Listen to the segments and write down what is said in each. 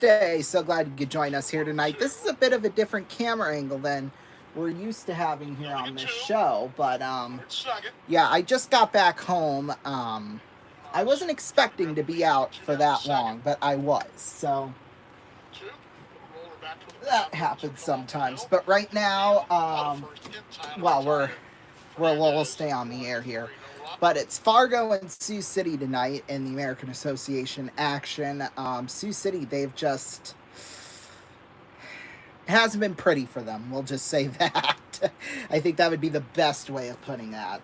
Day. So glad you could join us here tonight. This is a bit of a different camera angle than we're used to having here on this show, but yeah, I just got back home. I wasn't expecting to be out for that long, but I was. So that happens sometimes. But right now, well, we'll stay on the air here. But it's Fargo and Sioux City tonight in the American Association action. Sioux City, they've just... It hasn't been pretty for them. We'll just say that. I think that would be the best way of putting that.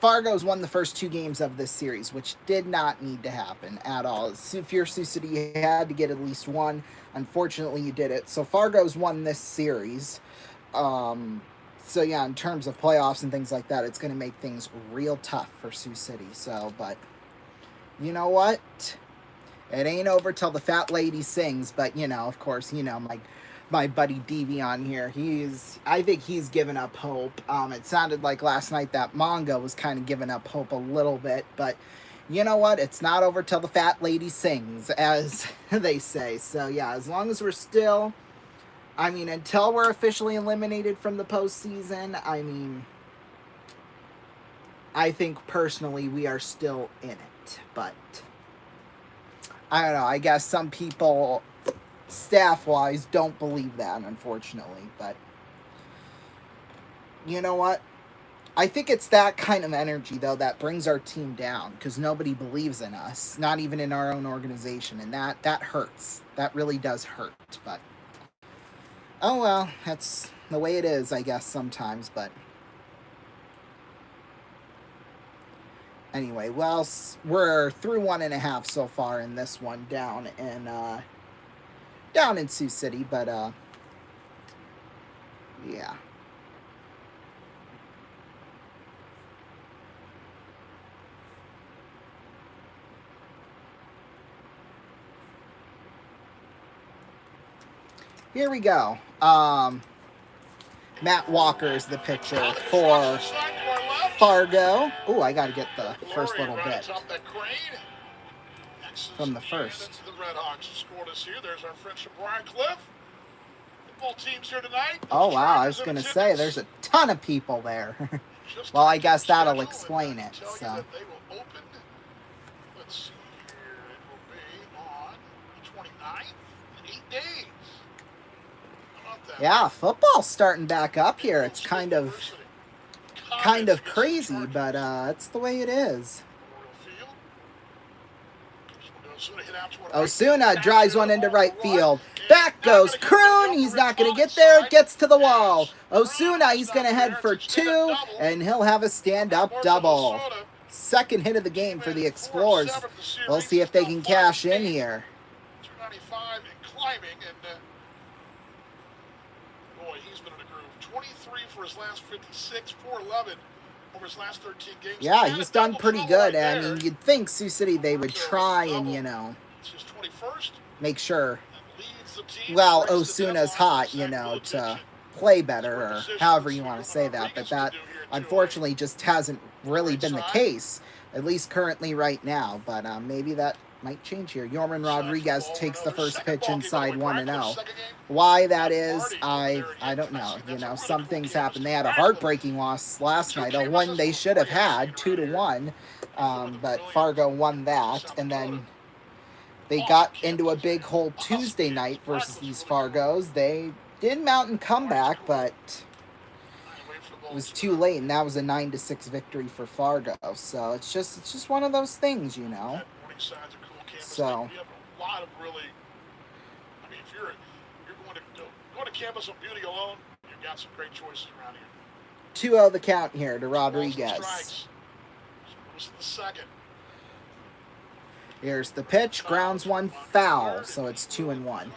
Fargo's won the first 2 games of this series, which did not need to happen at all. If you're Sioux City, you had to get at least one. Unfortunately, you did it. So Fargo's won this series. So yeah, in terms of playoffs and things like that, it's going to make things real tough for Sioux City. So, but you know what? It ain't over till the fat lady sings. But you know, of course, you know my buddy Devi on here. I think he's given up hope. It sounded like last night that Mongo was kind of giving up hope a little bit, but you know what? It's not over till the fat lady sings, as they say. So yeah, as long as we're still. I mean, until we're officially eliminated from the postseason, I mean, I think personally we are still in it. But, I don't know, I guess some people, staff-wise, don't believe that, unfortunately. But, you know what? I think it's that kind of energy, though, that brings our team down, because nobody believes in us, not even in our own organization, and that hurts. That really does hurt, but... Oh, well, that's the way it is, I guess, sometimes, but... Anyway, well, we're through 1.5 so far in this one down in Sioux City, but, yeah. Here we go. Matt Walker is the pitcher for Fargo. Oh, I got to get the first little bit from the first. The Red Hawks scored us here. There's our friend Brian Cliff. Football teams here tonight. Oh, wow. I was going to say, there's a ton of people there. Well, I guess that'll explain it. So. They will open. Let's see here. It will be on the 29th in 8 days. Yeah, football's starting back up here. It's kind of crazy, but it's the way it is. Osuna drives one into right field. Back goes Kroon. He's not going to get there. Gets to the wall. Osuna, he's going to head for 2, and he'll have a stand-up double. Second hit of the game for the Explorers. We'll see if they can cash in here. 295 and climbing, and boy, he's been in a groove. 23 for his last 56, 411 over his last 13 games. Yeah, he's done pretty good. I mean, you'd think Sioux City, they would try and, you know, make sure, well, Osuna's hot, you know, to play better, or however you want to say that. But that, unfortunately, just hasn't really been the case, at least currently right now. But maybe that might change here. Yorman Rodriguez takes the first pitch inside 1-0. Why that is, I don't know. You know, some things happen. They had a heartbreaking loss last night, a one they should have had, 2-1. But Fargo won that, and then they got into a big hole Tuesday night versus these Fargos. They did mount and comeback, but it was too late, and that was a 9-6 victory for Fargo. So it's just one of those things, you know. So, we have a lot of really, I mean, if you're going to campus on beauty alone, you've got some great choices around here. 2-0 the count here to Rodriguez. The second. Here's the pitch, grounds one, foul, so it's 2-1.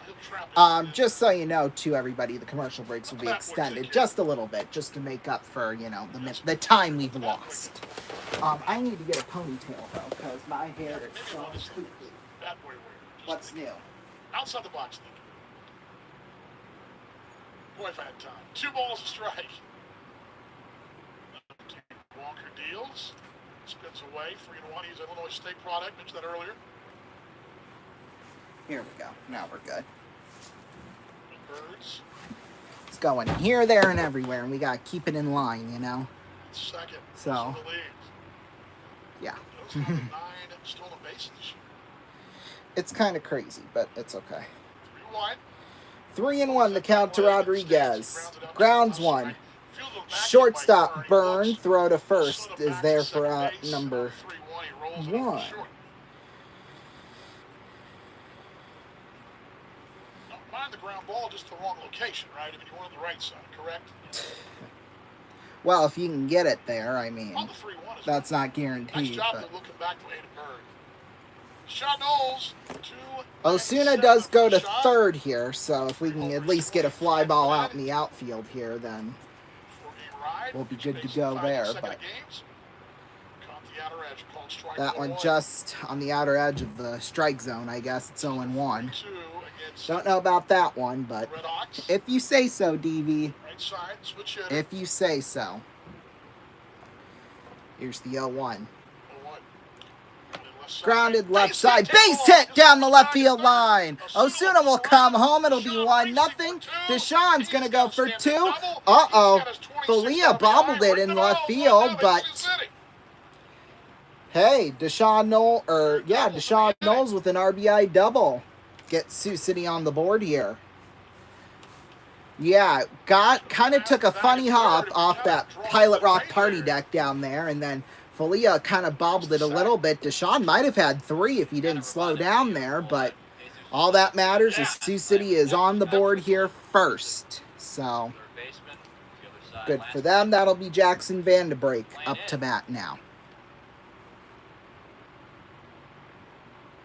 Just so you know, too, everybody, the commercial breaks will be extended just a little bit, just to make up for, you know, the time we've lost. I need to get a ponytail, though, because my hair is so stupid. What's new? Outside the box, thinking. Boy, if I had time. 2 balls a strike. Walker deals. Spins away. 3-1. He's an Illinois State product. Mentioned that earlier. Here we go. Now we're good. Birds. It's going here, there, and everywhere, and we got to keep it in line, you know? Second. So, yeah. Those have 9 stolen bases this year. It's kind of crazy, but it's okay. 3-1. 3-1, the count to Rodriguez. Grounds one. Shortstop Burn, throw to first, is there for out number 1. Mind the ground ball, just the wrong location, right? I mean, you want on the right side, correct? Well, if you can get it there, I mean, On the 3-1 that's not guaranteed. Nice job but looking back to Ada Bird. Shot Knowles. Osuna does go to third here, so if we can at least get a fly ball out in the outfield here, then we'll be good to go there. But that one just on the outer edge of the strike zone, I guess. It's 0-1. Don't know about that one, but if you say so, DV. If you say so. Here's the 0-1. Grounded left side. Base hit down the left field line. Osuna will come home. It'll be 1-0. Deshaun's going to go for 2. Uh-oh. Falia bobbled it in left field, but hey, Deshaun Knowles with an RBI double. Get Sioux City on the board here. Yeah, kind of took a funny hop off that Pilot Rock party deck down there, and then Falia kind of bobbled it a little bit. Deshaun might have had 3 if he didn't slow down there, but all that matters is Sioux City is on the board here first. So, good for them. That'll be Jackson Vanderbrake up to bat now.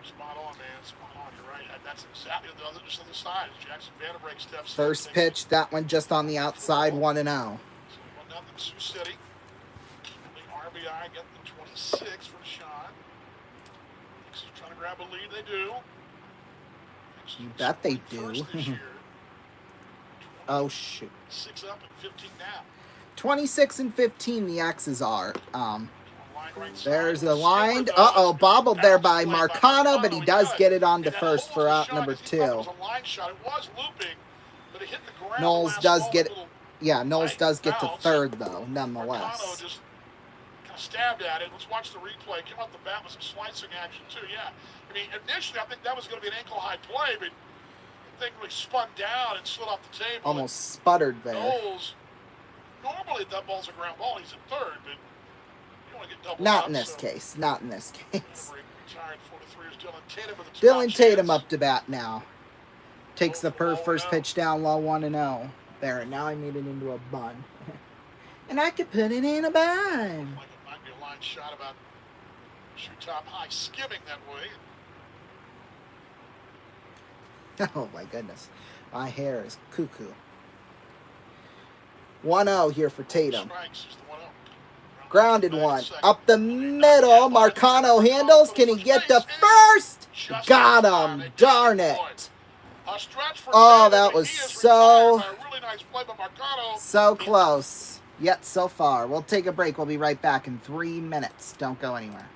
Spot on, man. Spot on. You're right. That's exactly the other side. Jackson Vanderbrake steps. First pitch, that one just on the outside, 1-0. 1-0 Sioux City. RBI get the 26 for Deshaun. Trying to grab a lead. They do. You bet they do. Oh, shoot. 6 up and 15 down. 26 and 15 the X's are. There's a line. Uh-oh, bobbled there by Marcano, but he does get it on to first for out number 2. Knowles does get to third, though, nonetheless. Stabbed at it. Let's watch the replay. Came off the bat with some slicing action, too. Yeah. I mean, initially, I think that was going to be an ankle-high play, but the thing really spun down and slid off the table. Almost sputtered there. Knowles, normally that ball's a ground ball. He's at third, but you don't want to get doubled Not up, in this so. case. Not in this case. Retired 43 is Dylan Tatum with a Dylan Tatum up to bat now. Takes the first pitch down low, 1-0. There, now I made it into a bun. And I could put it in a bun. Shot about shoot top high, skimming that way. Oh my goodness. My hair is cuckoo. 1-0 here for Tatum. Grounded one. Up the middle. Marcano handles. Can he get to first? Got him. Darn it. Oh, that was so close. Yet so far. We'll take a break. We'll be right back in 3 minutes. Don't go anywhere.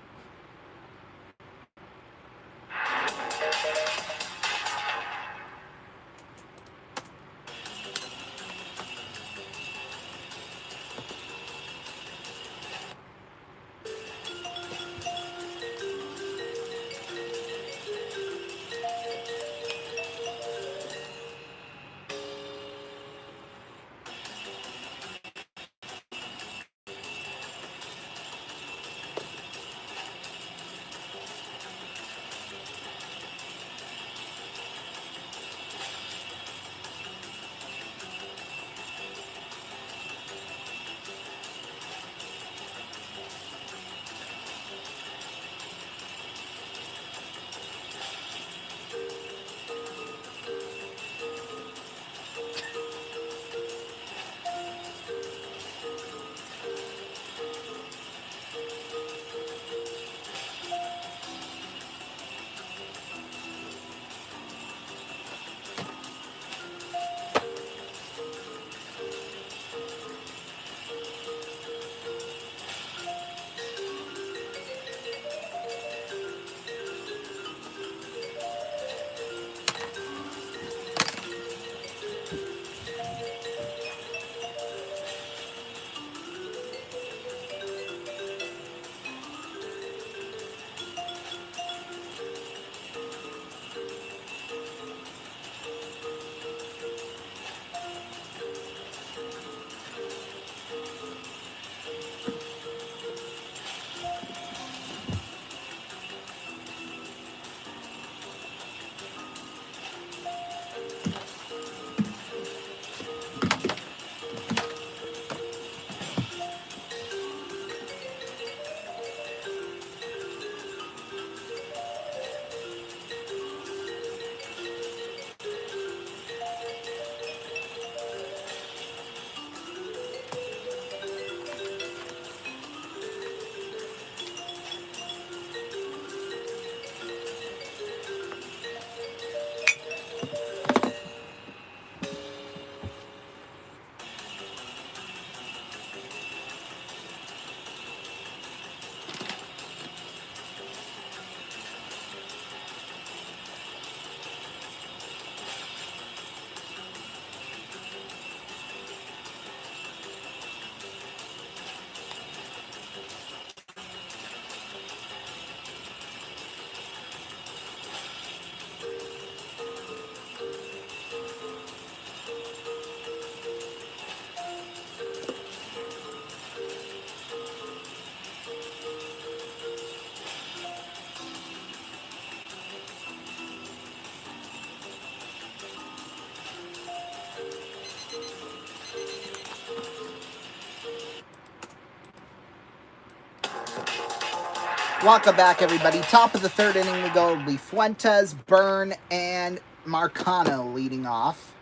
Welcome back, everybody. Top of the third inning we go. It'll be Fuentes, Byrne, and Marcano leading off.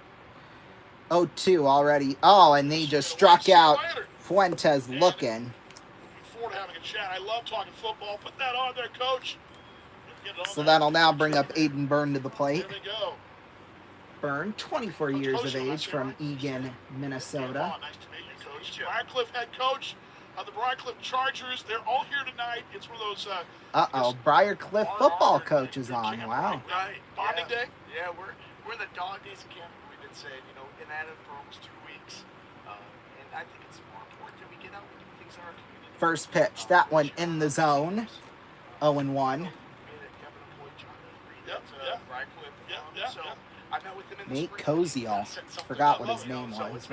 0-2 already. Oh, and they just struck out Fuentes looking. Forward having a chat. I love talking football. Put that on there, coach. So that'll now bring up Aiden Byrne to the plate. There they go. Byrne, 24 Coach years of Kosher, age from Eagan, Minnesota. Nice to meet you, Coach. Briarcliff head coach of the Briarcliff Chargers. They're all here tonight. It's one of those. Briarcliff football coach is on. Wow. Right. Bonding day. Yeah, we're in the dog days of camp. We've been saying, in that for almost 2 weeks, and I think it's more important that we get out and do things in our community. First pitch, that one in the zone. 0-1. Nate Koziel. Forgot what his name was.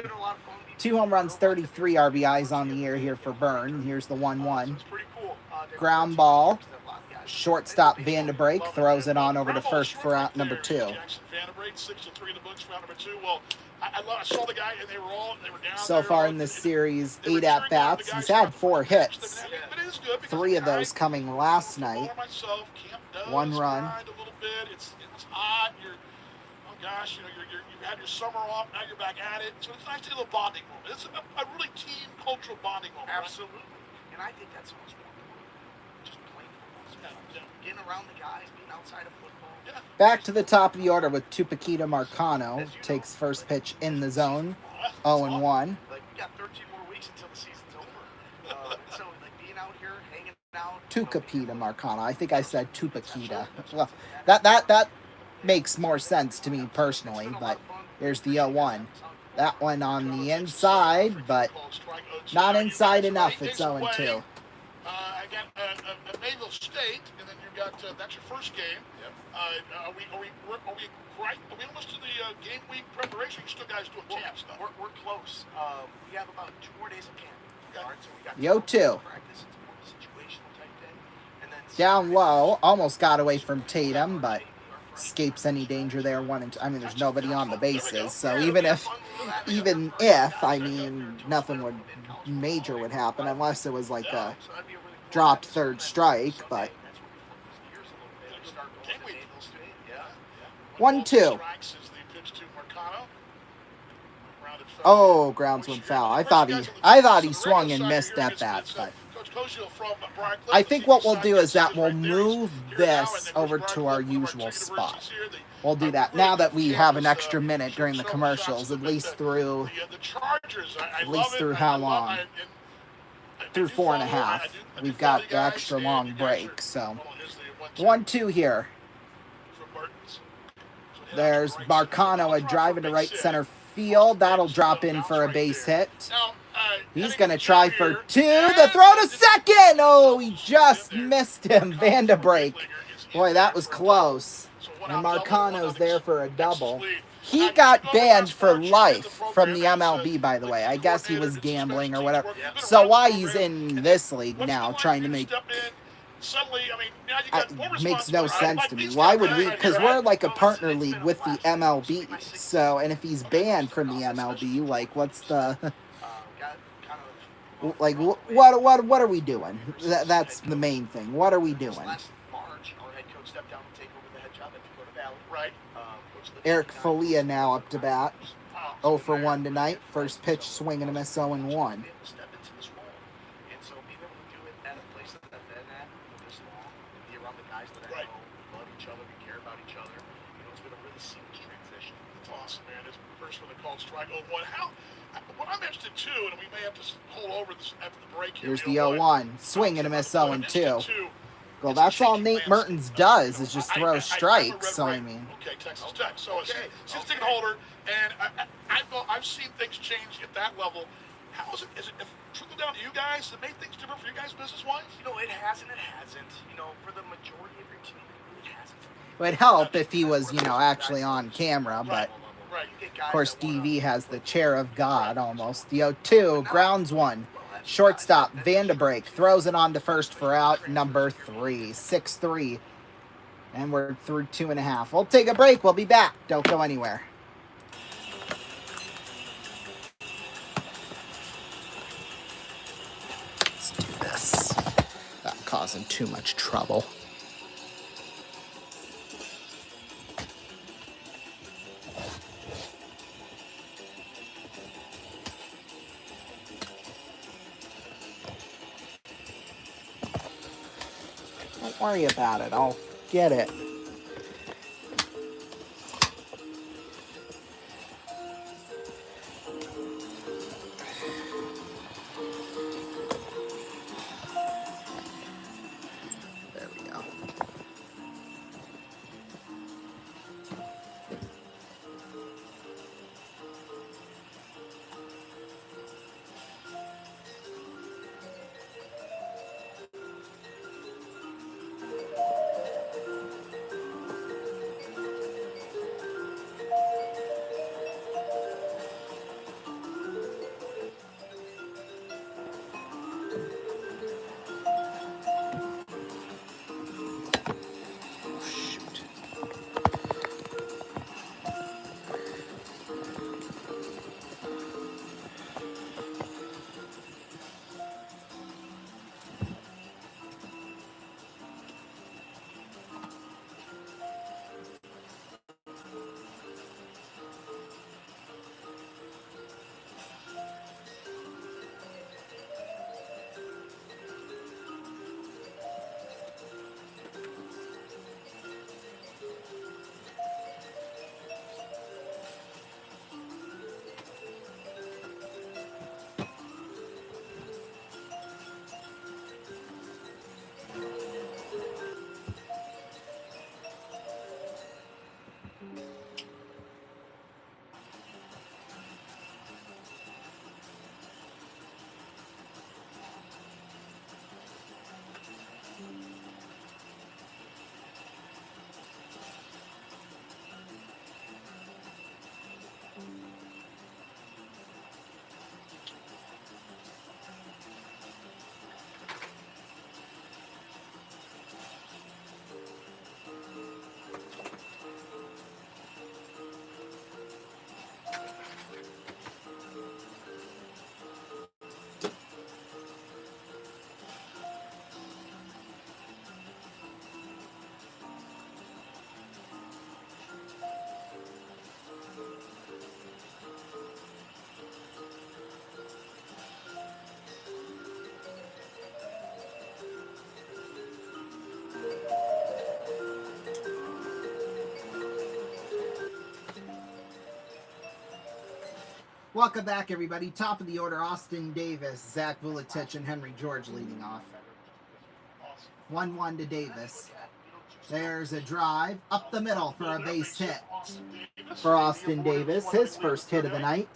2 home runs, 33 RBIs on the year here for Byrne. Here's the 1-1. Ground ball. Shortstop Vandebreak throws it on over to first for out number 2. So far in this series, 8 at-bats. He's had 4 hits. 3 of those coming last night. 1 run. Gosh, you had your summer off, now you're back at it. So it's nice to have a bonding moment. It's a really team cultural bonding moment. Absolutely. Right? And I think that's what's more important. Just playing football. Getting around the guys, being outside of football. Yeah. Back to the top of the order with Tupaquita Marcano. Takes first pitch in the zone. 0-1. Like, we got 13 more weeks until the season's over. So, being out here, hanging out. Tupaquita Marcano. I think I said Tupaquita. Well, that makes more sense to me personally, but here's the 0-1. That one on the inside, but not inside enough. It's 0-2. I got Mayville State, and then you got that's your first game. Yep. Are we almost to the game week preparation? You still guys doing camp stuff? We're close. We have about 2 more days of camp. Okay. All right, so we got 0-2. Practice. It's more of a situational type thing. And then down low, almost got away from Tatum, but escapes any danger there. There's nobody on the bases, so even if I mean nothing major would happen unless it was like a dropped third strike. But 1-2. Oh, groundsman foul. I thought he swung and missed at that, but I think what we'll do is that we'll move this over to our usual spot. We'll do that now that we have an extra minute during the commercials, at least through how long? Through 4.5. We've got the extra long break. So 1-2 here. There's Marcano, a drive into right center field. That'll drop in for a base hit. He's going to try for 2. The throw to second. Oh, he just missed him. Vandebreak. Boy, that was close. And Marcano's there for a double. He got banned for life from the MLB, by the way. I guess he was gambling or whatever. So why he's in this league now trying to make... makes no sense to me. Why would we? Because we're like a partner league with the MLB. So, and if he's banned from the MLB, like, what's the... Like, what are we doing? That's the main thing. What are we doing? Eric Folia now up to bat. 0 for 1 tonight. First pitch, swing and a miss, 0-1. What I'm interested in too, and we may have to hold over this after the break here. Here's the 0-1. Swing and a miss, 0-2. Well, that's all Nate Mertens does is just throw strikes. So I mean. Okay, Texas Tech. So it's a ticket holder, and I've seen things change at that level. How is it? Is it trickle down to you guys that made things different for you guys business-wise? It hasn't. It hasn't. For the majority of your team, it really hasn't. It would help if he was, actually on camera, but. Of course, DV has the chair of God almost. The 0-2, grounds 1. Shortstop, Vandebreak, throws it on to first for out, number 3. 6-3. And we're through 2.5. We'll take a break. We'll be back. Don't go anywhere. Let's do this. That caused in too much trouble. Don't worry about it. I'll get it. There we go. Welcome back, everybody. Top of the order, Austin Davis, Zach Vuletich, and Henry George leading off. 1-1 to Davis. There's a drive up the middle for a base hit for Austin Davis. His first hit of the night.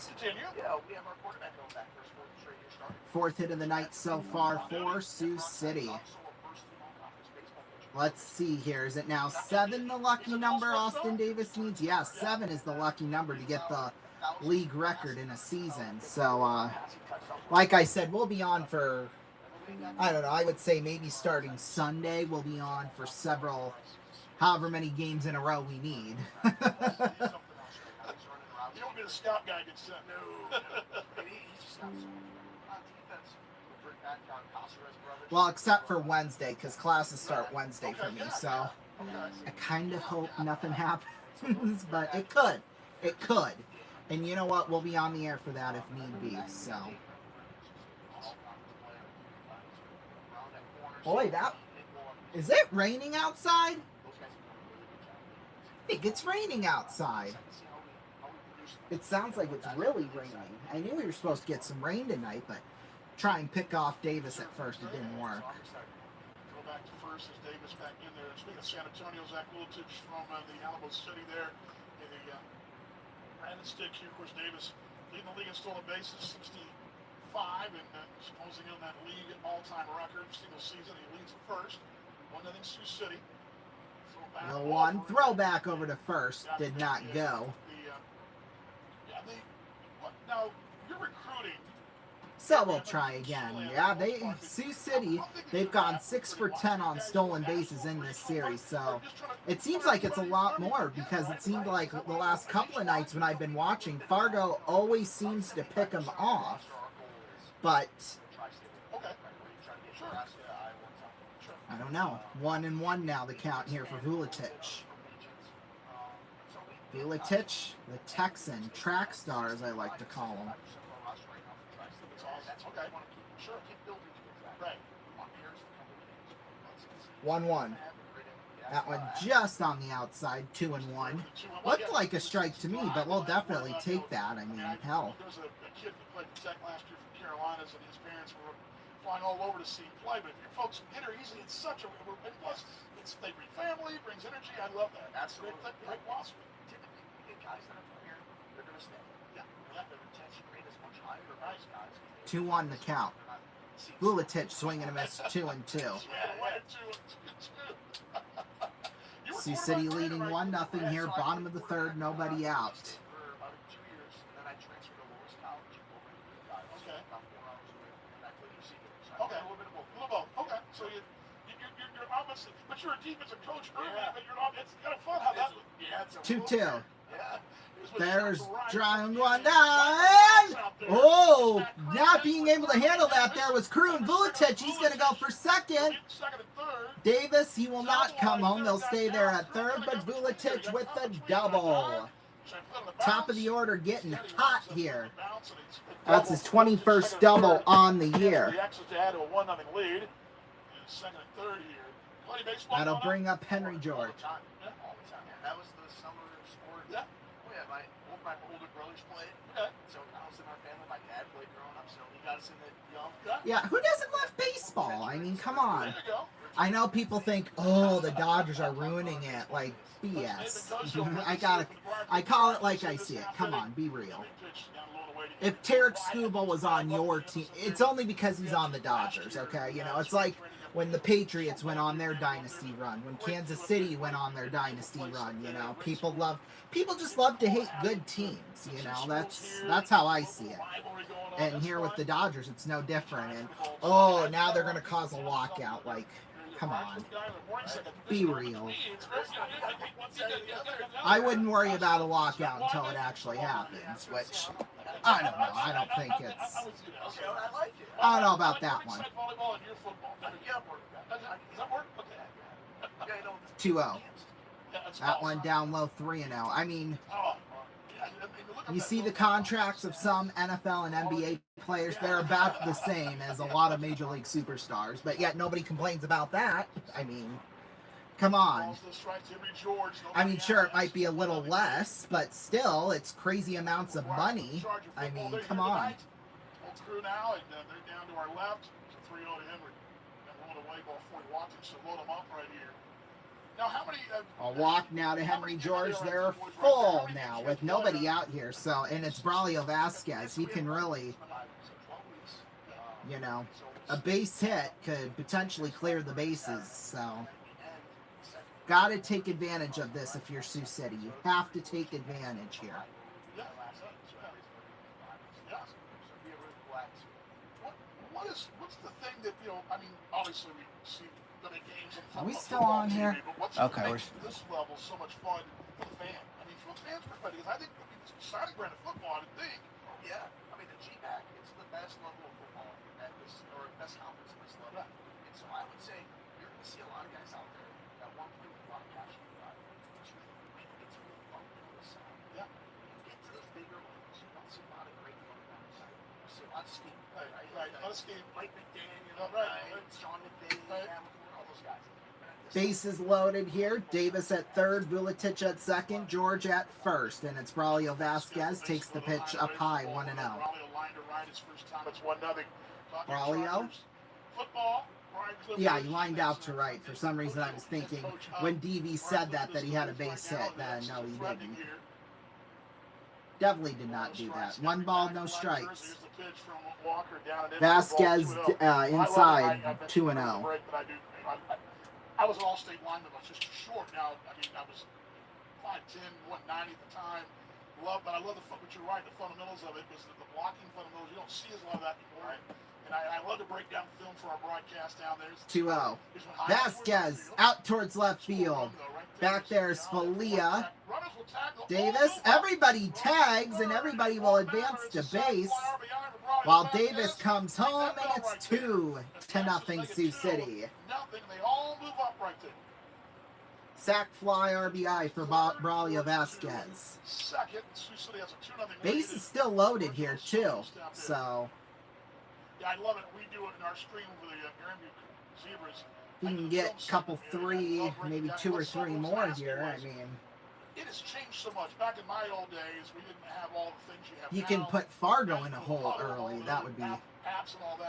Fourth hit of the night so far for Sioux City. Let's see here. Is it now 7 the lucky number Austin Davis needs? Yeah, 7 is the lucky number to get the league record in a season. So, like I said, we'll be on for, I don't know, I would say maybe starting Sunday, we'll be on for several, however many games in a row we need. You don't get a scout guy gets sent. No. Well, except for Wednesday, because classes start Wednesday for me, so I kind of hope nothing happens, but it could. It could. And you know what? We'll be on the air for that if need be, so. Boy, is it raining outside? I think it's raining outside. It sounds like it's really raining. I knew we were supposed to get some rain tonight, but try and pick off Davis at first. It didn't work. Go back to first as Davis back in there. Speaking of San Antonio, Zach Vuletich from the Alamo City there in the Brandon stick here. Of course, Davis leading the league in stolen bases, 65, and closing in that league all-time record single season. He leads the first. 1-0 Sioux City. The one throwback over to first did not go. Now you're recruiting. So we'll try again. Yeah, Sioux City, they've gone 6 for 10 on stolen bases in this series. So it seems like it's a lot more because it seemed like the last couple of nights when I've been watching, Fargo always seems to pick them off. But I don't know. 1-1 now, the count here for Vuletic. Vuletic, the Texan, track star, as I like to call him. Okay. Sure. 1-1. That one just on the outside, 2-1. Looked like a strike to me, but we'll definitely take that. I mean, hell. There's a kid that played Tech last year from Carolinas, and his parents were flying all over to see him play. But if your folks get her easy, it's such a. And plus, they bring family, brings energy. I love that. Absolutely. Great philosophy. Typically, we get guys that are from here, they're going to stay. Yeah. The retention rate is much higher. Nice guys. 2-1 the count. Vuletic swinging a miss, 2-2. Sioux City leading 1-0 here, bottom of the third, nobody out. Okay, a little bit of both. Okay, so you're obviously, but you're a defensive coach, but you're not. It's kind of fun how that. 2-2. There's round 1 down. Oh, not being able to handle that there was Crew and Vuletic. He's going to go for second. Davis, he will not come home. They'll stay there at third, but Vuletic with the double. Top of the order getting hot here. That's his 21st double on the year. That'll bring up Henry George. That was the summer sport. Yeah. Oh yeah, my older brothers played. Okay. So I was in our family. My dad played growing up, so he got us in the young. Yeah, who doesn't love baseball? I mean, come on. I know people think, oh, the Dodgers are ruining it. Like, BS. I call it like I see it. Come on, be real. If Tarek Skubal was on your team, it's only because he's on the Dodgers, okay? You know, it's like when the Patriots went on their dynasty run, when Kansas City went on their dynasty run, you know, people just love to hate good teams, you know, that's how I see it. And here with the Dodgers, it's no different. And oh, now they're going to cause a lockout. Like, come on, be real. I wouldn't worry about a lockout until it actually happens, which I don't know. I don't think it's. I don't know about that one. 2-0. That one down low, 3-0. I mean, you see the contracts of some NFL and NBA players, they're about the same as a lot of Major League superstars, but yet nobody complains about that. I mean, come on. I mean, sure, it might be a little less, but still, it's crazy amounts of money. I mean, come on. Crew now, and they're down to our left. It's a 3-0 to Henry. Got one away ball before he walked him, so load him up right here. Now, how many? A walk now to Henry George. They're full now with nobody out here. So, and it's Braulio Vasquez. He can really, you know, a base hit could potentially clear the bases. So, got to take advantage of this if you're Sioux City. You have to take advantage here. What's the thing that, you know, I mean, obviously we see the big games. Are we still on here? Okay. This level is so much fun for the fan. I mean, from the fans' perspective, I think it's an exciting brand of football, I would think. Yeah. I mean, the GPAC, it's the best level of football at this, or best conference at this level. And so I would say you're going to see a lot of guys out there that want to play with a lot of passion. It's really fun to do this. Yeah. You get to those bigger ones, you don't see a lot of great fundamentals. You see a lot of steam. Right. A lot of steam. Mike McDaniel, right. Sean McVay, all those guys. Bases loaded here. Davis at third, Vuletic at second, George at first, and it's Braulio Vasquez takes the pitch up high, 1-0. Braulio? Yeah, he lined out to right. For some reason, I was thinking when DV said that he had a base hit. No, he didn't. Definitely did not do that. 1 ball, no strikes. Vasquez inside, 2-0. I was an all-state lineman, I was just too short. Now, I mean, I was 5'10", 190 at the time. But I love but you're right, the fundamentals of it, because the blocking fundamentals, you don't see as a lot of that anymore. And I love to break down film for our broadcast down there. 2-0. Vasquez out towards left field. Back there's Falia. will tackle. Davis, everybody tags and everybody will advance to base. While Davis comes home and it's 2-0 Sioux City. Nothing. They all move up right there. Sack fly RBI for Braulio Vasquez. Second, Sioux City has a 2-0 lead. Base is still loaded here too, so yeah, I love it. We do it in our stream with the Grandview Zebras. you can get a couple, 3, maybe 2 or 3 more here. I mean, it has changed so much. Back in my old days, we didn't have all the things you have you now. can put Fargo in a hole early. That would be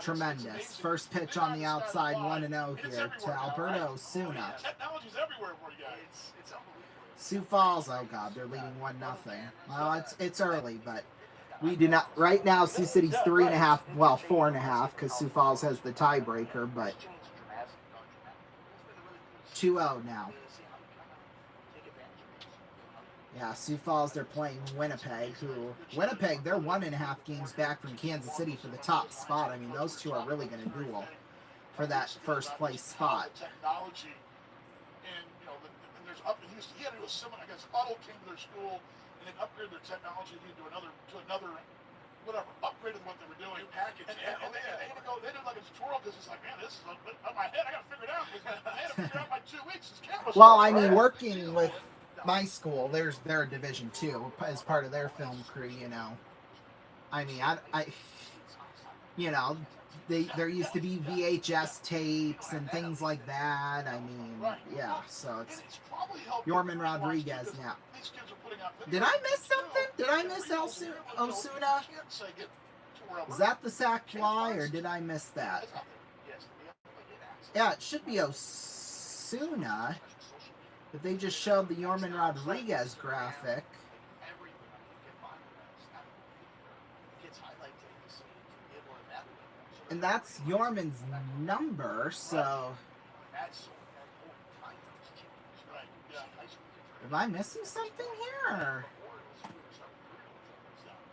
tremendous. First pitch on the outside, 1-0 here to Alberto Osuna. Technology's everywhere for you guys. It's unbelievable. Sioux Falls, oh God, they're leading 1-0. Well, it's early, but we do not. Right now, Sioux City's 3.5, well, 4.5, because Sioux Falls has the tiebreaker, but 2-0 now. Yeah, Sioux Falls, they're playing Winnipeg, Winnipeg, they're 1.5 games back from Kansas City for the top spot. I mean, those two are really going to duel for that first place spot. Technology, and you know, and there's up in Houston. He had to do a similar. I guess Huddle came to their school and then upgraded their technology to another, whatever, upgraded what they were doing. Package. And they had to go. They did like a tutorial because it's like, man, this is on my head. I got to figure it out. I had to figure it out by 2 weeks. This camera. Well, I mean, working with my school, they're a Division II as part of their film crew. You know, I mean, I you know. There used to be VHS tapes and things like that. I mean, yeah, so it's Yorman Rodriguez now. Did I miss something? Did I miss Osuna? Is that the sack fly, or did I miss that? Yeah, it should be Osuna, but they just showed the Yorman Rodriguez graphic. And that's Yorman's number, so... Am I missing something here? Or?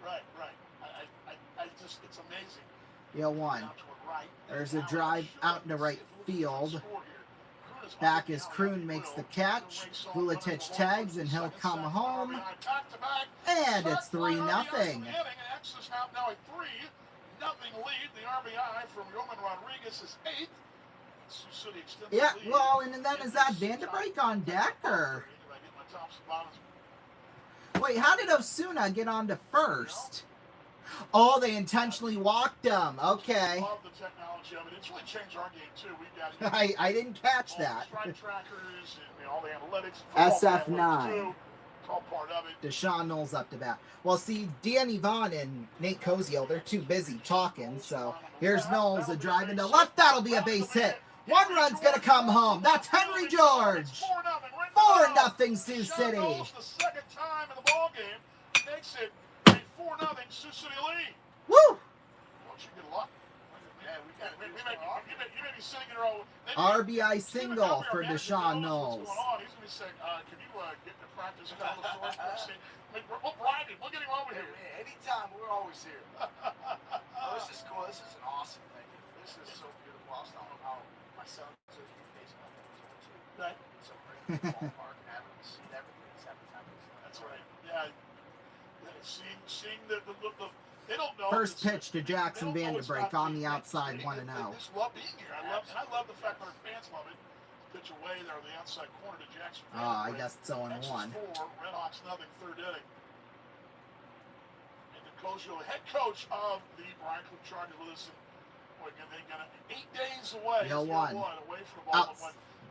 Right. I just, it's amazing. Yo, 1. There's a drive out into right field. Back as Kroon makes the catch. Vuletich tags and he'll come home. And it's 3-0. Nothing lead. The RBI from Yorman Rodriguez is 8th. Sioux City extends yeah, the lead. well, and then is that Vanderbrake on deck, or? Wait, how did Osuna get on to first? Oh, they intentionally walked him. Okay. I love the technology of it. It's really changed our game, too. We've got I didn't catch that. strike trackers and all the analytics. SF9. All part of it. Deshaun Knowles up to bat. Well, see, Danny Vaughn and Nate Koziel, they're too busy talking. So here's Knowles, a drive into left. That'll be a base hit. 1 run's going to come home. That's Henry George. 4-0 Sioux City. The second time in the ball game makes it a 4-0 Sioux City lead. Woo! Don't you get a lot? You may be sitting in a row. RBI single for Deshaun Knowles. He's going to be saying, can you get to practice and tell the story? We'll bribe him. We'll get him over here. Anytime, we're always here. This is cool. This is an awesome thing. This is so beautiful. I was telling him how my son's a huge baseball fan. Right. So great in the ballpark and having seen everything that's happened time. That's right. Yeah. Seeing the they don't know. First pitch to Jackson Vanderbrake on the outside, 1-0. They just love being here. I love the fact that our fans love it. Pitch away there on the outside corner to Jackson. I guess it's 0-1. Red Hawks nothing, 3rd inning. And the head coach of the Brian Club Chargers with us. Again, they got 8 days away. Yo, 1. Away from the ball.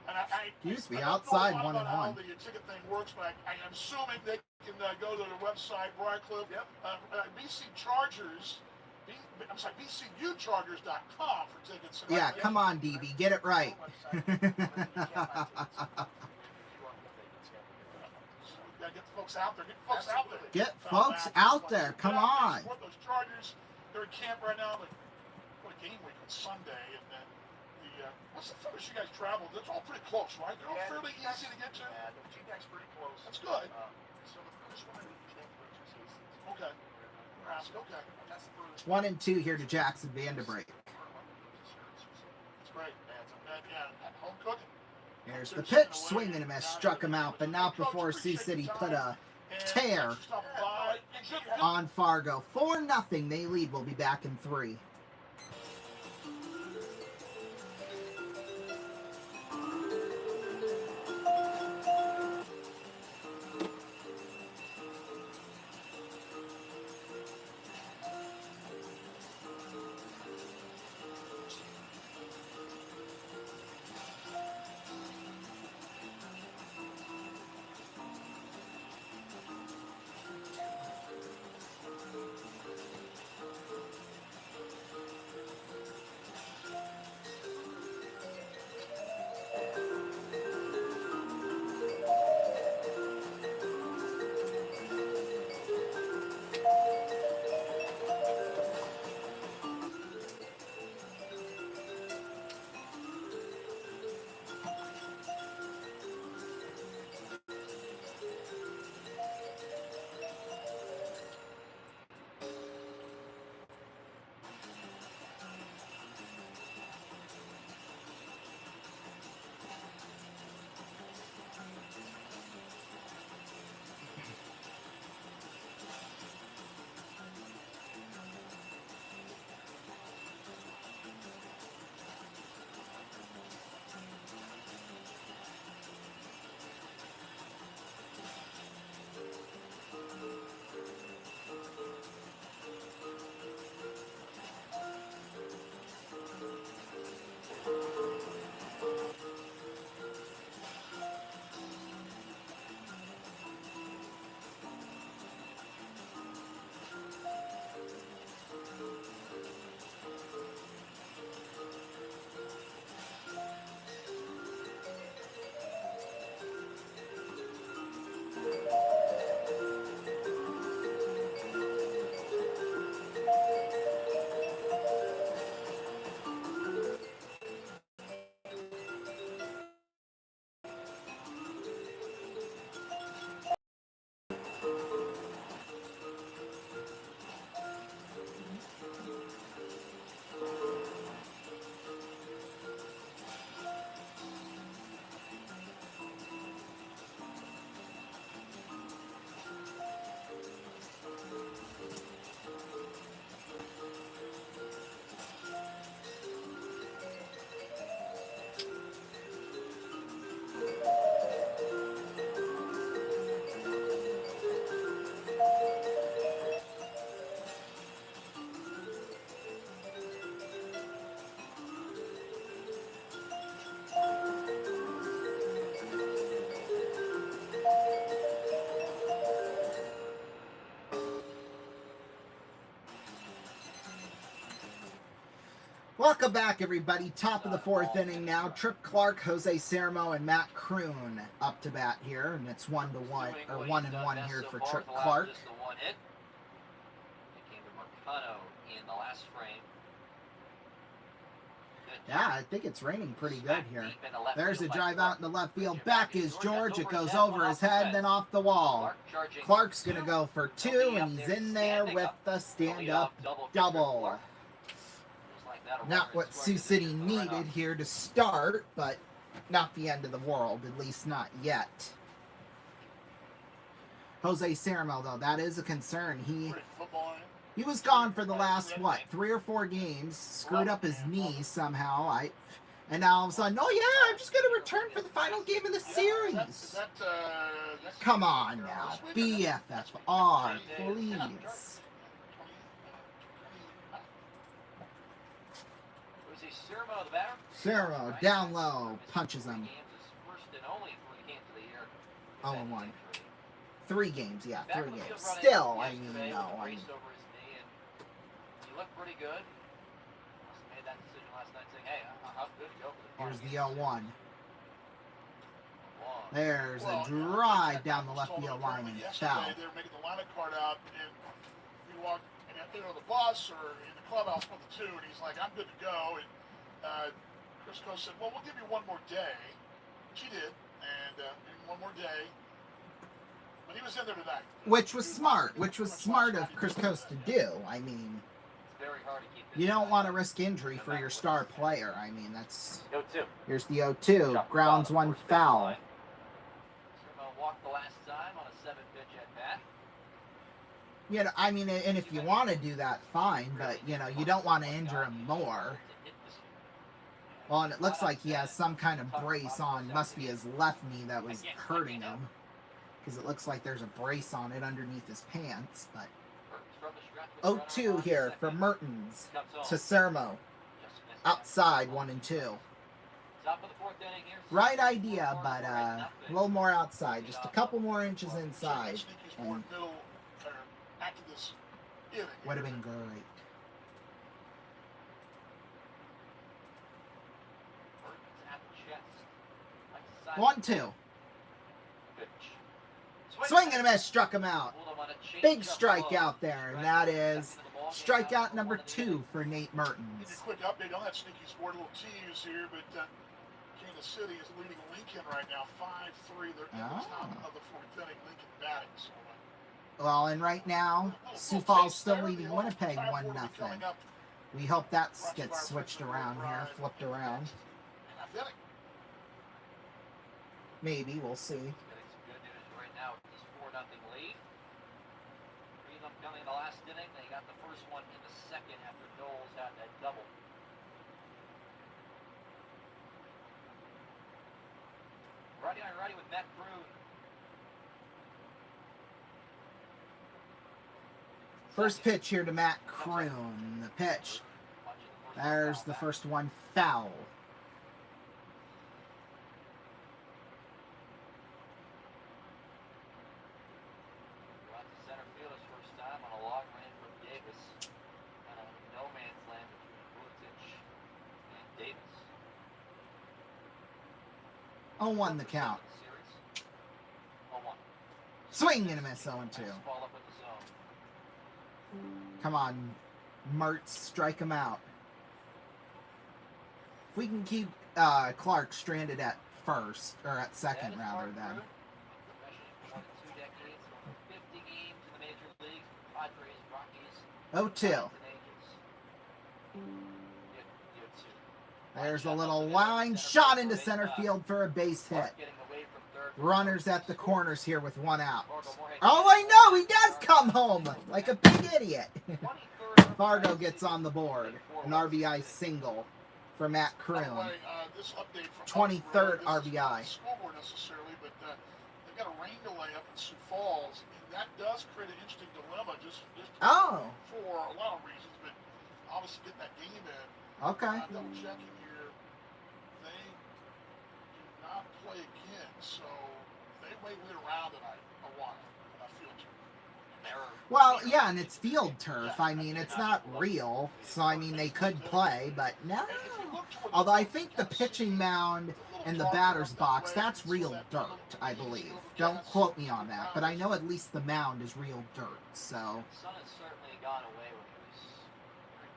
And Excuse me, outside 1-1. How the ticket thing works, but I'm assuming they can go to the website, Briar Cliff, BC Chargers, BCUChargers.com for tickets. Yeah, come on, DV, get it right. Gotta get the folks out there. Get folks out there. Come on. Support those Chargers. They're in camp right now. But what a game week on Sunday, and then what's the furthest you guys traveled? It's all pretty close, right? They're all fairly easy to get to. Yeah, the GDAC's pretty close. That's good. So the first one I think is Hastings. Okay. Okay. That's the furthest. 1 and 2 here to Jackson Vanderbrake. That's great. Yeah, home cooking. Here's the pitch, swing and a miss, struck him out, but not before Sioux City put a tear on Fargo. 4-0. They lead. We'll be back in 3. Welcome back, everybody. Top of the 4th inning now. Trip Clark, Jose Sermo, and Matt Kroon up to bat here, and it's 1-1 or 1-1 here for Trip Clark. It came to Marcano in the last frame. Yeah, I think it's raining pretty good here. There's a drive out in the left field. Back is George. It goes over his head, then off the wall. Clark's going to go for 2, and he's in there with the stand-up double. Not what Sioux City needed here to start, but not the end of the world, at least not yet. Jose Sermo, though, that is a concern. He was gone for the last, 3 or 4 games, screwed up his knee somehow, and now all of a sudden, oh yeah, I'm just going to return for the final game of the series. Come on now, BFFR, please. Sermo down low, punches him. 0-1. 3 games, yeah, 3 games. Still, I mean, no. He looked pretty good. Made that decision last night saying, hey, I'm good to go for the Here's the 0-1. There's a drive down the left field line and foul. They were making the lineup card out, and he walked in the bus or in the clubhouse with the 2, and he's like, I'm good to go. And Chris Coe said, well, we'll give you one more day, which he did, and one more day. But he was in there tonight. Which was smart of Chris Coast to do. I mean, you don't want to risk injury for your star player. I mean, that's... Here's the 0-2. Grounds 1 foul. Walked the last time on a 7-pitch at bat. You know, I mean, and if you want to do that, fine, but, you know, you don't want to injure him more. Well, and it looks like he has some kind of brace on. Must be his left knee that was hurting him. Because it looks like there's a brace on it underneath his pants, but... 0-2 here for Mertens to Sermo. Outside, 1 and 2. Right idea, but a little more outside. Just a couple more inches inside. And would have been great. One, two. Swing and a miss, struck him out. Big strikeout there, and that is strikeout number 2 for Nate Mertens. Quick update on that sneaky sport, a little tease here, but Kansas City is leading Lincoln right now, 5-3. They're in the top of the 4th inning, Lincoln batting. So, well, and right now, Sioux Falls still leading Winnipeg 1-0. We hope that gets switched around here, flipped around. Maybe, we'll see. Getting some good news right now with this 4-0 lead. 3 of them coming in the last inning. They got the first one in the second after Knowles had that double. Righty on righty with Matt Kroon. First pitch here to Matt Kroon. The pitch. There's the first one, foul. Center fielder's first time on a long range from Davis. And a no man's land between Butich and Davis. 0-1 the count. Series. 0-1. Swing and a miss, 0-2. Ball up in the zone. Come on, Mertz, strike him out. If we can keep Clark stranded at first, or at second rather, then. 0-2. There's a little line shot into center field for a base hit. Runners at the corners here with 1 out. Oh, I know, he does come home like a big idiot. Fargo gets on the board. An RBI single for Matt Kroon. 23rd RBI. They've got a rain delay up in Sioux Falls, and that does create an interesting dilemma just for a lot of reasons, but obviously getting that game in. Okay. Double checking here, they do not play again, so they may wait around tonight a while. I feel too. Well, yeah, and it's field turf. I mean, it's not real, so I mean, they could play, but no. Although I think the pitching mound and the batter's box, that's real dirt, I believe. Don't quote me on that, but I know at least the mound is real dirt, so. The sun has certainly gone away when it was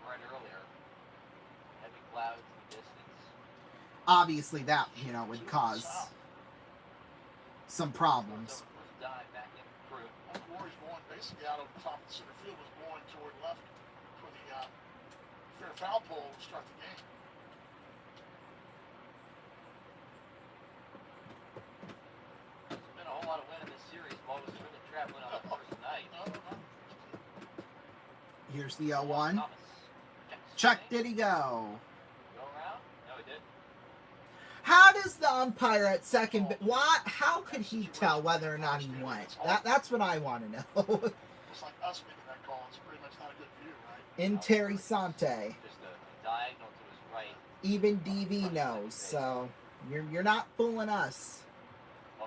right earlier. Heavy clouds in the distance. Obviously that, you know, would cause some problems. Dive back in through. One of the Warriors going basically out of the top of the center field was going toward left for the fair foul pole to start the game. There's been a whole lot of wind in this series. Ball was really traveling on the first night. Here's the 0-1. Thomas. Chuck, did he go? Go around? No, he did. How does the umpire at second? How could he tell whether or not he went? That's what I want to know. It's like us making that call. It's pretty much not a good view, right? Interessante. Just a diagonal to his right. Even DV knows, so you're not fooling us. 1-1.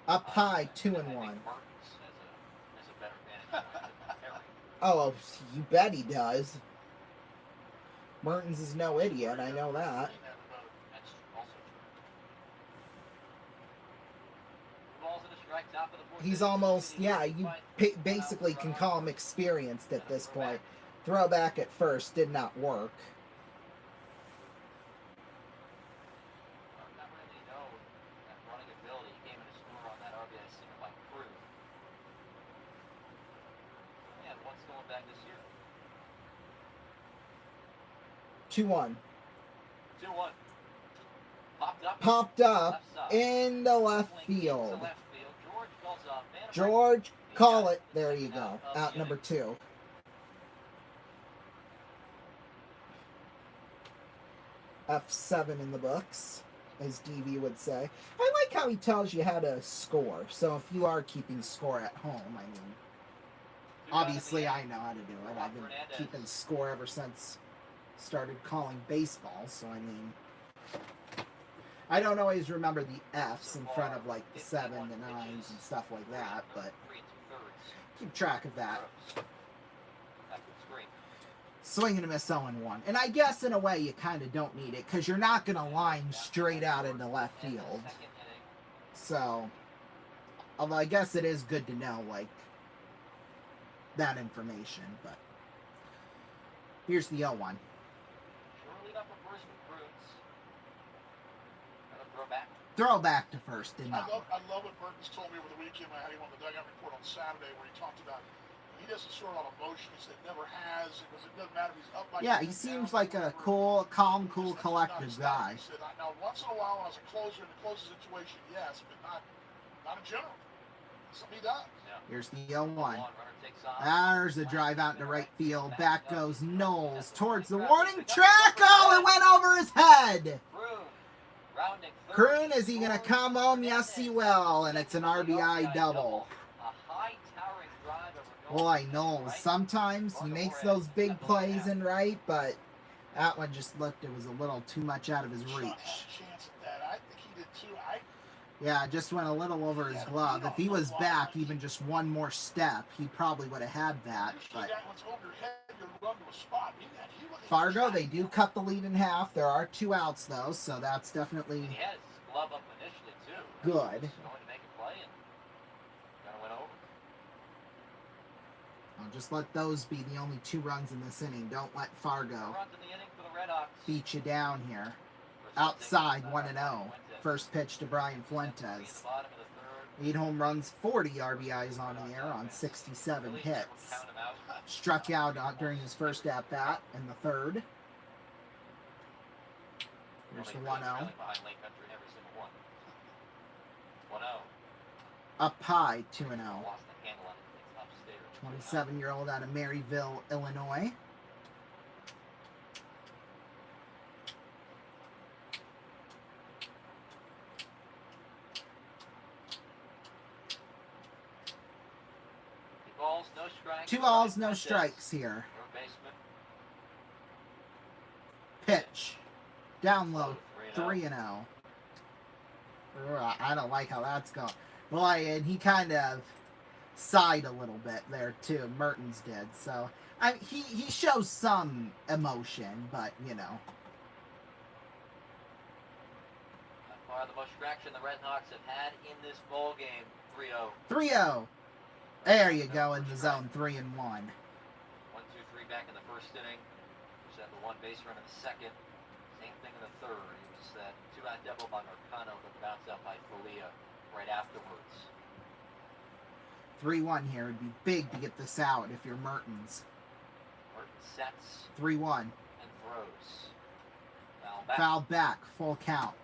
Up high, I 2-1. think Mertens has a better vantage point than Perry. Oh, you bet he does. Mertens is no idiot. I know that. That's also true. Balls in a strike, top of the fourth. He's almost, yeah, you basically can call him experienced at this point. Throwback at first did not work. Not really know that running ability. He came in to score on that RBI single by Crew. And what's going back this year? 2-1. 2-1. Popped up. Popped up Left side. in the left Swing into field. left field. George goes up. Man George, call it. There you go. Out number 2. F7 in the books, as DV would say. I like how he tells you how to score. So if you are keeping score at home, I mean, obviously I know how to do it. I've been keeping score ever since started calling baseball. So I mean, I don't always remember the F's in front of like the 7, the 9s, and stuff like that, but keep track of that. Swing and a miss 0-1. And I guess in a way you kind of don't need it because you're not going to line straight out into left field. So, although I guess it is good to know, like, that information. But here's the 0-1. Throw back to first. Did not. I love what Burton's told me over the weekend. I had him on the dugout report on Saturday where he talked about he doesn't show a lot of emotion. He said never has. It doesn't matter if he's up by he seems like a cool, calm, cool, collective guy. He said, now once in a while when I was a closer in a closer situation, yes, but not in general. Something he does. Yeah. Here's the 0-1. There's a drive out into right field. Back goes Knowles towards the warning track. Oh, it went over his head. Kroon, is he going to come home? Yes, he will. And it's an RBI double. Boy, Knowles, sometimes he makes those big plays in right, but that one just looked, it was a little too much out of his reach. Yeah, just went a little over his glove. If he was back even just one more step, he probably would have had that. But Fargo, they do cut the lead in half. There are 2 outs, though, so that's definitely good. I'll just let those be the only 2 runs in this inning. Don't let Fargo beat you down here. Outside 1-0. First pitch to Brian Fuentes. 8 home runs, 40 RBIs on the air on 67 hits. Struck out during his first at-bat in the 3rd. Here's the 1-0. Up high, 2-0. 27-year-old out of Maryville, Illinois. Two balls, no strikes here. Pitch. Down low, 3-0. I don't like how that's going. Boy, and he kind of sighed a little bit there too. Mertens did. So he shows some emotion, but you know. By far the most traction the Red Hawks have had in this ball game. 3-0. 3-0. There you go in the zone. 3-1. 1-2-3 back in the first inning. Just had the 1 base run in the second. Same thing in the 3rd. It was that 2-out double by Marcano that bounced out by Folia right afterwards. 3-1 here. It'd be big to get this out if you're Mertens. Mertens sets. 3-1. And throws. Foul back. Foul back. Full count.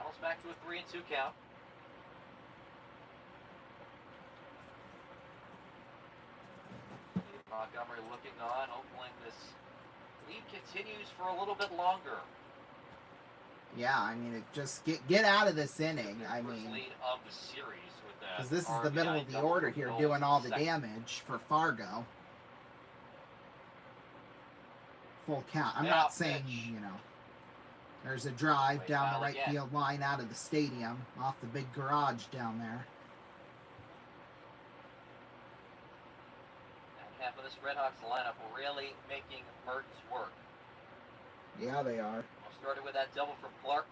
Almost back to a 3-2 count. Montgomery looking on, hoping this lead continues for a little bit longer. Yeah, I mean, it just get out of this inning. I mean, because this is the middle of the order here, doing all the damage for Fargo. Full count. I'm not saying, you know, there's a drive down the right field line out of the stadium, off the big garage down there. Half of this Red Hawks lineup really making Mertens work. Yeah, they are. Started with that double from Clark.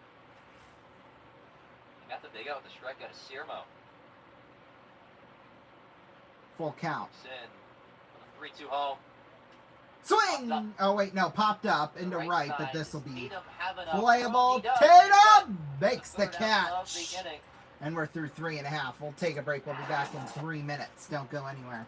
He got the big out with the strikeout of Sirmo. Full count. In 3-2 home. Swing! Oh, wait, no, popped up into right, but this will be playable. Tatum Tatum makes the catch. And we're through 3.5. We'll take a break. We'll be back in 3 minutes. Don't go anywhere.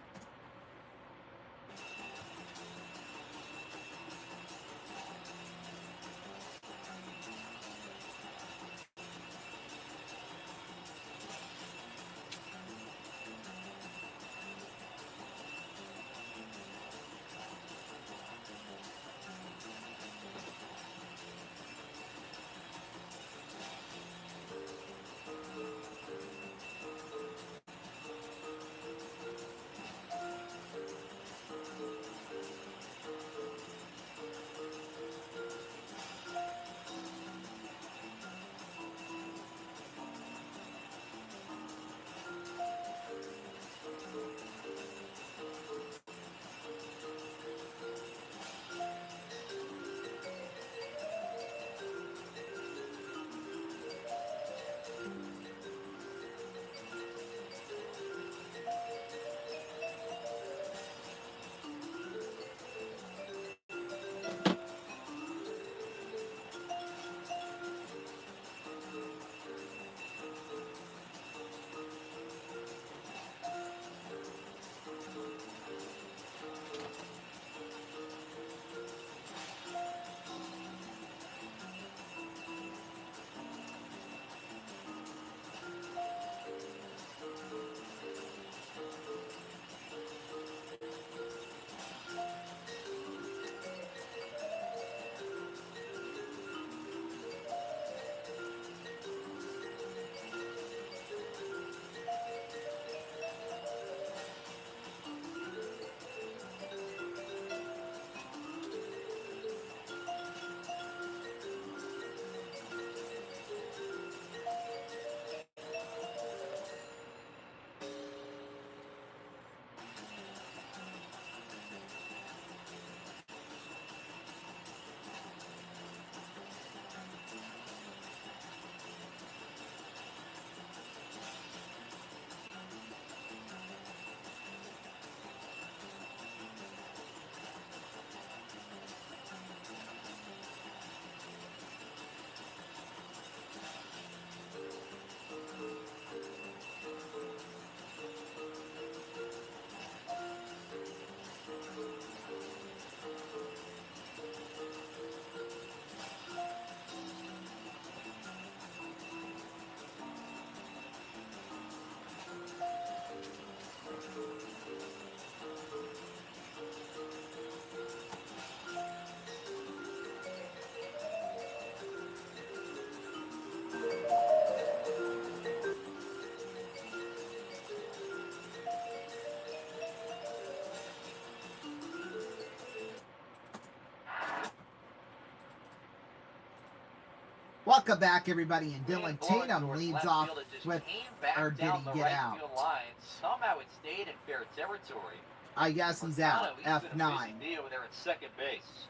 Welcome back, everybody. And Ran Dylan ball Tatum towards leads left off field. It just with, came back or did down he the get right out? field line. Somehow it stayed in fair territory. I guess he's Marcano, out. he's been a busy F9. day over there at second base.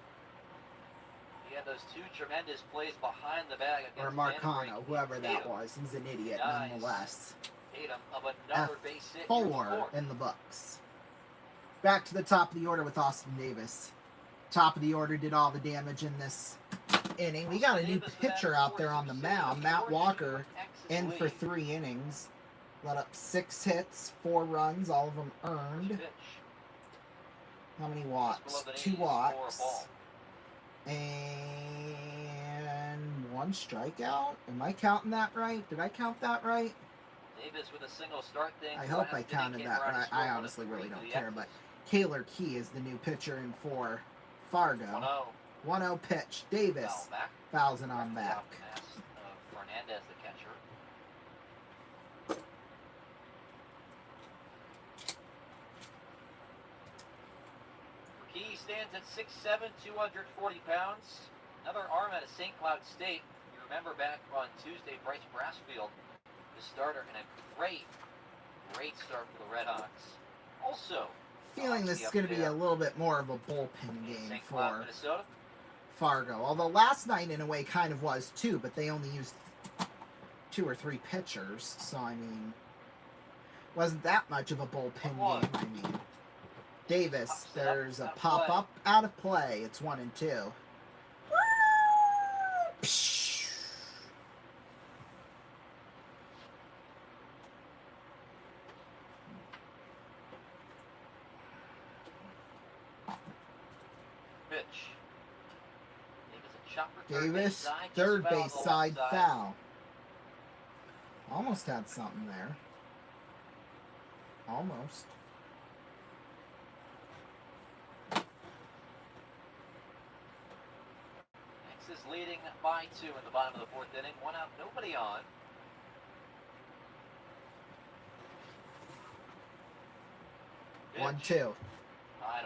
He had those two tremendous plays behind the bag Or against Marcano, Denver. whoever that Tatum. was. He's an idiot Nice. nonetheless. Tatum of another base hit. F4 in the books. Back to the top of the order with Austin Davis. Top of the order did all the damage in this inning. We got a new pitcher out there on the mound. Matt Walker in for 3 innings. Let up 6 hits, 4 runs, all of them earned. How many walks? 2 walks. And 1 strikeout. Am I counting that right? Did I count that right? Davis with a single start thing. I hope I counted that right. I honestly really don't care, but Taylor Key is the new pitcher in for Fargo. 1-0 pitch. Davis fouls it on back. Fernandez, the catcher. Key stands at 6'7", 240 pounds. Another arm out of St. Cloud State. You remember back on Tuesday, Bryce Brassfield, the starter, and a great start for the Red Hawks. Also, feeling this is going to be a little bit more of a bullpen game for Minnesota. Fargo. Although last night, in a way, kind of was too, but they only used 2 or 3 pitchers. So, I mean, wasn't that much of a bullpen game, I mean. Davis, there's a pop-up out of play. It's 1-2. Davis, third base side foul. Almost had something there. Almost. Next is leading by 2 in the bottom of the 4th inning. 1 out, nobody on. Pitch. 1-2.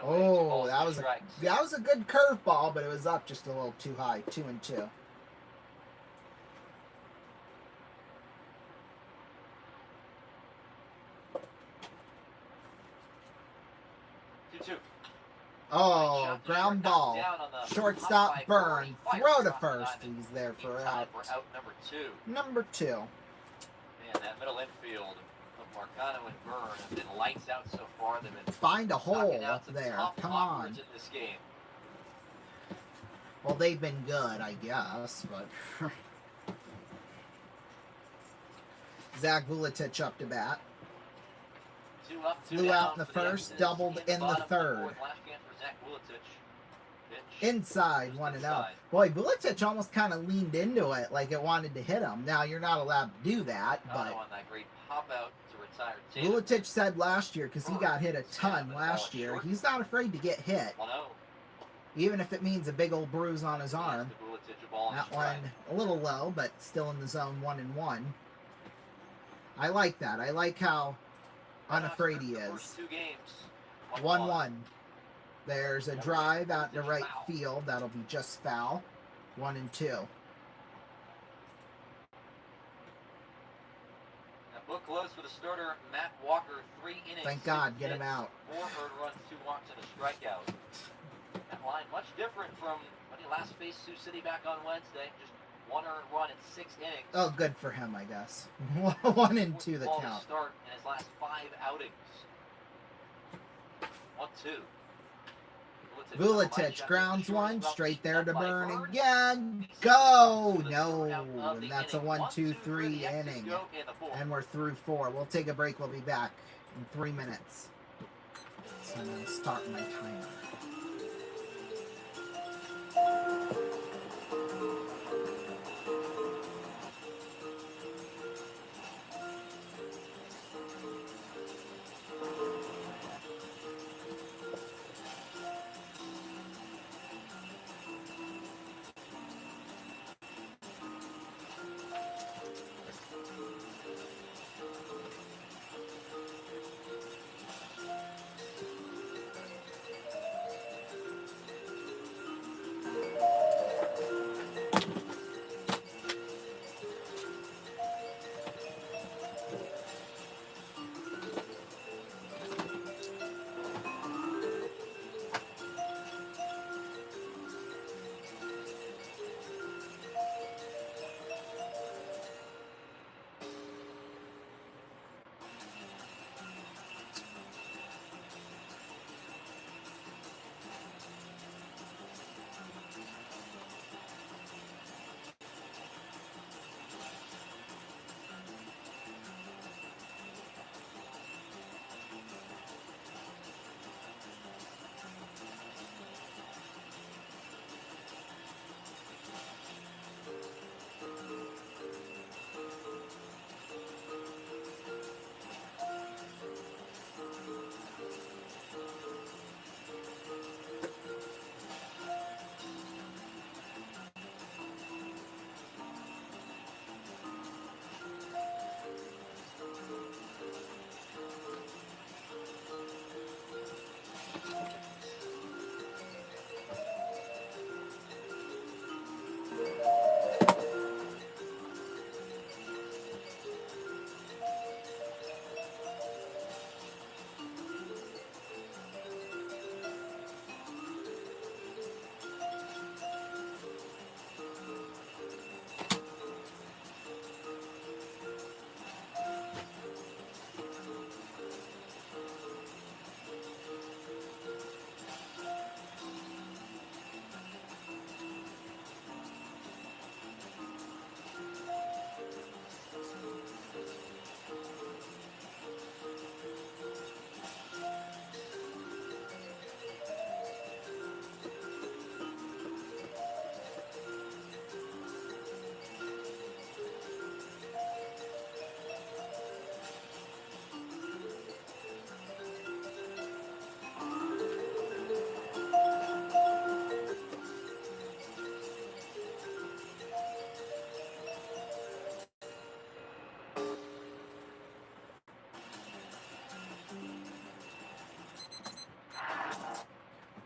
Oh, that was a good curveball, but it was up just a little too high. 2-2. Oh, ground ball. Shortstop burn. Throw to first. He's there for out. Number 2. Man, that middle infield of Marcano and Byrne have been lights out so far. They've been find a hole up there. Come on. In this game. Well, they've been good, I guess, but Zach Vuletic up to bat. 2 up, 2 Flew out in down the for first, X's. doubled in the bottom of third. 4th. Last chance for Zach Vuletic. Pitch. Inside, 1-0. Boy, Vuletic almost kind of leaned into it like it wanted to hit him. Now, you're not allowed to do that, but On that great pop out to retire Vuletic said last year, because he got hit a ton last year, he's not afraid to get hit, 1-0. even if it means a big old bruise on his arm. That one a little low, but still in the zone, 1-1. I like that. I like how unafraid he is. 1-1. There's a drive out to right field. That'll be just foul. 1-2. Book close for the starter, Matt Walker. 3 innings. Thank God, get him out. 4 earned runs, 2 walks, and a strikeout. That line much different from when he last faced Sioux City back on Wednesday. Just 1 earned run in 6 innings. Oh, good for him, I guess. 1-2 the count. Start in his last 5 outings. 1-2. Vuletic grounds one, straight there to Burn again. Go! No, and that's a 1-2-3 inning. And we're through 4. We'll take a break. We'll be back in 3 minutes. So I'm going to start my timer.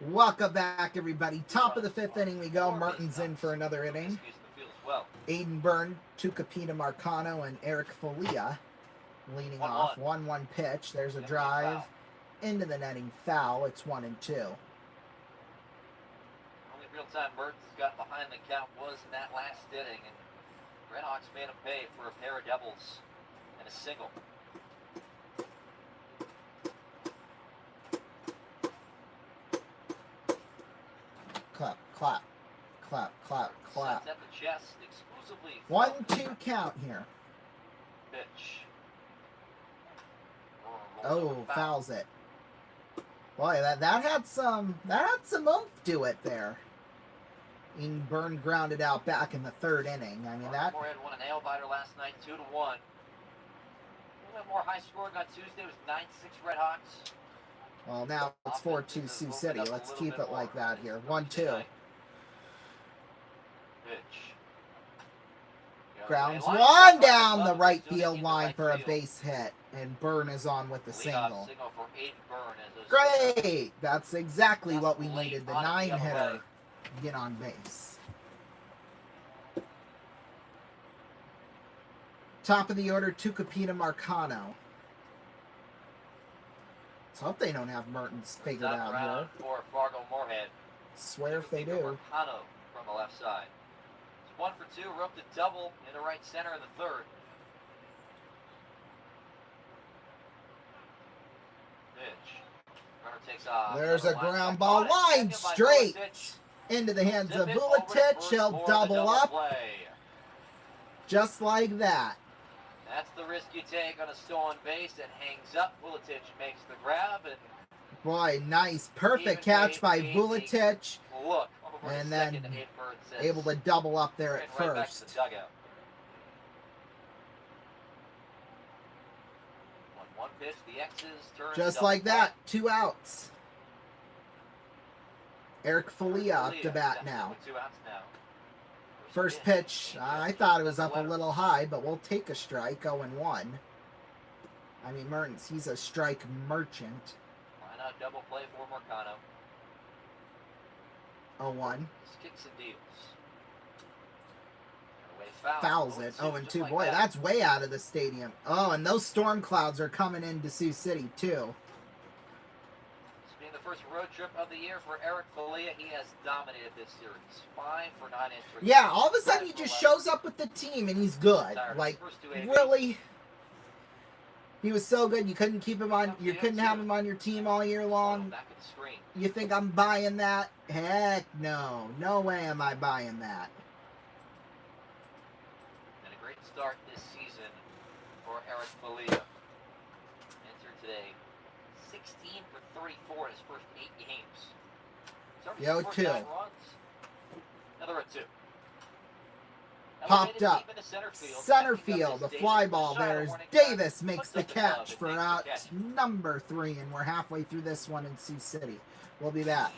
Welcome back, everybody. Top of the 5th inning we go. Martin's in for another inning. Aiden Byrne, Tucapita Marcano, and Eric Folia leading off. 1-1 pitch. There's a drive into the netting, foul. It's 1-2. Only real time Mertens got behind the count was in that last inning, and Redhawks made him pay for a pair of doubles and a single. Clap, clap, clap, clap, clap. At the chest, exclusively 1-2 count here. Pitch. Oh, fouls it. Boy, that had some oomph to it there. Aiden Byrne grounded out back in the 3rd inning. I mean that. Moorhead won a nail biter last night, 2-1. A little bit more high scoring on Tuesday was 9-6 Redhawks. Well, now it's 4-2 Sioux City. Let's keep it like that here. 1-2. Grounds one down the right field line for a base hit, and Byrne is on with the single. Great! That's exactly what we needed. The 9-hitter get on base. Top of the order, Tucapita Marcano. Let's hope they don't have Mertens figured out here. For Fargo Moorhead. Swear if they do. Marcano from the left side. It's 1 for 2, roped a double in the right center in the 3rd. Pitch. Runner takes off. There's a ground ball, line straight into the hands of Vuletic. He'll double up. Just like that. That's the risk you take on a stolen base. It hangs up. Vuletic makes the grab. And boy, nice. Perfect catch by Vuletic. Look, and then able to double up there at right back to first. the dugout. 1-1 pitch. The X's turn. Just like that. 2 outs. Eric Folia up to bat now. 2 outs now. First pitch, I thought it was up a little high, but we'll take a strike, 0-1. I mean, Mertens, he's a strike merchant. Why not double play for Marcano? 0-1. Kicks and deals. Fouls it, 0-2. Boy, that's way out of the stadium. Oh, and those storm clouds are coming into Sioux City, too. The first road trip of the year for Eric Folia. He has dominated this series. 5 for 9 entries. Yeah, all of a sudden he just shows up with the team and he's good. Like, really, he was so good. You couldn't keep him on. You couldn't have him on your team all year long. Back at the screen. You think I'm buying that? Heck no. No way am I buying that. And a great start this season for Eric Folia. Entered today 16 for 34 in his first 8 games. Yo, 2. Another at 2. Popped up. Center field. The fly ball there is Davis makes the catch for out number 3. And we're halfway through this one in Sioux City. We'll be back.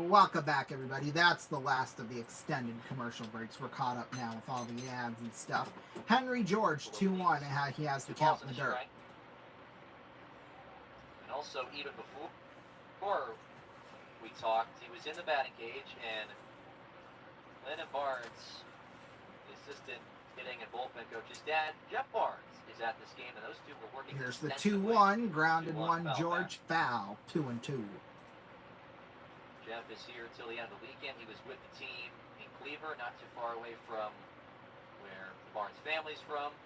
Welcome back, everybody. That's the last of the extended commercial breaks. We're caught up now with all the ads and stuff. Henry George, 2-1. He has the count in the dirt. And also, even before we talked, he was in the batting cage, and Lennon Barnes, the assistant hitting and bullpen coach's dad, Jeff Barnes, is at this game, and those two were working. Here's the 2-1, grounded 1, George, foul, 2-2. Jeff is here until the end of the weekend. He was with the team in Cleaver, not too far away from where the Barnes family's from.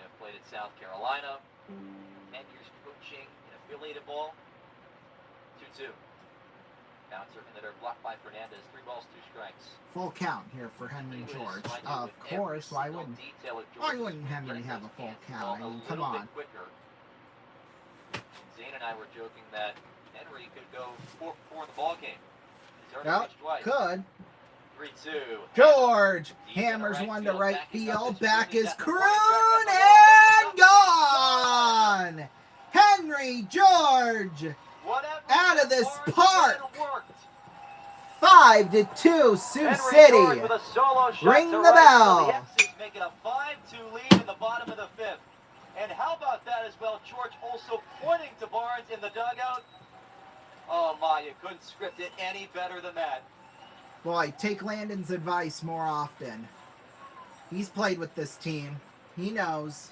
Jeff played at South Carolina, 10 years coaching in affiliated ball. 2-2. Bouncer in the dirt, blocked by Fernandez. 3 balls, 2 strikes. Full count here for Henry George. Of course, why wouldn't Henry have a full count? I mean, come on. Zane and I were joking that Henry could go 4 in the ball game. Yep, could. 3-2. George hammers one to right field. Back is Kroon and gone. Henry George out of this park. 5-2, Sioux City. Ring the bell. The X's making a 5-2 lead in the bottom of the 5th. And how about that as well? George also pointing to Barnes in the dugout. Oh my, you couldn't script it any better than that. Boy, take Landon's advice more often. He's played with this team. He knows.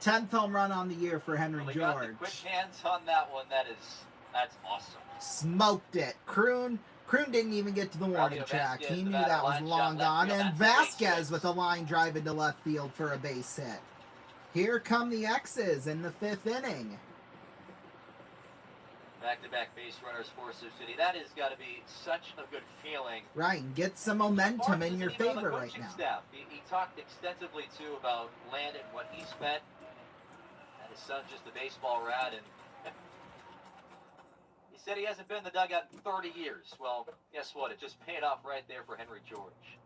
10th home run on the year for Henry George. Got the quick hands on that one. That's awesome. Smoked it. Kroon didn't even get to the warning track. He knew that was long gone. And Vasquez with a line drive into left field for a base hit. Here come the X's in the 5th inning. Back-to-back base runners for Sioux City. That has got to be such a good feeling. Right, and get some momentum in your favor right now. Staff. He talked extensively, too, about Landon, what he spent. And his son's just a baseball rat. And he said he hasn't been in the dugout in 30 years. Well, guess what? It just paid off right there for Henry George.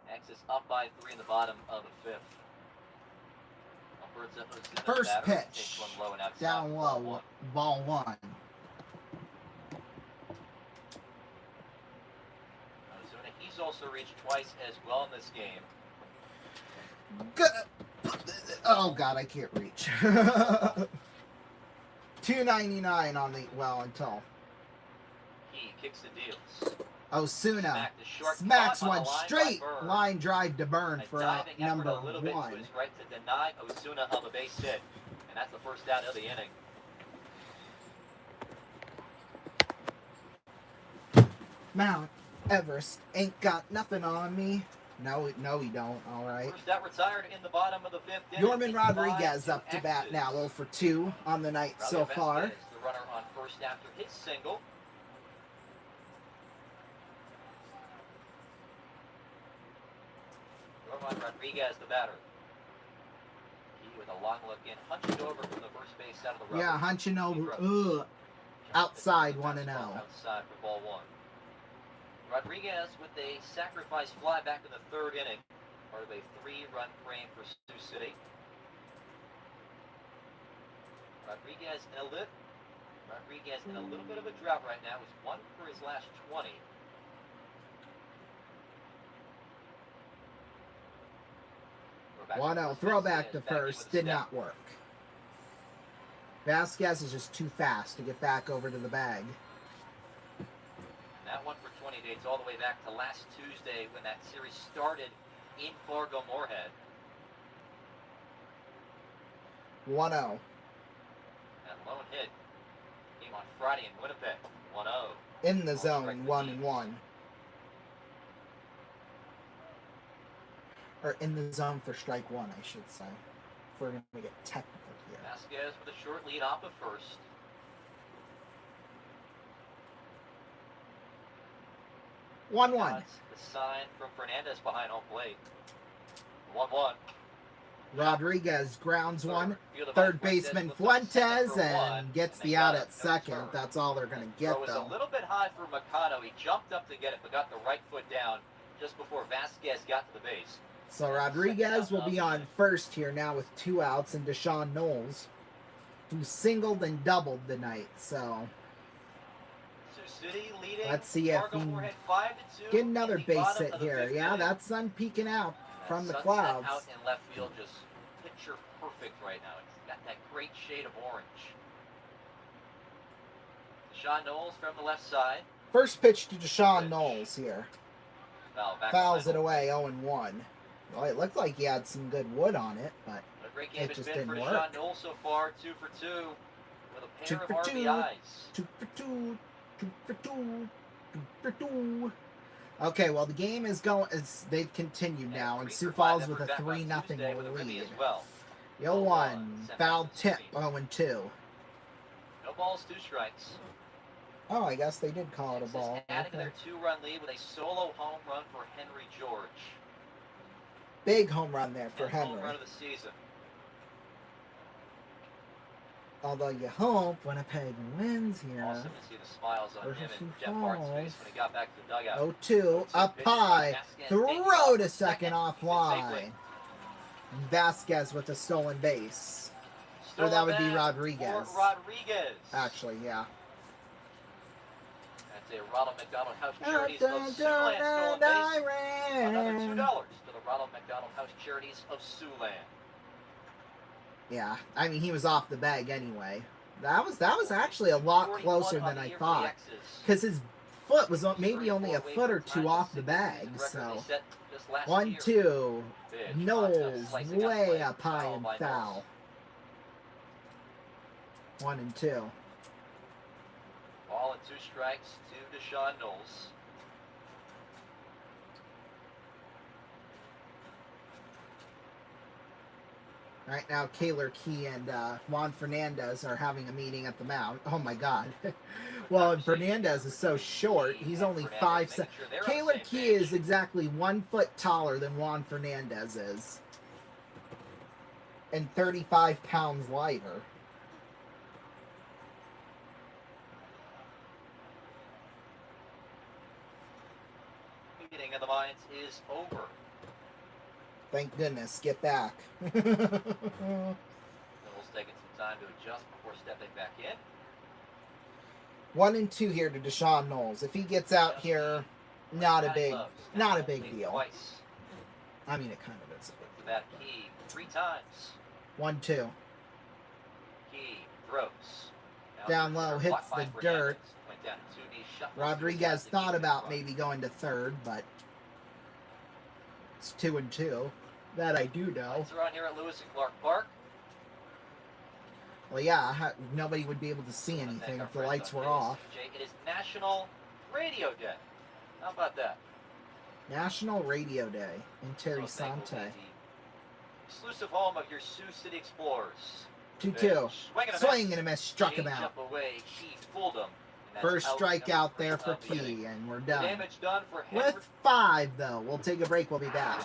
X is up by 3 in the bottom of the 5th. First pitch, down low, ball 1. He's also reached twice as well in this game. Oh God, I can't reach. 299 on the until. He kicks the deals. Osuna smacks one straight line drive to Burn for number 1. To his right to deny Osuna of a base hit, and that's the first out of the inning. Mount Everest ain't got nothing on me. No, he don't. All right. First out retired in the bottom of the 5th. Yorman Rodriguez up to bat now, 0 for 2 on the night so far. The runner on first after his single. Rodriguez, the batter. He with a long look in, hunching over from the first base out of the rubber. Yeah, hunching over. Outside 1-0. Outside for ball 1. Rodriguez with a sacrifice fly back in the 3rd inning. Part of a 3-run frame for Sioux City. Rodriguez in a little bit of a drought right now. He's 1 for his last 20. Throwback to first did not work. Vasquez is just too fast to get back over to the bag. That one for 20 dates all the way back to last Tuesday when that series started in Fargo Moorhead. 1-0. That lone hit came on Friday in Winnipeg. 1-0. In the zone, 1-1. Or in the zone for strike 1, I should say. If we're going to get technical here. Vasquez with a short lead off of first. The sign from Fernandez behind home plate. 1-1. Rodriguez grounds one. Third baseman Fuentes and gets the out at second. That's all they're going to get, though. It was a little bit high for Mikado. He jumped up to get it, but got the right foot down just before Vasquez got to the base. So Rodriguez will be on first here now with 2 outs, and Deshaun Knowles who singled and doubled tonight. So Sioux City leading. let's see if Fargo we Moorhead 5-2 get another in the base bottom hit of the here. fifth Yeah, inning. that sun peeking out And from the that clouds. sunset out in left field, just picture perfect right now. It's got that great shade of orange. Deshaun Knowles from the left side. First pitch to Deshaun Knowles here. Fouls it behind away, 0-1. Well, it looked like he had some good wood on it, but A great game it it's just been for didn't Deshaun work. Knowles so far, 2 for 2, with a Two pair of for two. RBIs. 2 for 2, 2 for 2, 2 for 2. Okay, well the game is going. They've continued now, and Sioux Falls with a 3-0 lead. Well. 0-1, foul tip, 0-2. No balls, 2 strikes. Oh, I guess they did call it a ball. Adding to Okay. their 2-run lead with a solo home run for Henry George. Big home run there for And Henry. home run of the season. Although you hope Winnipeg wins here. Awesome to see the smiles on Versus him and Sioux Jeff Hart's Falls. face when he got back to the dugout. 0-2, up high, throw to second offline. Vasquez with a stolen base. Or that would be Rodriguez. Rodriguez. Actually, yeah. That's a Ronald McDonald House Charities of Siouxland stolen base. Another $2 to the Ronald McDonald House Charities of Siouxland. Yeah, I mean he was off the bag anyway. That was actually a lot closer than I thought, because his foot was maybe only a foot or two off the bag. So 1-2, Knowles way up high and foul. 1-2. Ball and 2 strikes to Deshaun Knowles. Right now, Kaylor Key and Juan Fernandez are having a meeting at the mound. Oh my God! Well, and Fernandez is so short; he's only 5'7". Kaylor Key is exactly 1 foot taller than Juan Fernandez is, and 35 pounds lighter. Meeting of the minds is over. Thank goodness. Get back. Knowles taking some time to adjust before stepping back in. 1-2 here to Deshaun Knowles. If he gets out here, not a big deal. Twice. I mean, it kind of is. That Key 3 times. 1-2. Key throws. Down low, hits the dirt. Went down to 2 knees, shuffles Rodriguez to the thought side, about maybe going to third, but it's 2-2. That I do know. Lights are on here at Lewis and Clark Park. Well, yeah, nobody would be able to see anything if the lights were off. It is National Radio Day. How about that? National Radio Day in Terry Sante. Exclusive home of your Sioux City Explorers. 2-2. Swing and a miss, struck him out. Away, Key fooled him. First strikeout there for Key, and we're done. Damage done for With 5, though. We'll take a break. We'll be back.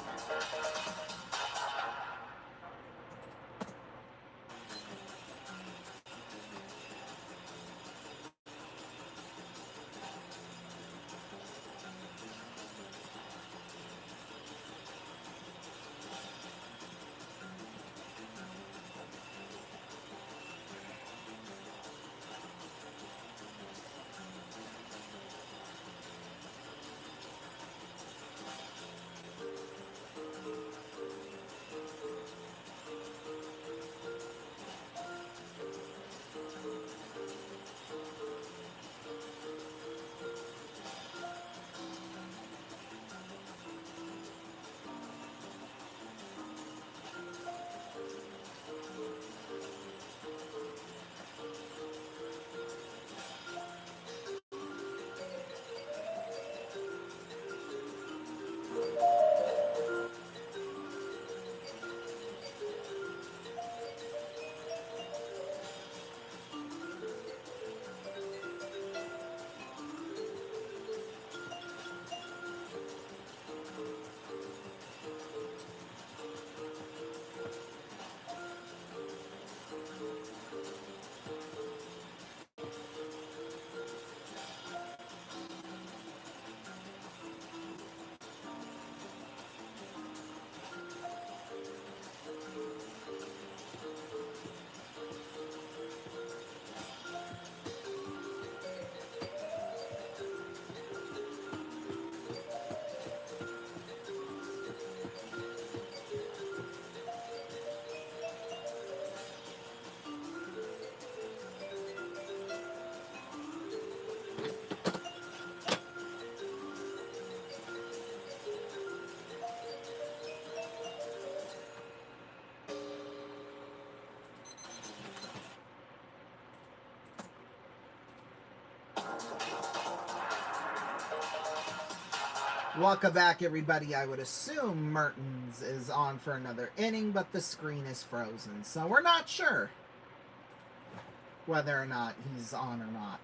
Welcome back, everybody. I would assume Mertens is on for another inning, but the screen is frozen, so we're not sure whether or not he's on or not.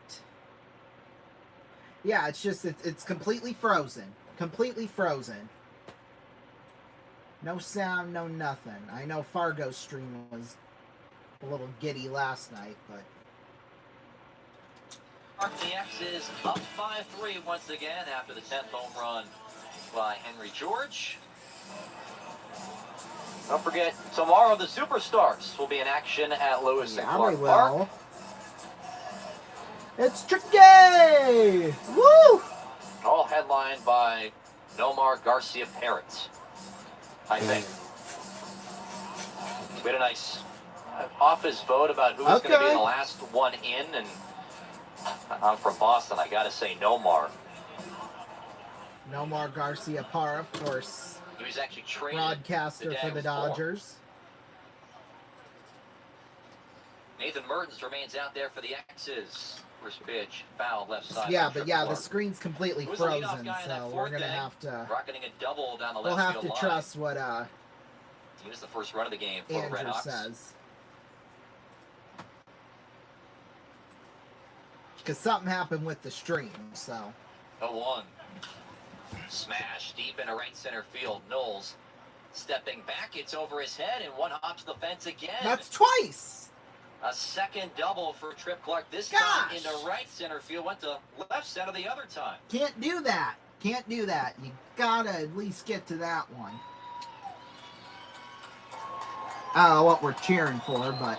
Yeah, it's just, it's completely frozen. Completely frozen. No sound, no nothing. I know Fargo's stream was a little giddy last night, but... The X is up 5-3 once again after the 10th home run by Henry George. Don't forget, tomorrow the Superstars will be in action at Lewis and Clark Park. It's tricky! Woo! All headlined by Nomar Garcia Parrott, I think. We had a nice office vote about who was going to be the last one in, and I'm from Boston. I got to say Nomar. Nomar Garcia Parra, of course. He was actually traded broadcaster for the Dodgers. Nathan Mertens remains out there for the X's. First pitch, foul left side. Yeah, but yeah, the screen's completely frozen, so we're gonna have to. Rocketing a double down the we'll left have field to line. trust what He was the first run of the game for the Red Andrew Hawks. says. Because something happened with the stream, so. 0-1. Smash deep into right center field. Knowles stepping back. It's over his head, and one hops the fence again. That's twice. A second double for Trip Clark. This time into right center field. Went to left center the other time. Can't do that. Can't do that. You gotta at least get to that one. I don't know what we're cheering for, but.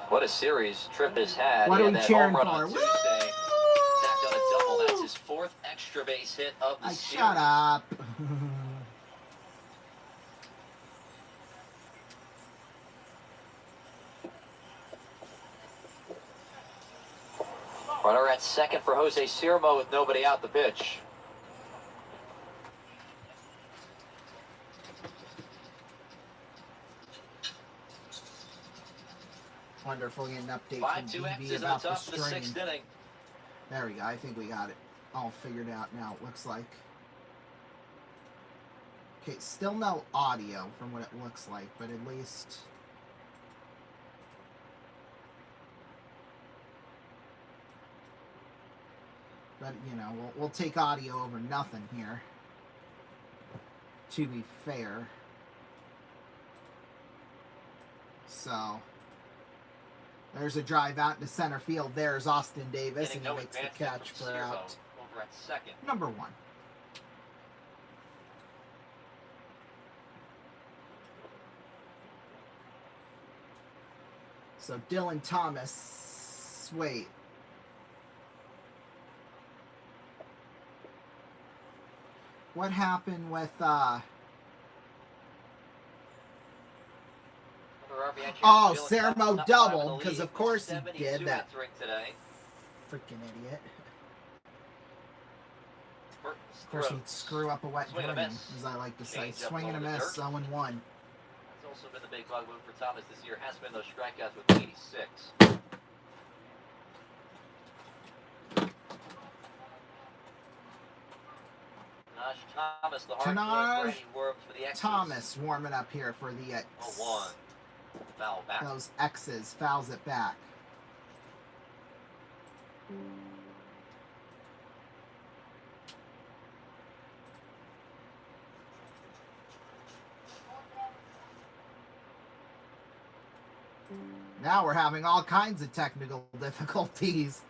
What a series Tripp has had. What are we cheering for? On Tuesday. Tacked on a double. That's his fourth extra base hit of the series. Shut up. Runner at second for Jose Sirmo with nobody out the pitch. Wonderful, get an update 5-2 from X's BB in the about the top of the stream. 6th inning. There we go. I think we got it all figured out now, it looks like. Okay, still no audio from what it looks like, but at least... But, you know, we'll take audio over nothing here, to be fair. So... There's a drive out into center field. There's Austin Davis, and he makes the catch for out over at second. Number 1. So Dylan Thomas, wait. What happened with Sermo doubled, because of course he did that. Freaking idiot. Of course he'd screw up a wet dream, as I like to say. Swing and a miss, 0-1. That's also been the big bugaboo for Thomas this year, has been those strikeouts with 86. Thomas, the hard Thomas warming up here for the X. 0-1. Foul back. Those X's, fouls it back. Now we're having all kinds of technical difficulties.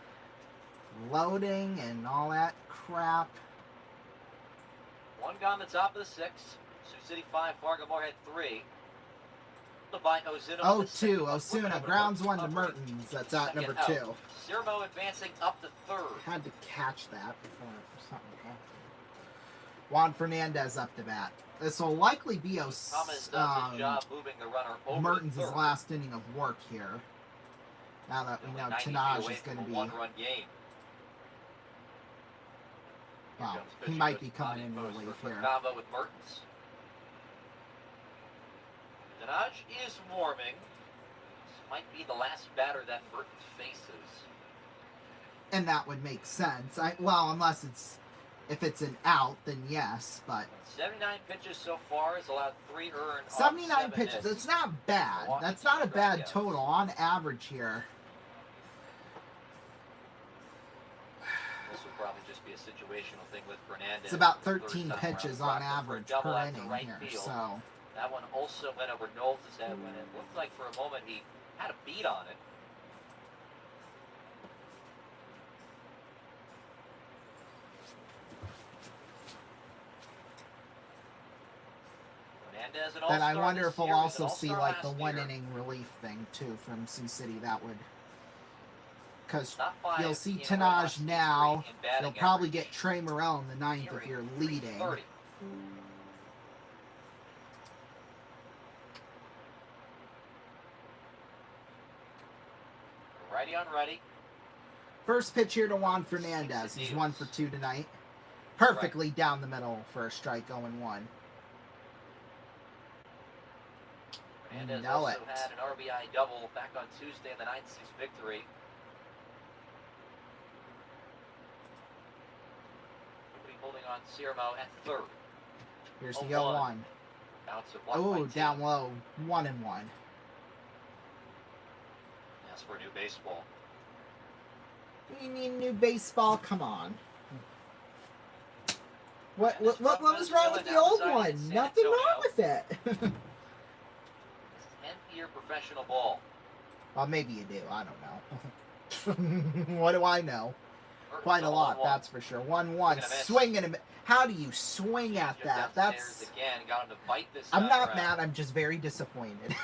Loading and all that crap. One gone the top of the 6th. Sioux City 5, Fargo Moorhead 3. By Ozuna. 0-2. Osuna grounds 1 to Mertens. That's out number 2. Sirmo advancing up to 3rd. Had to catch that before something happened. Juan Fernandez up to bat. This will likely be Thomas does his job moving the runner over Mertens' last inning of work here. Now that we know Tanaj is going to be... one-run game. Well, he might be coming in relief here. Combo with Mertens. Tanaj is warming. This might be the last batter that Mertens faces. And that would make sense. Well, unless it's If it's an out, then yes, but 79 pitches so far, has allowed 3 earned. 79 pitches, that's not bad. That's not a bad total on average here. This would probably just be a situational thing with Fernandez. It's about 13 pitches on average per inning here, so. That one also went over Knowles' head when it looked like for a moment he had a beat on it. Then I wonder if we'll also see like the 1 inning relief thing too from Sioux City. That would, because you'll see Tanaj now. You'll probably get Trey Morrell in the 9th if you're leading. Righty on righty. First pitch here to Juan Fernandez. He's 1 for 2 tonight. Perfectly down the middle for a strike, 0-1. Fernandez also had an RBI double back on Tuesday in the 9-6 victory. Nobody holding on Siermo at third. Here's the 0-1. Oh, down low. 1-1. That's for new baseball. You need new baseball? Come on. What was wrong with the old one? Nothing wrong with it. 10th-year professional ball. Well, maybe you do. I don't know. What do I know? Quite a lot, that's for sure. 1-1. Swing and a... How do you swing at that? That's... Again, got him to bite this I'm not mad. I'm just very disappointed.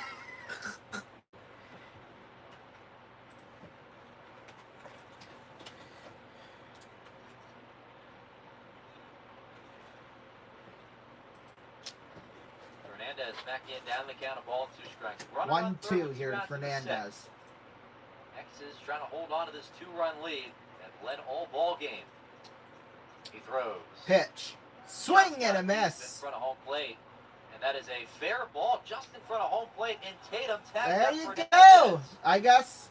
Fernandez back in, down the count, a ball, 2 strikes. 1-2 here to Fernandez. Texas trying to hold on to this 2-run lead that led all ball game. He throws. Pitch. Swing and a miss. In front of home plate. And that is a fair ball just in front of home plate. And Tatum taps there up you for go. I guess.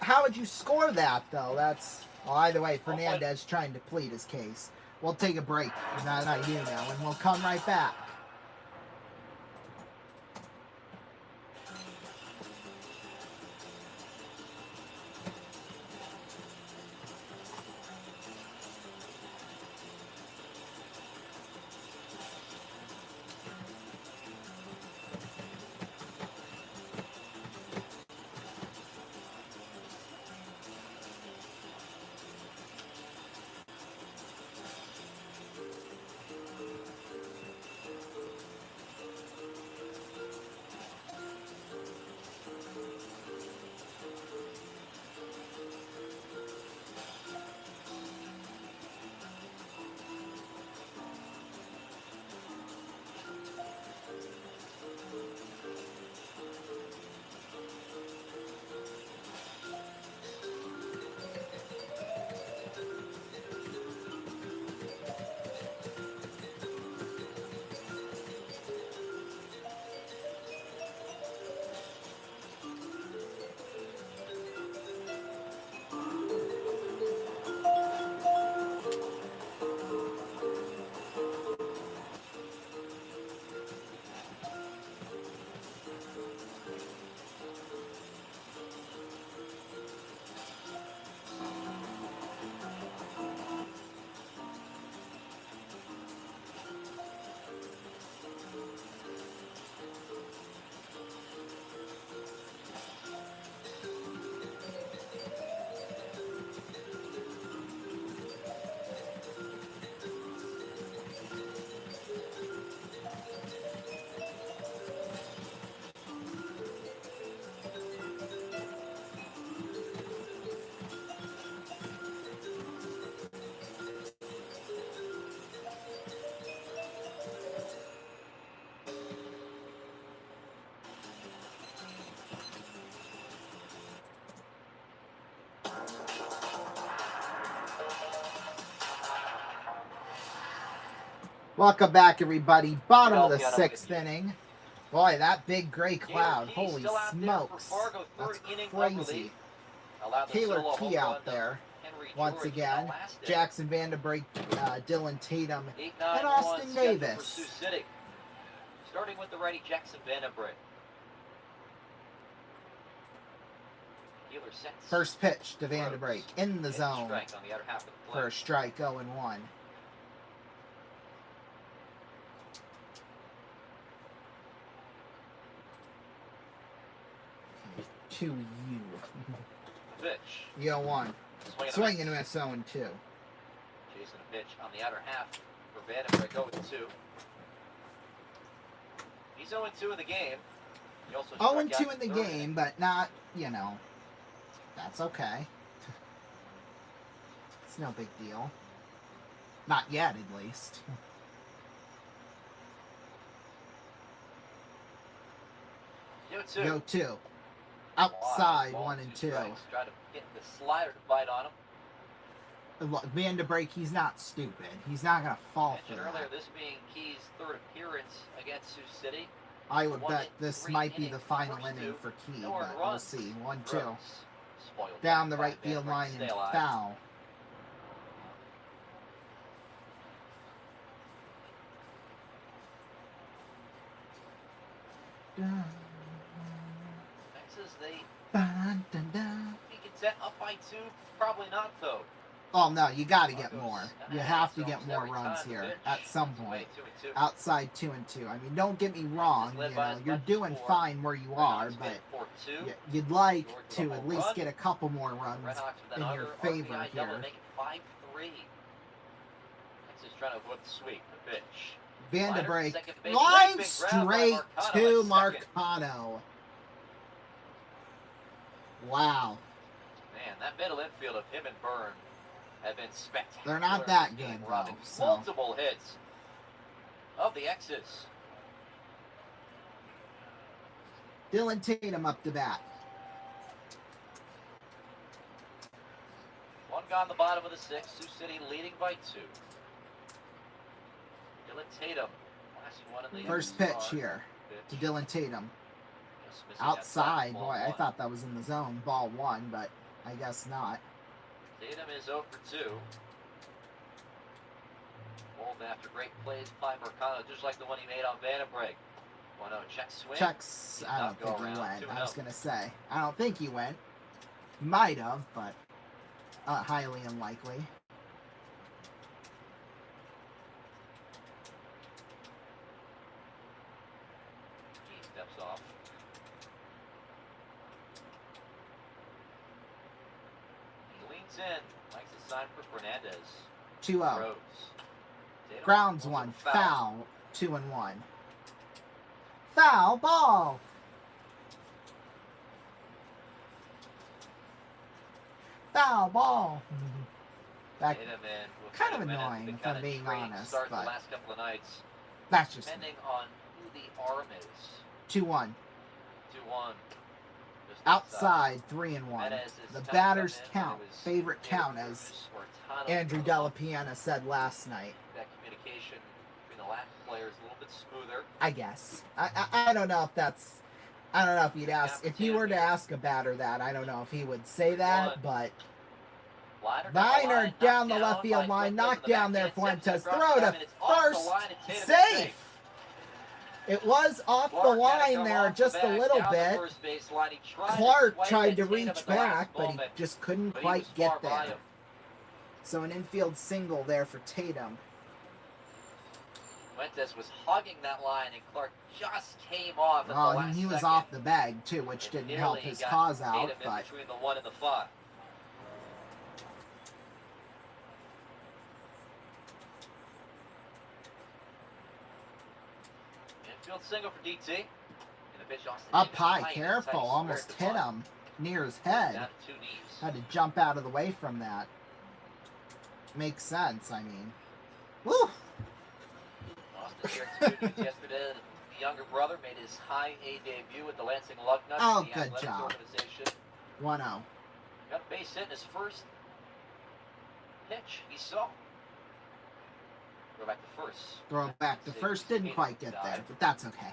How would you score that, though? That's... Well, either way, Fernandez trying to plead his case. We'll take a break. Not you now. And we'll come right back. Welcome back, everybody. Bottom of the 6th inning. Boy, that big gray cloud. Holy smokes. That's crazy. Taylor Key out there. once George again. last inning. Jackson Vanderbrink, Dylan Tatum, 8-9-1 and Austin scheduled for Davis. Sioux City. Starting with the righty Jackson Vanderbrink. Healer sets. First pitch to Vanderbrink in the Hit zone strike on the outer half of the for a plate. strike, 0-1. To you. Pitch. You don't want swing and a miss 0-2. Chasing a pitch on the outer half for Vandenberg, 0-2. He's 0-2 in the game. He also struck out 0-2 in the third game, inning. but not, you know, that's okay. It's no big deal. Not yet, at least. 0-2. 0-2. Outside, Ball 1 and 2. strikes. Try to get the slider to bite on him. Vanderbrink, he's not stupid. He's not going to fall for Mentioned earlier, that. this being Key's third appearance against Sioux City. I would Won bet it this 3 might be the innings, final first inning two. for Key, No earned but we'll runs. see. 1-2. Gross. Spoiled Down back the by right field Vandenberg. line Stay and alive. foul. Texas, they Ba-dun-dun-dun. be content up by 2. Probably not, though. Oh, no, you got to get Broncos more. kinda You has have to almost get more every runs time the here pitch. at some It's away, point. 2-2. Outside 2 and 2. I mean, don't get me wrong. You led by know, as you're much as doing 4. fine where you are, Red Hawks but win 4-2. you'd like George with to a at home least run. get a couple more runs Red Hawks with in another your RBI favor double to here. make it 5-3. Texas trying to avoid the sweep. The pitch. Vanderbrink, Second base, line leaping grab by straight Marcano to at second. Marcano. Wow. Man, that middle infield of him and Byrne have been spectacular. They're not that in this game, good, robbing though, so. multiple hits of the X's. Dylan Tatum up to bat. One gone the bottom of the 6th. Sioux City leading by 2. Dylan Tatum. Last one in the First inning pitch start. here to Pitch. Dylan Tatum. Just missing Outside. ball Boy, I one. thought that was in the zone. Ball 1, but I guess not. Tatum is 0 for 2. Both after great plays by Mercado, just like the one he made on Vandenbrink. 1-0 check swing. Checks. I Not don't think go he around. went. I 2-0. was going to say. I don't think he went. He might have, but highly unlikely. He steps off. He leans in. Likes the sign for Fernandez. 2-0. Rose. Tatum Grounds goes 1. for Foul. 2 and 1. Foul ball. Foul ball. That, Tatum in with kind of 2 minutes. annoying, Been if I'm kinda being strange honest, start but- the last couple of nights, that's just depending on who the arm is. 2-1. 2-1. Just Outside 3 and 1. Jimenez is The tough to batter's come in. count. It was Favorite David count, as Bruce or Tano Andrew Tano. Delapiana said last night. That communication between the Latin players a little bit smoother. I guess. I don't know if that's. I don't know if you'd ask. If you were to ask a batter that, I don't know if he would say that, but. Liner down the left field line, knocked down there, Fuentes. Throw to first, safe. It was off the line there just a little bit. Clark tried to reach back, but he just couldn't quite get there. So an infield single there for Tatum. Fuentes was hugging that line, and Clark just came off at the Oh, last and he was second. off the bag too, which It didn't help nearly his got cause out, Tatum in but between the 1 and the 5. Infield single for DT. And the pitch, Austin up Davis high, tight, careful, tight, almost square hit to bunt. him near his head. Down to 2 knees. Had to jump out of the way from that. Makes sense, I mean. Woo! Austin here at 2 yesterday. The younger brother made his high A debut with the Lansing Lugnuts. Oh, the good athletics job. Organization. 1-0. Got a base hit in his first pitch he saw. Go back to first. Throw it back to Save first, his didn't quite get there, dive. but that's okay.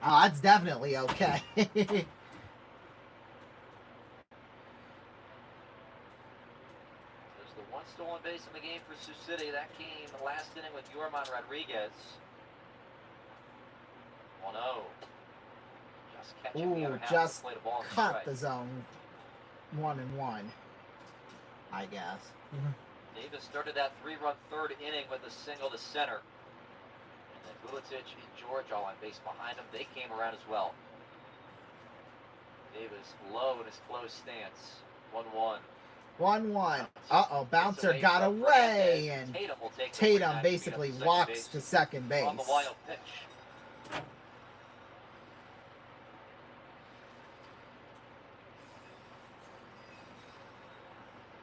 Oh, that's definitely okay. stolen base in the game for Sioux City. That came the last inning with Yorman Rodriguez. 1-0. Just catching the other half just of the plate of ball and cut strike. the zone 1-1, I guess. Davis started that 3-run third inning with a single to center. And then Vuletic and George all on base behind him. They came around as well. Davis low in his close stance. 1-1. 1-1. Uh-oh, bouncer got away, and Tatum will take Tatum basically walks to second base. On the wild pitch.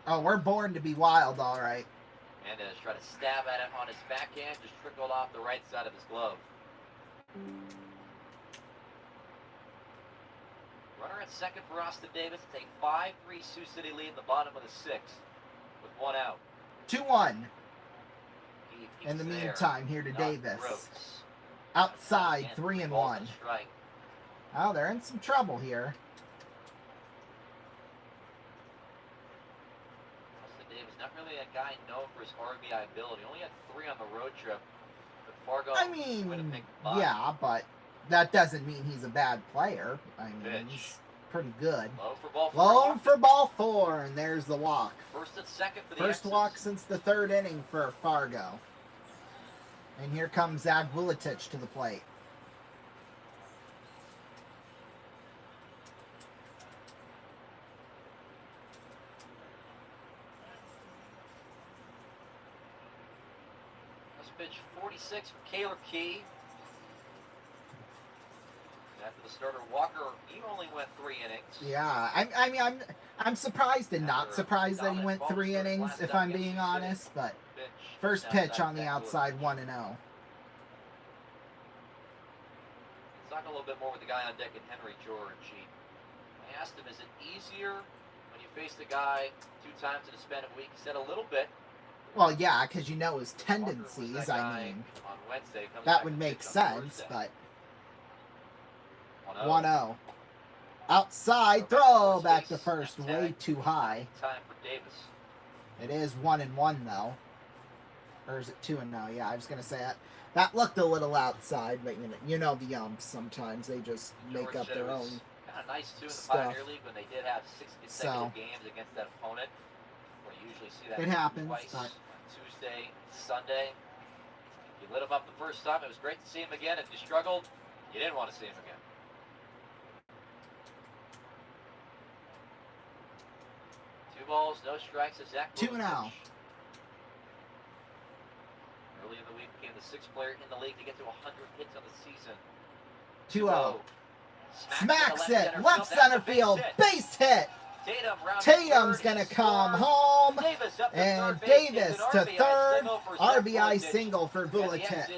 Oh, we're born to be wild, all right. Mendez tried to stab at it on his backhand, just trickled off the right side of his glove. Runner at second for Austin Davis. Take 5-3 Sioux City lead in the bottom of the sixth with 1 out. 2-1. In the meantime, here to Davis. Outside, 3-1. Oh, they're in some trouble here. Austin Davis, not really a guy known for his RBI ability. Only had 3 on the road trip. But Fargo, I mean, yeah, but that doesn't mean he's a bad player. I mean, he's pretty good. Low for ball 4, and there's the walk. First and second for the First walk since the 3rd inning for Fargo. And here comes Zach Vuletic to the plate. First pitch 46 from Kaler Key. After the starter Walker, he only went 3 innings. Yeah, I mean, I'm surprised and not surprised that he went 3 innings, if I'm being honest. But first pitch on the outside, 1-0. Talk a little bit more with the guy on deck at Henry George. I asked him, is it easier when you face the guy 2 times in a span of a week? He said a little bit. Well, yeah, because you know his tendencies. I mean, on Wednesday, that would make sense, but 1-0. Outside throw back to first, way too high. Time for Davis. It is 1-1 though, or is it 2-0? Yeah, I was gonna say that. That looked a little outside, but you know the umps sometimes they just make up their own kind of nice too in the stuff. Pioneer League when they did have 6 consecutive games against that opponent. Where you usually see that it happens twice but... on Tuesday, Sunday. You lit him up the first time. It was great to see him again. If you struggled, you didn't want to see him again. Two balls, no strikes. Zach 2-0. Early in the week, became the 6th player in the league to get to 100 hits on the season. 2-0. Smacks it. Left center field. Base hit. Tatum's going to come home. And Davis to third. RBI single for Vuletic.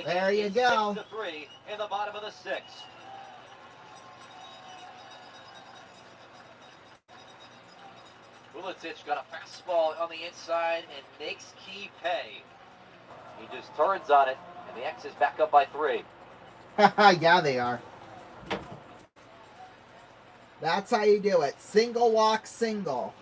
There you go. In the bottom of the 6th. Vuletic got a fastball on the inside and makes Key pay. He just turns on it, and the X is back up by 3. Yeah, they are. That's how you do it. Single walk, single.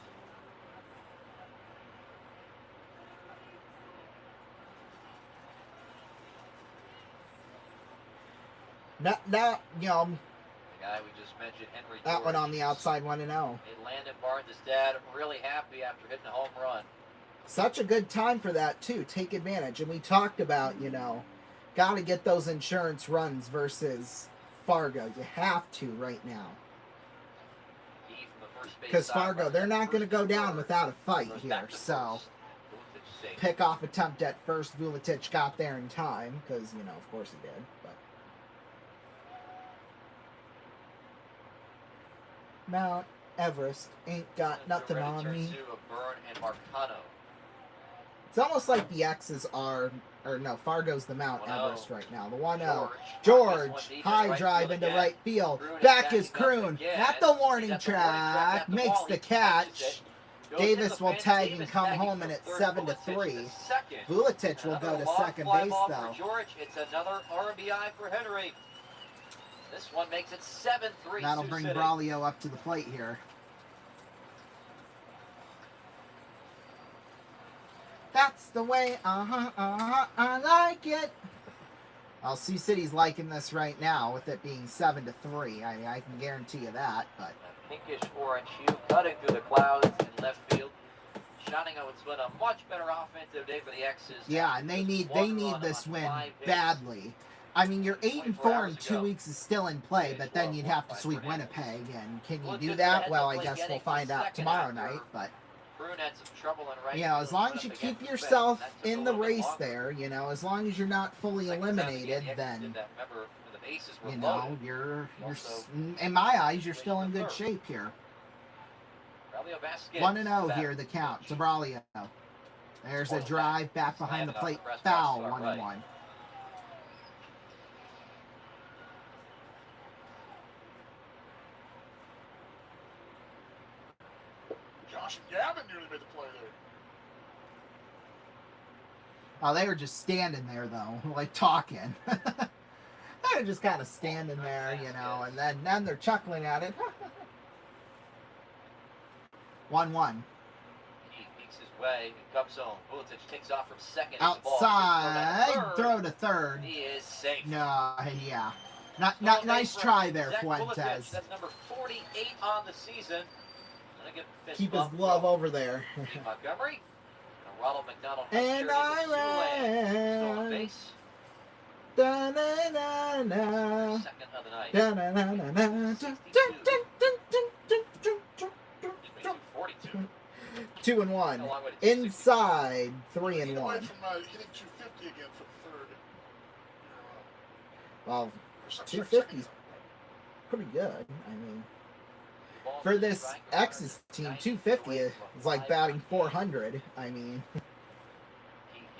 Now, you know, the guy we just mentioned, Henry that George, one on the outside, 1-0. Landon Barnes' dad really happy after hitting a home run. Such a good time for that, too. Take advantage. And we talked about, you know, got to get those insurance runs versus Fargo. You have to right now. Because Fargo, they're not going to go down without a fight here. So, pick-off attempt at first. Vuletic got there in time because, you know, of course he did. But Mount Everest ain't got nothing on me. It's almost like the X's are, or no, Fargo's the Mount Everest right now. The 1-0. George, high drive into right field. Back is Kroon at the warning track. Makes the catch. Davis will tag and come home, and it's 7-3. Vuletic will go to second base, though. George, it's another RBI for Henry. This one makes it 7-3. That'll bring Braulio up to the plate here. the way, I like it. Well, Sioux City's liking this right now with it being 7-3. I can guarantee you that, but... A pinkish orange hue cutting through the clouds in left field. Shining out what's been a much better offensive day for the X's. Yeah, and they need this win badly. I mean, you're 8-4 in 2 weeks is still in play, but then you'd have to sweep Winnipeg, and can you do that? Well, I guess we'll find out tomorrow night, but... You know, as long as you keep yourself in the race there, you know, as long as you're not fully eliminated, then, you know, you're in my eyes, you're still in good shape here. 1-0 here, the count, to Braulio. There's a drive back behind the plate, foul, 1-1. Josh and Gavin nearly made the play there. Oh, they were just standing there, though, like talking. They're just kind of standing there, you know, and then they're chuckling at it. 1-1. He peeks his way and comes home. Vuletic takes off from second. Outside, throw to third. He is safe. No, yeah. Not nice try there, Fuentes. That's number 48 on the season. Keep his glove over there. Montgomery. And Ronald McDonald. And I ran. Da na na na. Second of the night. Da na na na na. 42. 2-1. Inside 3-1. Hitting 250 again for the third. Well, 250 is pretty good. I mean, for this X's team, 250 is like batting 400. I mean,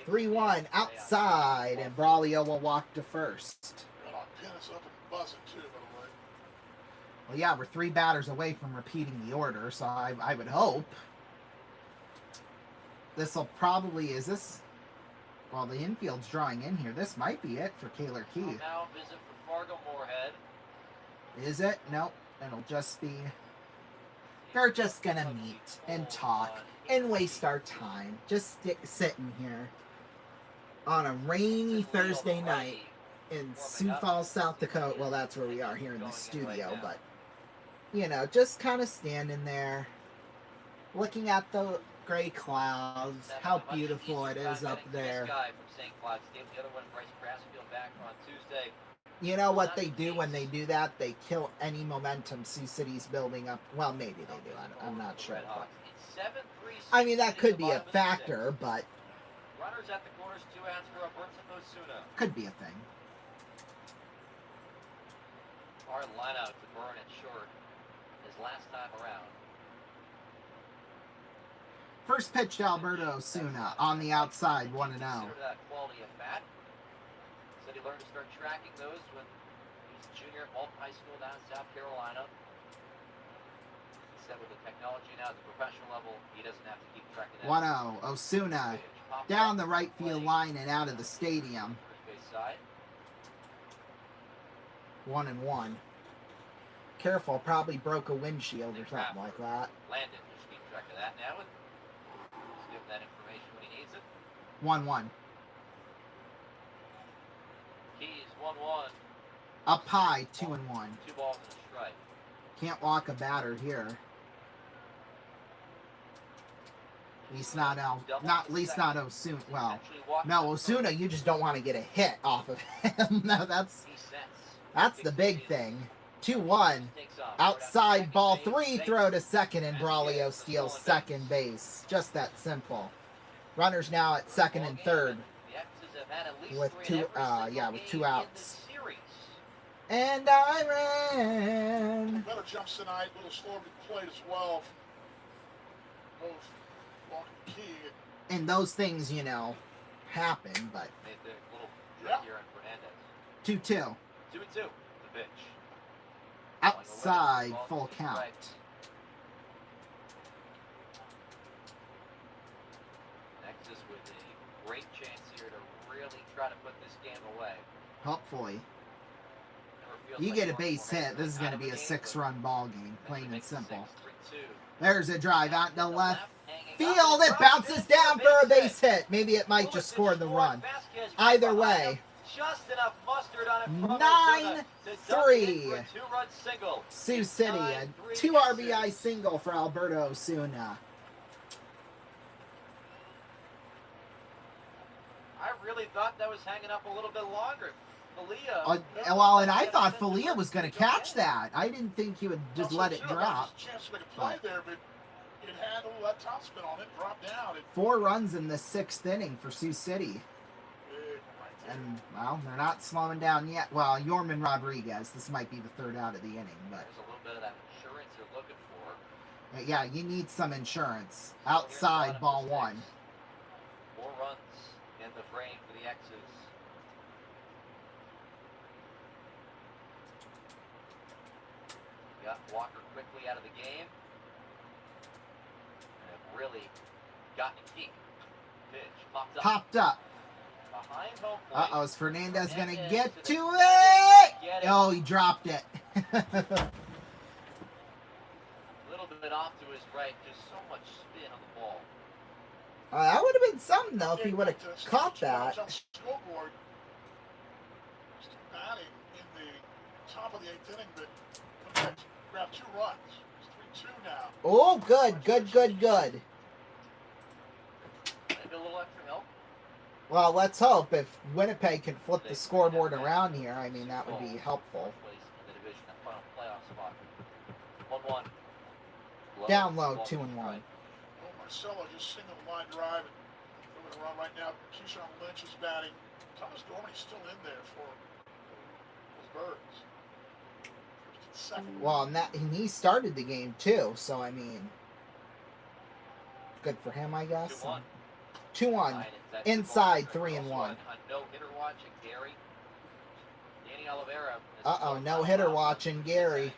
3-1 outside, and Braulio will walk to first. Well, yeah, we're 3 batters away from repeating the order, so I would hope. This will probably, is this, well, the infield's drawing in here. This might be it for Kaylor Key. Now visit for Fargo Moorhead. Is it? Nope. It'll just be, they're just going to meet and talk and waste our time. Just sitting here on a rainy Thursday night in Sioux Falls, South Dakota. Well, that's where we are here in the studio, but, you know, just kind of standing there, looking at the gray clouds, how beautiful it is up there. You know what they do when they do that? They kill any momentum Sioux City's building up. Well, maybe they do. I'm not sure. But, I mean, that could be a factor, but runners at the corners, 2 outs for Alberto Osuna. Could be a thing. Hard line out to burn it short his last time around. First pitch to Alberto Osuna on the outside, 1-0. That quality of bat. Said he learned to start tracking those when he was a junior at Malton High School down in South Carolina. He said with the technology now at the professional level, he doesn't have to keep tracking that. 1-0. Osuna down the right field line and out of the stadium. 1-1. Careful, probably broke a windshield or something like that. Landon just keep track of that now. Give that information when he needs it. 1-1. Keys 1-1. Up high, 2-1. 2 balls and a strike. Can't walk a batter here. At least not Osuna. Well, no, Osuna, you just don't want to get a hit off of him. No, that's the big thing. 2-1. Outside ball 3, throw to second, and Braulio steals second base. Just that simple. Runners now at second and third with 2 outs. And I ran. Better jumps tonight, a little slower played as well. Both Walker and Key. And those things, you know, happen, but. 2-2. 2-2. The pitch. Outside, full count. Nexus with a great chance here to really try to put this game away. Hopefully. You get a base hit, this is going to be a 6-run ball game, plain and simple. There's a drive out to left field. It bounces down for a base hit. Maybe it might just score the run. Either way, Just enough mustard on it from 9-3. two-run single. Sioux City, a 2 RBI single for Alberto Osuna. I really thought that was hanging up a little bit longer. Well, and I thought Falia was going to catch that. I didn't think he would just let it drop. Chance to make a play there, but it had a little topspin on it, dropped down. 4 runs in the 6th inning for Sioux City. And, well, they're not slowing down yet. Well, Yorman Rodriguez, this might be the 3rd out of the inning. But there's a little bit of that insurance you're looking for. yeah, you need some insurance. Outside, ball 1. 4 runs in the frame for the X's. Got Walker quickly out of the game. And have really gotten key. Pitch popped up. Behind home plate. Uh-oh, is Fernandez going to get to it? Oh, he dropped it. A little bit off to his right, just so much spin on the ball. That would have been something, though, if he would have caught that. Scoreboard. Still batting in the top of the 8th inning, but grabbed 2 runs. It's 3-2 now. Oh, good. Maybe a little extra help. Well, let's hope if Winnipeg can flip the scoreboard around here. I mean, that would be helpful. In the division, that final playoff spot. 1-1. Down low, 2-1. Oh, Marcelo just single line drive and moving around right now. Keyshawn Lynch is batting. Thomas Dorman's still in there for those Birds. First and second. Well, and he started the game, too. So, I mean, good for him, I guess. 2-1. Inside, 3-1. No hitter watching Gary. Danny Oliveira. Uh-oh, no hitter watching Gary.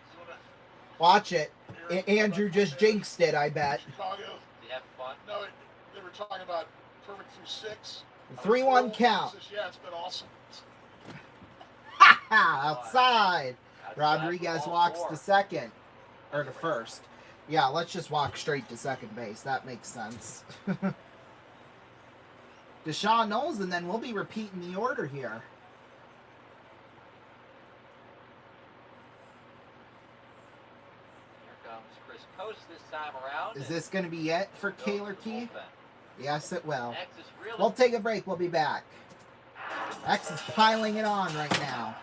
Watch it. Andrew just jinxed it, I bet. Chicago. Did you have fun? No, they were talking about perfect through 6. 3-1 count. Yeah, it's been awesome. Ha ha! Outside. Rodriguez walks to second. Or to first. Yeah, let's just walk straight to second base. That makes sense. Deshaun Knowles, and then we'll be repeating the order here. Here comes Chris Coast this time around. Is this going to be it for Kaler Key? Yes, it will. X is really We'll take a break. We'll be back. X is piling it on right now.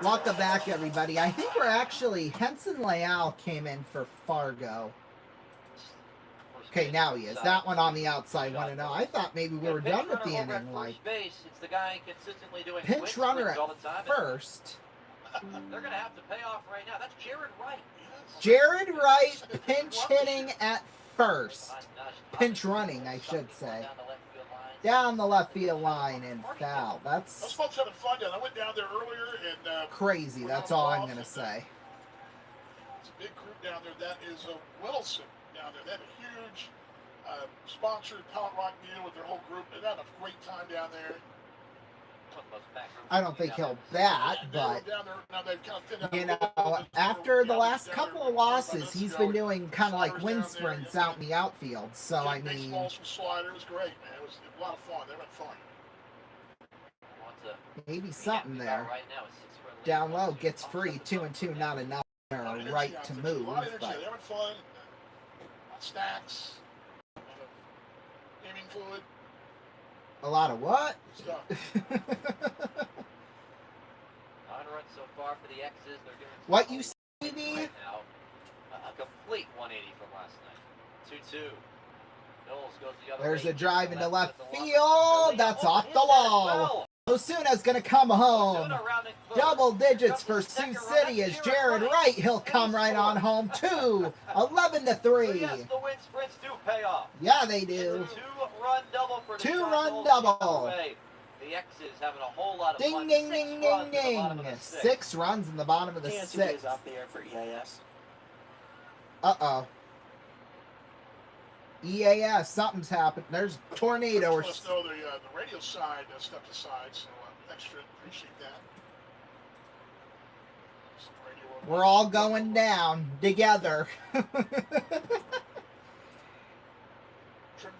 welcome back, everybody. I think we're actually... Henson Leal came in for Fargo. Okay, now he is. That one on the outside, 1-0. I thought maybe we were done with the inning. Like, base, it's the guy consistently doing pinch runner at all the time. first. They're going to have to pay off right now. That's Jared Wright. Jared Wright pinch hitting at first. Pinch running, I should say. Down the left field line and foul. Those That's folks having fun down. I went down there earlier and crazy. That's all I'm going to say. It's a big group down there. That is Wilson down there. They have a huge sponsored Power Rock deal with their whole group. They've had a great time down there. I don't think he'll bat, but, you know, after the last couple of losses, he's been doing kind of like wind sprints out in the outfield. So, I mean, Baseballs from slider. It was great, man. It was a lot of fun. They were fun. maybe something there. Down low, gets free, 2-2, not enough. Or a right to move, A lot of energy. but They were fun. Snacks. Gaming fluid. a lot of what? Stuff. 9 runs so far for the X's. They're doing What you see me? right now. A complete 180 from last night. 2-2. Knowles goes the other There's way. a drive into left That's a field. That's Oh, off hit the that wall. well. Osuna's going to come home. Osuna rounding third. Double digits Comes for the Sioux second City run. as Jared Wright. He'll come right on home too. 11-3. Yes, the wind sprints do pay off. Yeah, they do. It's a 2-run double for the Two-run Cardinals. double. The other way. The X's having a whole lot of Ding, fun. ding, 6 ding, runs ding, at the bottom ding. of the 6 runs in the bottom of the Nancy 6th. is off the air for EAS. Uh-oh. EAS, something's happened. There's a tornado or Let us know the radio side stepped aside, so extra appreciate that. Some radio we're all going down together. Trip and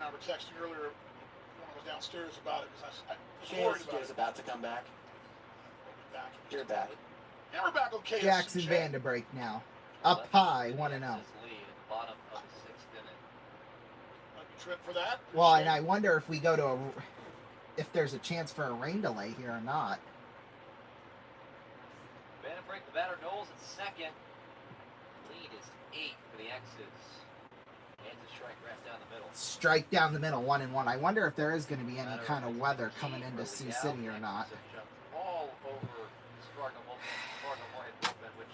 I were texting earlier when I was downstairs about it because I was worried about Is it. about to come back. We'll be back. You're back. And we're back on KFC. Jackson Chat. Vanderbrake now. Up high, 1-0. Lead at the bottom of the 6th inning. Thank you, Trip, for that. Well, and Appreciate I wonder if we go to if there's a chance for a rain delay here or not. Vandenbrink, the batter, Knowles at second. Lead is 8 for the X's. And a strike right down the middle. Strike down the middle, 1-1. I wonder if there is going to be any kind of weather coming into Sioux City or not. All over Spargo Moorhead, which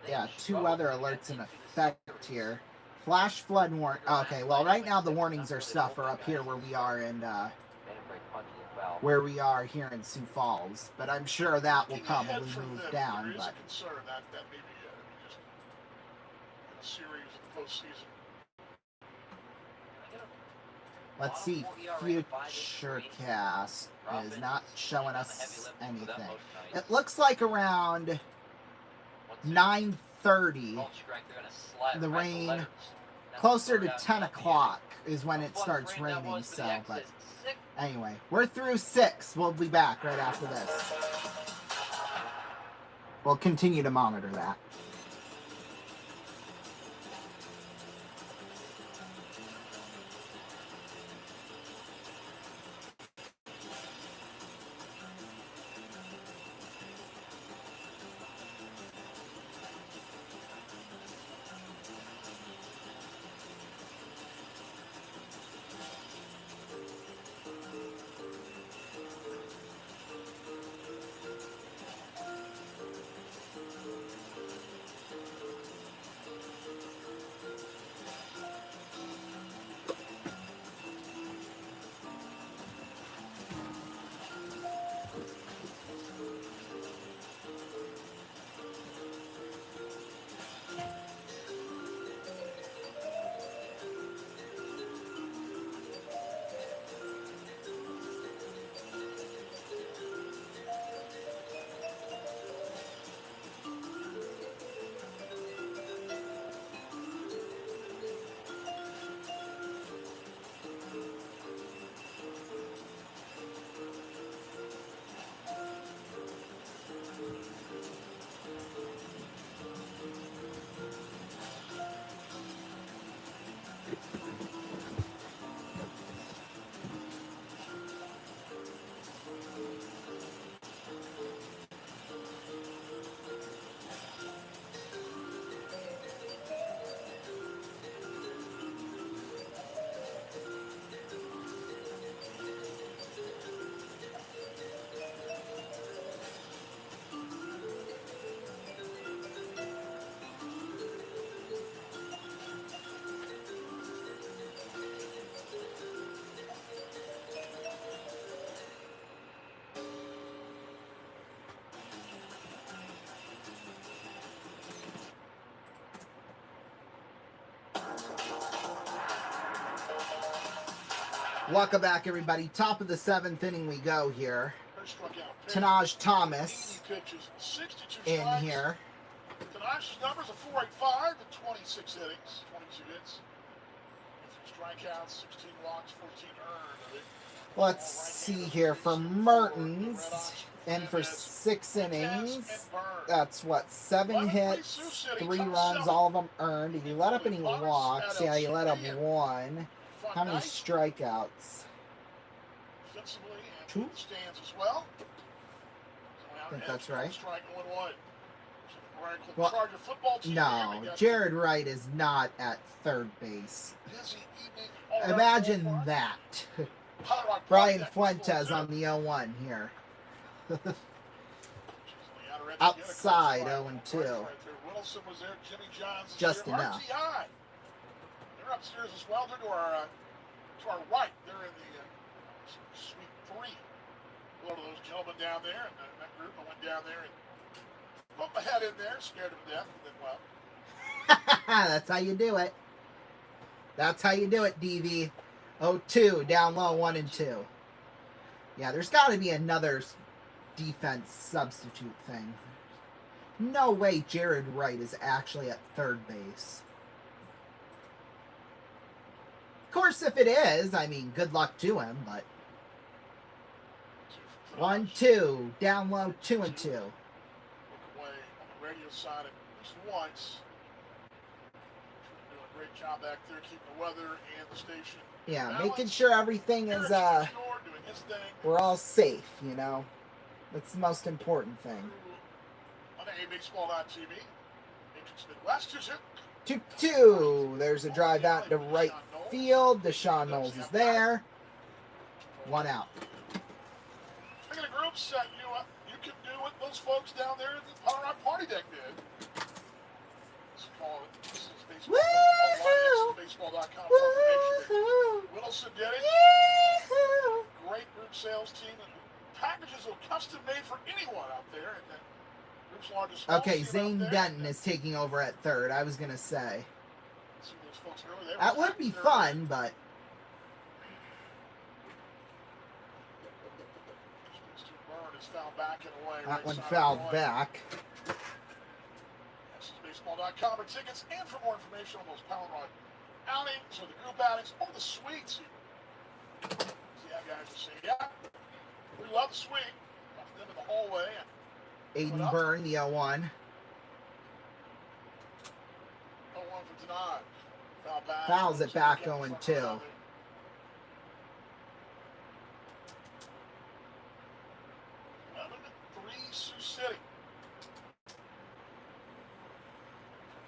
Yeah, 2 weather alerts in effect here. Flash flood warning. Okay, well, right now the warnings are stuff are up here where we are in here in Sioux Falls, but I'm sure that will Looking ahead probably from move them, down. there is But a concern that maybe just in a series in the postseason. let's see, Futurecast is not showing us anything. It looks like around 9:30, the rain, closer to 10 o'clock is when it starts raining. So, but anyway, we're through 6. We'll be back right after this. We'll continue to monitor that. Welcome back, everybody. Top of the 7th inning we go here. Tanaj Thomas in here. Tanaj's numbers are 485 in 26 innings, 22 hits, 15 strikeouts, 16 walks, 14 earned. Let's see here for Mertens. And for 6 innings, that's what, 7 hits, 3 runs, all of them earned. Did he let up any walks? Yeah, he let up 1. How many strikeouts? 2? I think that's right. Well, no, Jared Wright is not at third base. Imagine that. Brian Fuentes on the 0-1 here. Outside 0-2. Just enough. They're upstairs as well. They're to our right. They're in the suite 3. Hello to those gentlemen down there and that group. I went down there and put my head in there, scared them to death, and then well. That's how you do it. That's how you do it, DV. 0-2, down low, 1-2. Yeah, there's got to be another defense substitute thing. No way Jared Wright is actually at third base. Of course, if it is, I mean, good luck to him, but... 1-2, down low, 2-2. Look away on the radio side at least once. Doing a great job back there, keeping the weather and the station. Yeah, making sure everything is, we're all safe, you know. That's the most important thing. On AAPB, Matrix Midwest, 2-2. There's a drive out to right field. Deshaun Knowles is there. 1 out. Look at the group set. You know what? You can do what those folks down there at the Power Rock Party Deck did. Let's call it. This is baseball. Online, baseball.com. Wilson did it. Great group sales team. And packages are custom made for anyone out there. And then group's largest. Okay, Zane Denton is taking over at third. I was going to say. That would be fun, but... That one fouled back. This is baseball.com for tickets and for more information on those Power Rod outings or the group outings or the suites. Yeah, guys are saying, yeah, we love the suite. Up to them in the hallway. And Aiden Byrne, the 0-1. 0-1 for Denard. Foul back. Fouls it back 0-2. 3 Sioux City.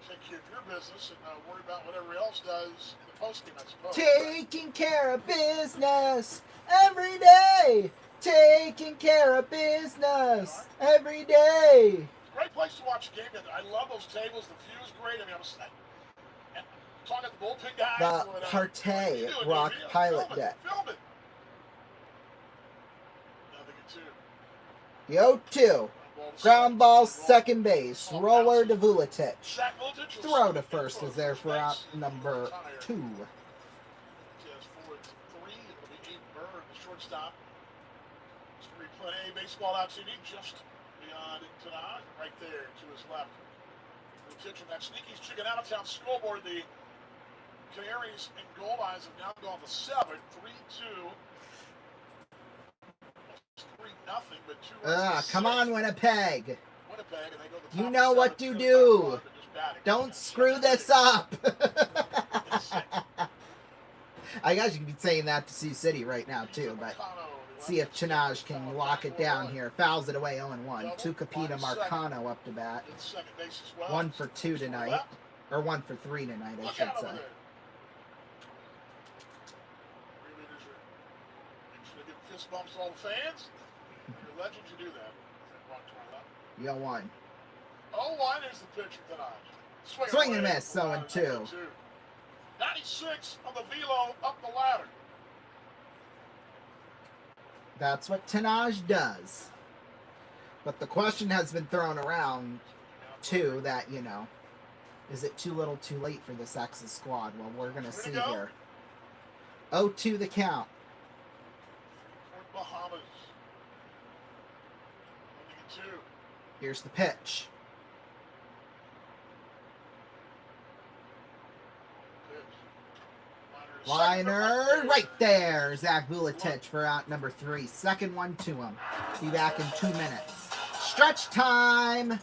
Take care of your business and worry about whatever else does in the postgame, I suppose. Taking care of business every day. Taking care of business every day. Great place to watch a game. I love those tables. The view is great. I mean, I'm talking to the bullpen guys. The Partey Rock Pilot Deck. Film it. The 0-2. Ground ball, second base. Roller to Vuletic. Throw to first is there for out number 2. Shortstop. Replay baseball out TV just beyond tonight, right there to his left. Attention, that Sneaky's Chicken Out of Town scoreboard. The Canaries and Gold Eyes have now gone to 7, 3-2. 3-0, but 2 come on, Winnipeg. Winnipeg, and they go to the you know what to do. Don't screw this up. I guess you could be saying that to Sioux City right now, too, but see if Tanaj can lock it down here. Fouls it away 0-1. Tucapita Marcano up to bat. 1 for 2 tonight. Or 1 for 3 tonight, I should say. Fist bumps to all the fans. You're a legend, you do that. 0-1. 0-1 is the pitcher tonight. Swing and miss, 0-2. 96 on the velo up the ladder. That's what Tanaj does. But the question has been thrown around, too, that, you know, is it too little too late for this X's squad? Well, we're going to see here. 0-2 the count. Bahamas. 2. Here's the pitch. Liner right there. Zach Vuletich for out number 3. Second one to him. Be back in 2 minutes. Stretch time.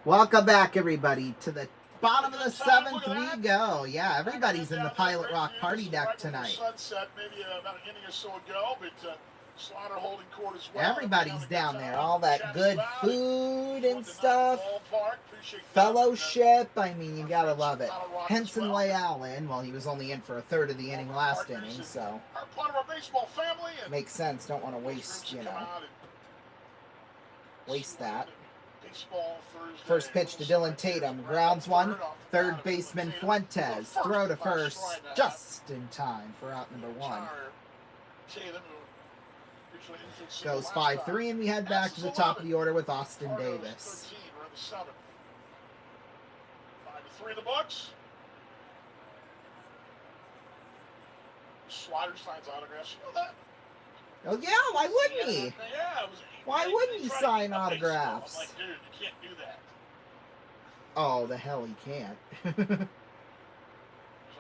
Welcome back, everybody, to the bottom of the 7th we go. Yeah, everybody's in the Pilot Rock party deck tonight. Sunset, maybe about an inning or so ago, but Slaughter holding court as well. Everybody's down there. All that good food and stuff. Fellowship. I mean, you gotta love it. Henson Way Allen, well, he was only in for a third of the inning last inning, so makes sense. Don't want to waste, waste that. First pitch to Dylan Tatum. Grounds one. Third baseman Fuentes. Throw to first just in time for out number 1. Goes 5-3, and we head back to the top of the order with Austin Davis. 5-3 the books. Slider signs autographs. You know that? Oh yeah, why wouldn't he? Yeah, why wouldn't he sign autographs? Like, dude, you can't do that. Oh, the hell he can't.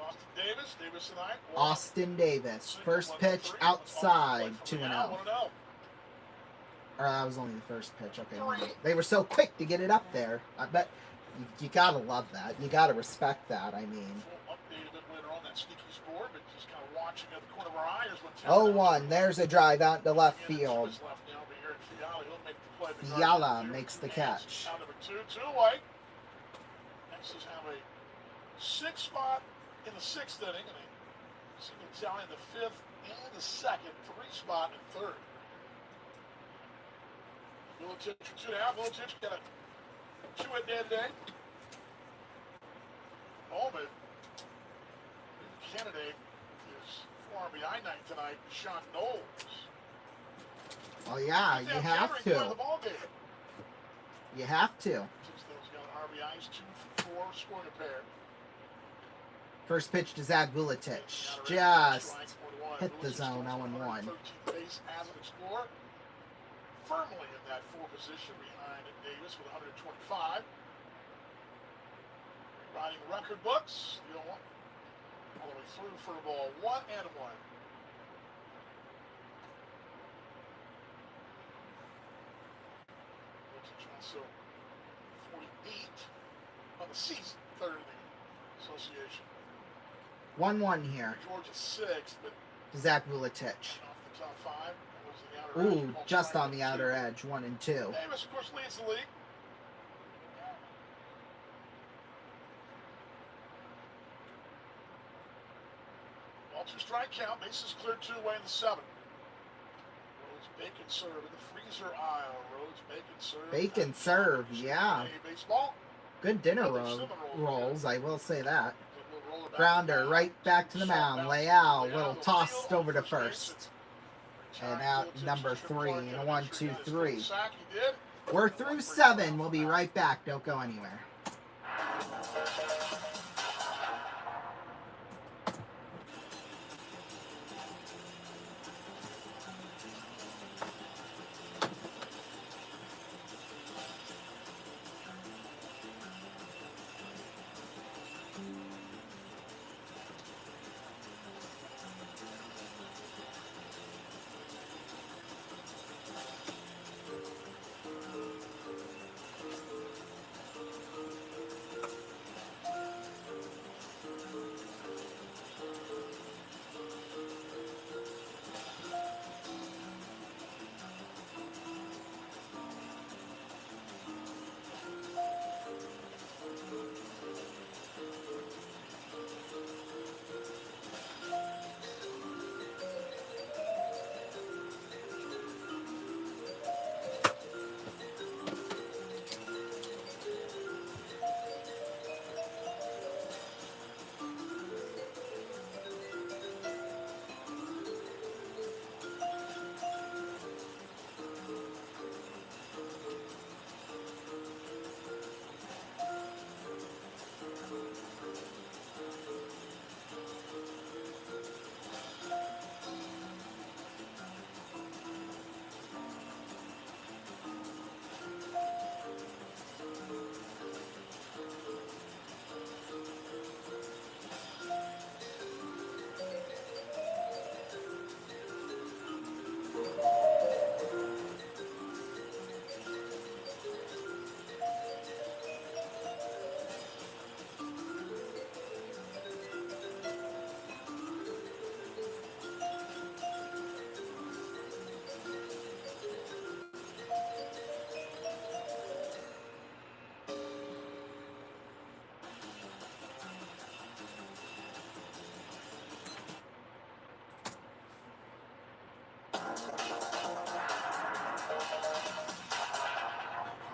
Austin Davis. Davis tonight. Austin Davis. First pitch outside, 2-0. Or that was only the first pitch. Okay, they were so quick to get it up there. I bet you gotta love that. You gotta respect that. I mean. 0-1. There's a drive out into left field. Fiala makes the catch. Texas have a 6th spot in the 6th inning, and a single tally in the 5th and the 2nd, 3 spot in 3rd. Vuletich for 2 now. Vuletich got a 2-hit day today. Moment. Candidate is for RBI night tonight, Sean Knowles. Oh yeah, you have to. You have to. RBIs, 2 for 4, scoring a pair. First pitch to Zach Vuletich. Just hit the zone, 0-1. Base as an explorer. Firmly in that 4 position behind Davis with 125. Riding record books. All the way through for a ball 1-1. Also 48 on the season, third in the association. 1-1 here. Georgia sixth, but Zach Vuletich. off the top five. That was the outer edge. Ooh, Called just strike on the number outer two. edge, 1 and 2. Davis, of course, leads the league. Ball two strike count. Bases cleared 2 away in the 7th. Rhodes bacon serve in the freezer aisle. Rhodes bacon serve. Bacon serve, yeah. Baseball. Good dinner rolls, I will say that. Grounder right back to the mound. Leal, little tossed over to first. And out number 3 in a 1-2-3. We're through 7. We'll be right back. Don't go anywhere.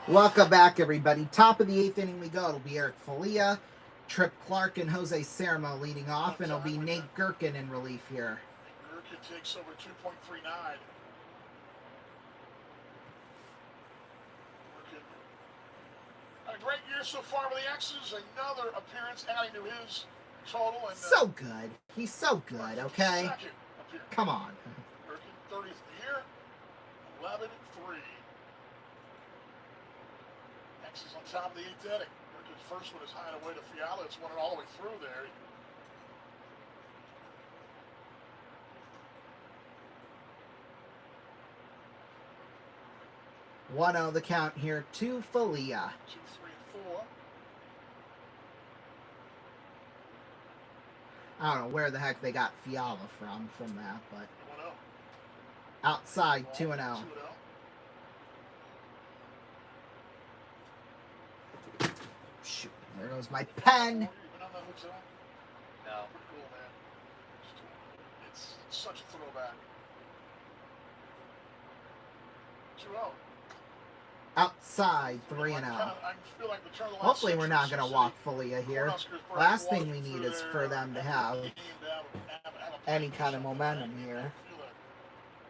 Welcome back, everybody. Top of the 8th inning we go. It'll be Eric Falia, Trip Clark, and Jose Sermo leading off, and it'll be Nate Gherkin in relief here. Gherkin takes over 2.39. Had a great year so far with the X's. Another appearance adding to his total. And, so good. He's so good, okay? Come on. Gherkin, 30th of the year, 11-3. X's on top of the 8th inning. Gherkin's first one is high and away to Fiala. It's won it all the way through there. One on the count here to Falia. 2, 3, and 4. I don't know where the heck they got Fiala from that, but 1-0. outside 2-0. 2-0. Shoot, there goes my pen. You been on that hook tonight? No. Pretty cool, man. It's such a throwback. 2-0. Outside 3-0. Hopefully we're not going to walk Falia here. Last thing we need is for them to have any kind of momentum here.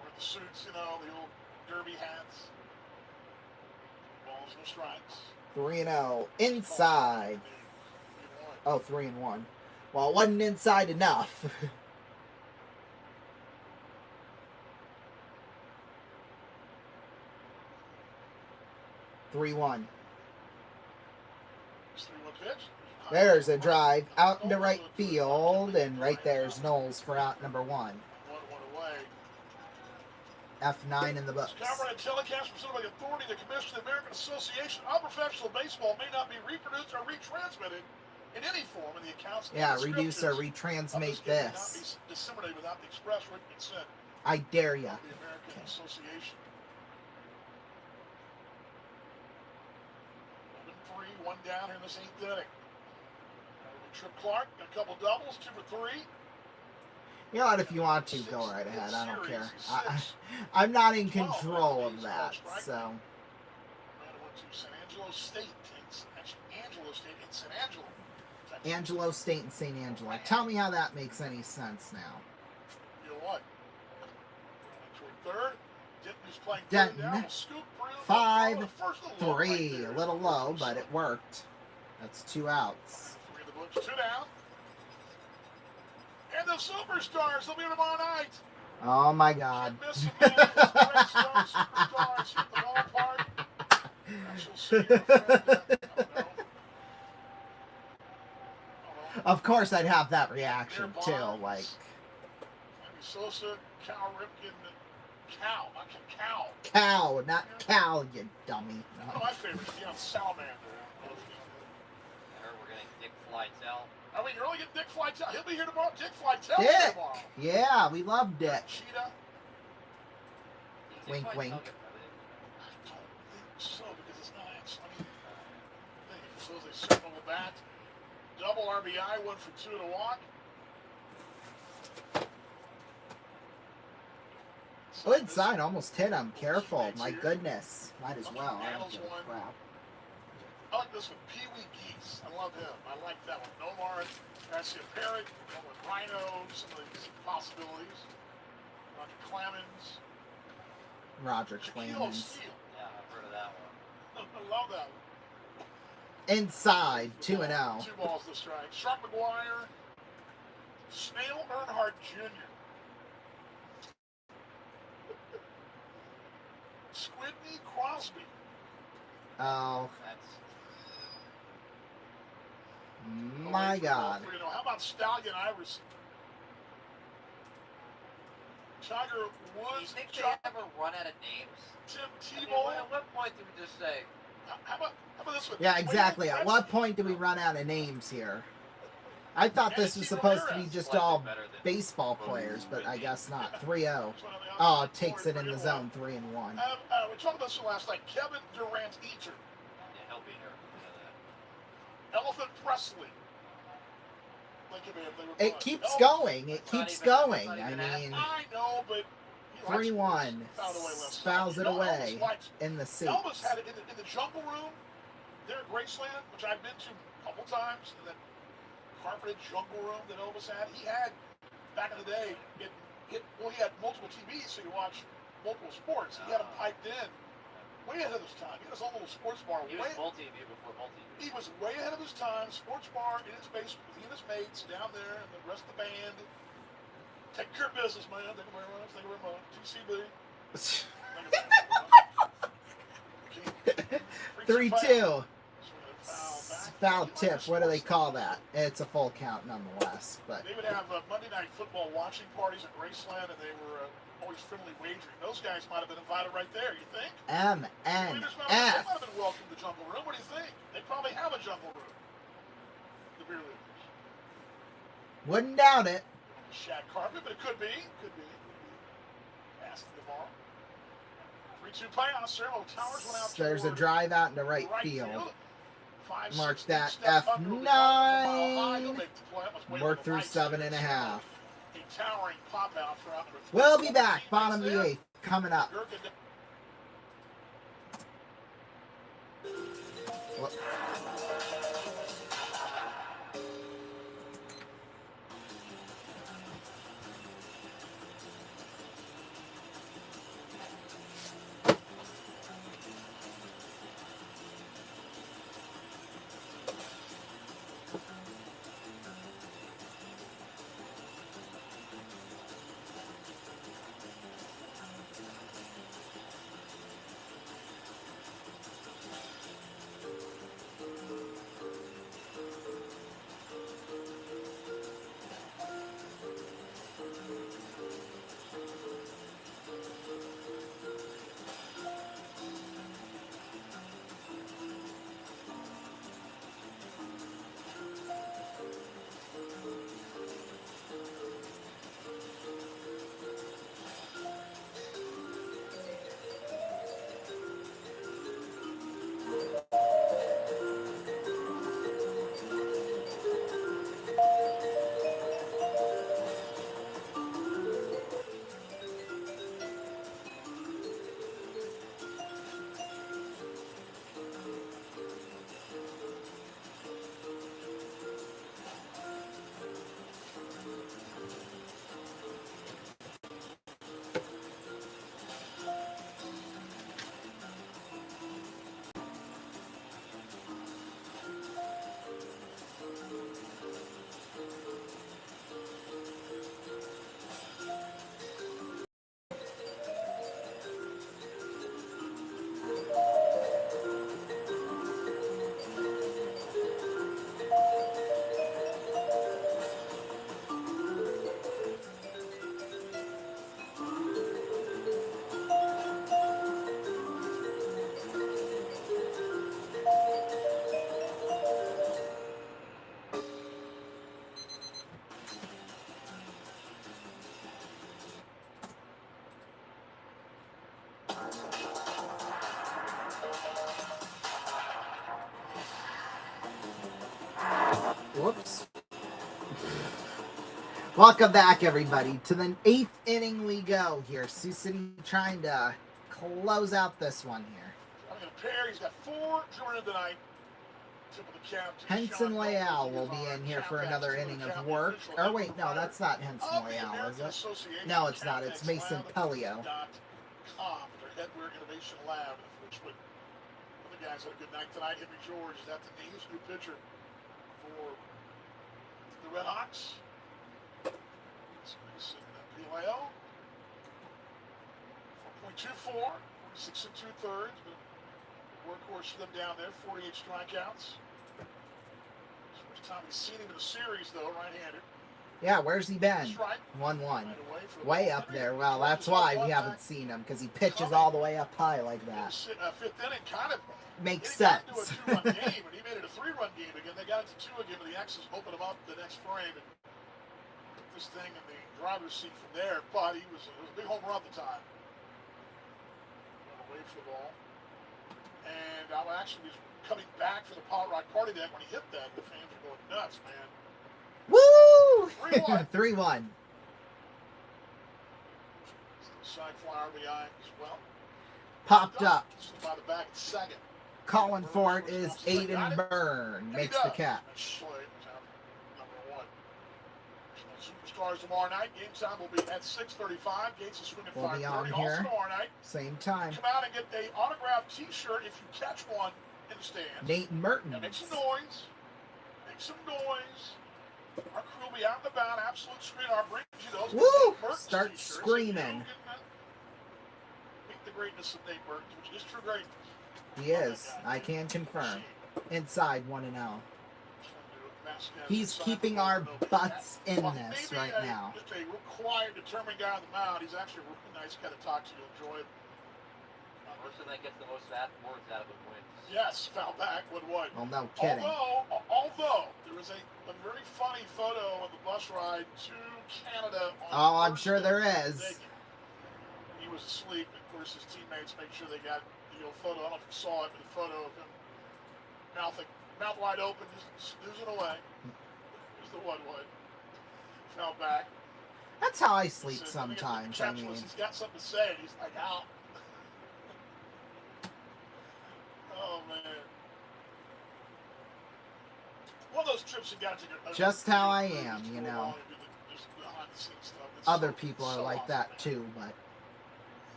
Or the suits, you know, the old derby hats. Balls, no strikes. 3-0. Inside. Oh, 3-1. Well, it wasn't inside enough. Three-one. There's a drive out into right field, and right there's Knowles for out number 1. 1 away. F9 in the books. This copyrighted telecast presented by the authority of the Commission of the American Association of Professional Baseball may not be reproduced or retransmitted in any form in the accounts. Yeah, reduce or retransmit this. May not this. be disseminated without the express written consent I dare ya. of the American Association. 11-3, one down here in this 8th inning. Trip Clark, got a couple doubles, 2 for 3. You know what, if you want to, go right ahead. I don't care. I'm not in control of that, so. Went to San Angelo State. Actually, Angelo State in San Angelo. Angelo State and St. Angelo. Tell me how that makes any sense now. You know what? Toward third. Denton's playing Denton. down. Scoop through. 5-3. A little low, but it worked. That's 2 outs. 3 in the books, 2 down. And the Superstars, they'll be here tomorrow night. Oh my God. Of course I'd have that reaction too, like. Sosa, Cal Ripken, Cal, not Cal. Cow, not Cal, you dummy. One of my favorites is Salamander. We're getting Dick Flytel. I mean, you're only getting Dick Flytel. He'll be here tomorrow. Dick Flytel Dick. tomorrow. Yeah, we love Dick. Cheetah. Wink, wink. I don't think so because it's not actually. I think so they circle the bat. Double RBI, 1 for 2 to walk. Good sign, almost hit him. Careful, my goodness. Might as well. I don't give a crap. I like this one, Pee Wee Geese. I love him. I like that one. Nomar, Garcia Parrott, going with Rhino, some of these possibilities. Roger Clemens. Roger Shaquille Clemens. O'Neal. Yeah, I've heard of that one. I love that one. Inside, 2-0. 2 balls to strike. Sharp McGuire. Snail Earnhardt Jr. Squidney Crosby. Oh, That's my God. How about Stallion Iverson? Tiger do you Woods. think they ever run out of names? Tim I mean, Tebow. at what point do we just say, How about this one? Yeah, exactly. At what point do we run out of names here? I thought this was supposed to be just all baseball players, but I guess not. 3-0. Oh, takes it in the zone, 3-1. We talked about this last night. Kevin Durant Eater. yeah, he'll be here. Elephant Presley. It keeps going. It keeps going. I mean, I know, but 3-1. Fouls it away in the seats. Elvis had it in the Jungle Room there at Graceland, which I've been to a couple times. And that carpeted Jungle Room that Elvis had. He had, back in the day, he had multiple TVs, so you watch multiple sports. He had them piped in way ahead of his time. He had his own little sports bar. He was multi-view before multi-view. He was way ahead of his time. Sports bar in his basement with he and his mates down there, and the rest of the band. Take care of business, man. Thank you very much. Thank you very much. TCB. 3-2. Foul tip. What do they call that? It's a full count nonetheless. But they would have Monday night football watching parties at Graceland, and they were always friendly wagering. Those guys might have been invited right there. You think? MNF. They might have been welcome to Jungle Room. What do you think? They probably have a Jungle Room. The beer leaguers. Wouldn't doubt it. Shag carpet, but it could be. Could be. Ask them tomorrow. 3-2 payoff. Cerro Towers went out. There's a drive out into right field. Mark that F9. Work through 7.5. We'll be back. Bottom of the 8th coming up. Whoops. Welcome back, everybody, to the 8th inning we go here. Sioux City trying to close out this one here. I'm going to pair. He's got 4 joining tonight. Tip of the cap to Henson Sean Leal Gomes, will who's be our in here for cap another back, inning tip of the work. official Or head wait, no, that's not Henson of the Leal, is American it? Association No, of it's not. It's Capbacks Mason Lab, Pelio. .com, their headwear innovation lab. Which would the guys had a good night tonight. Henry George is at the knees, new pitcher for the Red Hawks. It's Mason Pelio. 4.24, 46 2/3. Workhorse for them down there, 48 strikeouts. First time we've seen him in the series, though, right-handed. Yeah, where's he been? 1-1. Right away for Way the up Henry. there. Well, George that's is on why one we back. haven't seen him, because he pitches all the way up high like It that. was, fifth inning, kind of. Makes He got into sense. a 2-run game, and he made it a 3-run game again. They got it to 2 again, but the X's opened him up the next frame and put this thing in the driver's seat from there. But it was a big home run at the time. Went away for the ball. And I actually was coming back for the Pot Rock Party deck when he hit that. The fans were going nuts, man. Woo! 3-1. 3-1. Side fly RBI as well. Popped up. By the back at second. Calling for it is Aiden Byrne. Makes the catch. Number 1. Superstars tomorrow night. Game time will be at 6:35. Gates is swinging 5:30. We'll be on Also here. tomorrow night. Same time. Come out and get a autographed T-shirt if you catch one in the stands. Nate Mertens. Now make some noise. Make some noise. Our crew will be out and about. Absolute Screen Art brings you those. Woo! Nate Mertens Start t-shirts. screaming. You can, meet the greatness of Nate Mertens, which is true greatness. He is. I can confirm. Inside 1-0. He's keeping our butts in this right now. Just a real quiet, determined guy on the mound. He's actually a really nice guy to talk to. You'll enjoy it. The person that gets the most words out of it wins. Yes, foul back, would what? Well, no kidding. Although there was a very funny photo of the bus ride to Canada. Oh, I'm sure there is. He was asleep. Of course, his teammates make sure they got the old photo. I don't know if you saw it, but the photo of him mouth wide open, just snoozing away. There's the wood. Fell back. That's how I sleep Said, sometimes. I mean, he's got something to say, and he's like, "Out." Oh man. One of those trips you got to go. just how I am, you know. Other people are like awesome, that man. too, but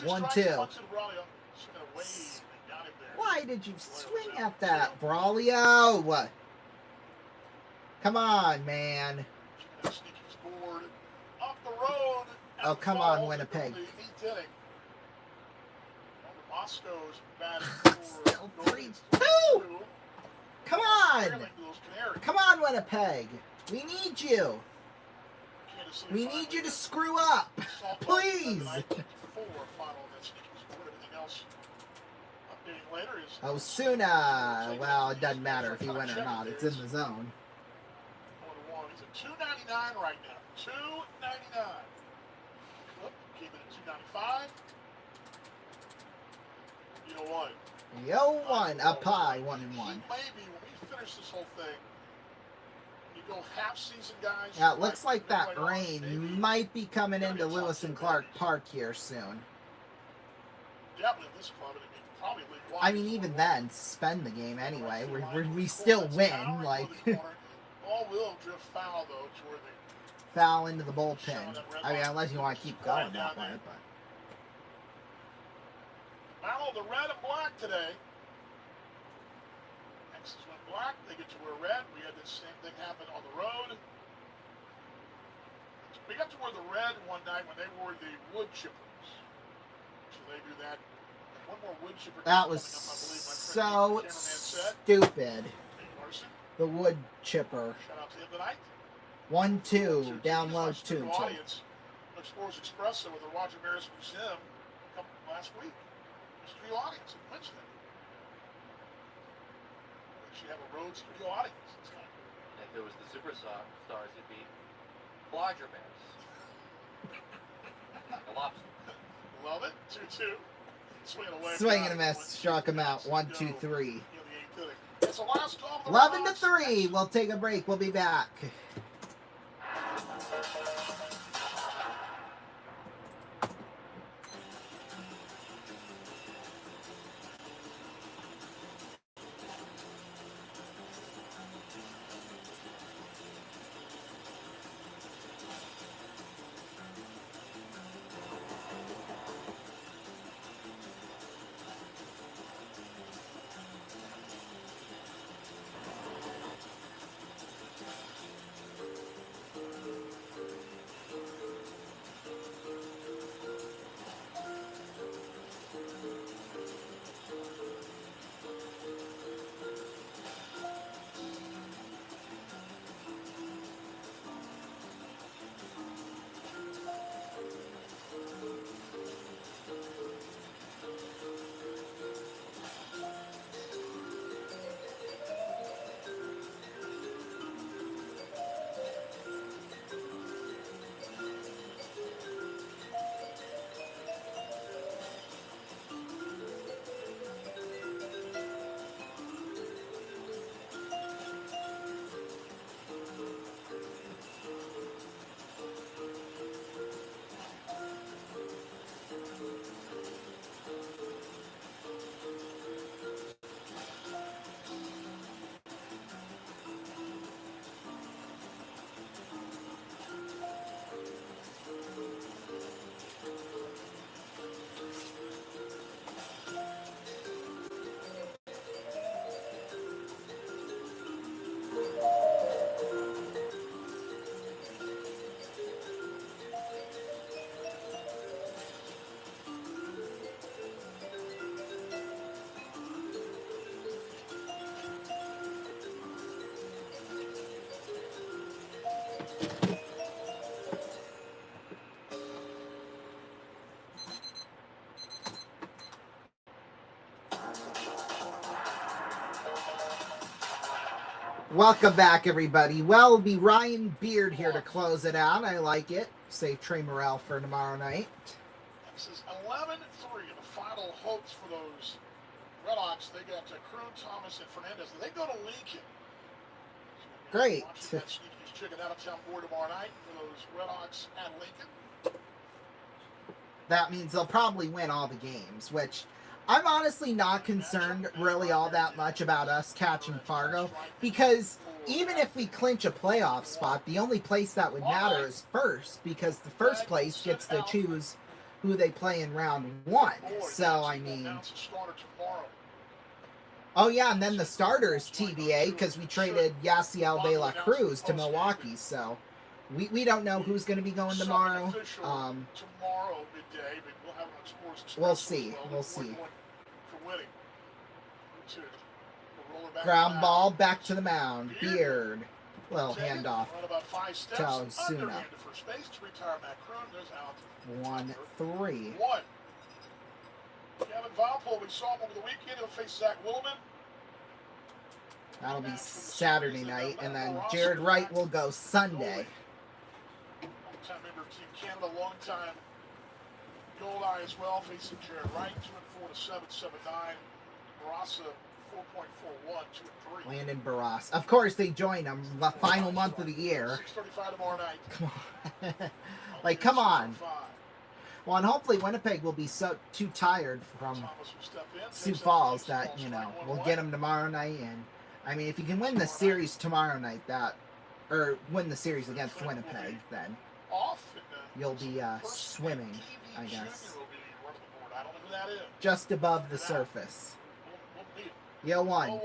1-2. 1-2. Why did you swing at that, Braulio? Come on, man. Oh, come on, Winnipeg. Still 3-2. Come on. Come on, Winnipeg. We need you. We need you to screw up. Please. Osuna. Well, it doesn't matter if you win or not. It's in the zone. He's at 299 right now. 299. Came in at 295. You know what? Yo, one up high, 1-1. Maybe when we finish this whole thing, you go half season, guys. Now, it looks like that rain might be coming into Lewis and Clark Park here soon. Definitely this club, and probably league-wide. I mean, even then, spend the game anyway. We still win. Like, Ball will drift foul though toward the foul into the bullpen. I mean, unless you want to keep going that way. But Mallow, the red and black today. X's went black. They get to wear red. We had this same thing happen on the road. We got to wear the red one night when they wore the wood chippers. So they do that. One more wood chipper. that was so stupid. The wood chipper. Shout out to him tonight. 1-2. Down low 2-2. Audience. Explorers Espresso with the Roger Maris Museum last week. Studio audience in Winston. We actually have a road studio audience. It's kind of cool. If it was the Superstars, it'd be Roger Maris. A lobster. Love it. 2-2. Swinging away. Swing and a miss. Struck him out. 1-2-3. You know, the 8th inning. It's the last call of the 11 to Red 3. We'll take a break. We'll be back. Welcome back, everybody. Well, it'll be Ryan Beard here to close it out. I like it. Save Trey Morrell for tomorrow night. This is 11-3. The final hopes for those Red Hawks. They got Kroon, Thomas, and Fernandez. They go to Lincoln. Great. Watching that Sneaky's chicken out of town board tomorrow night for those Red Hawks at Lincoln. That means they'll probably win all the games, which I'm honestly not concerned really all that much about us catching Fargo, because even if we clinch a playoff spot, the only place that would matter is first, because the first place gets to choose who they play in round one. So, I mean... Oh, yeah, and then the starters, TBA, because we traded Yasiel De La Cruz to Milwaukee, so... We don't know who's going to be going tomorrow. Tomorrow midday, but we'll have it on Sports. We'll see. We'll see. For winning. Ground ball back to the mound. Beard. Little handoff to Osuna. 1-3. Kevin Valpole, we saw him over the weekend. He'll face Zach Williman. That'll be Saturday night, and then Jared Wright will go Sunday. Long-time member of Team Canada, long-time goal eye as well, facing Jared Wright, 2-4 to 7.79. Barasa, 4.41, 2-3. Landon Barras. Of course, they joined him the final month of the year. 6:35 tomorrow night. Come on. Like, come on. Well, and hopefully Winnipeg will be so too tired from Sioux Falls that, you know, we'll get them tomorrow night. And, I mean, if you can win the series tomorrow night, or win the series against Winnipeg, then you'll be swimming, I guess. Just above the surface. Yo, 1.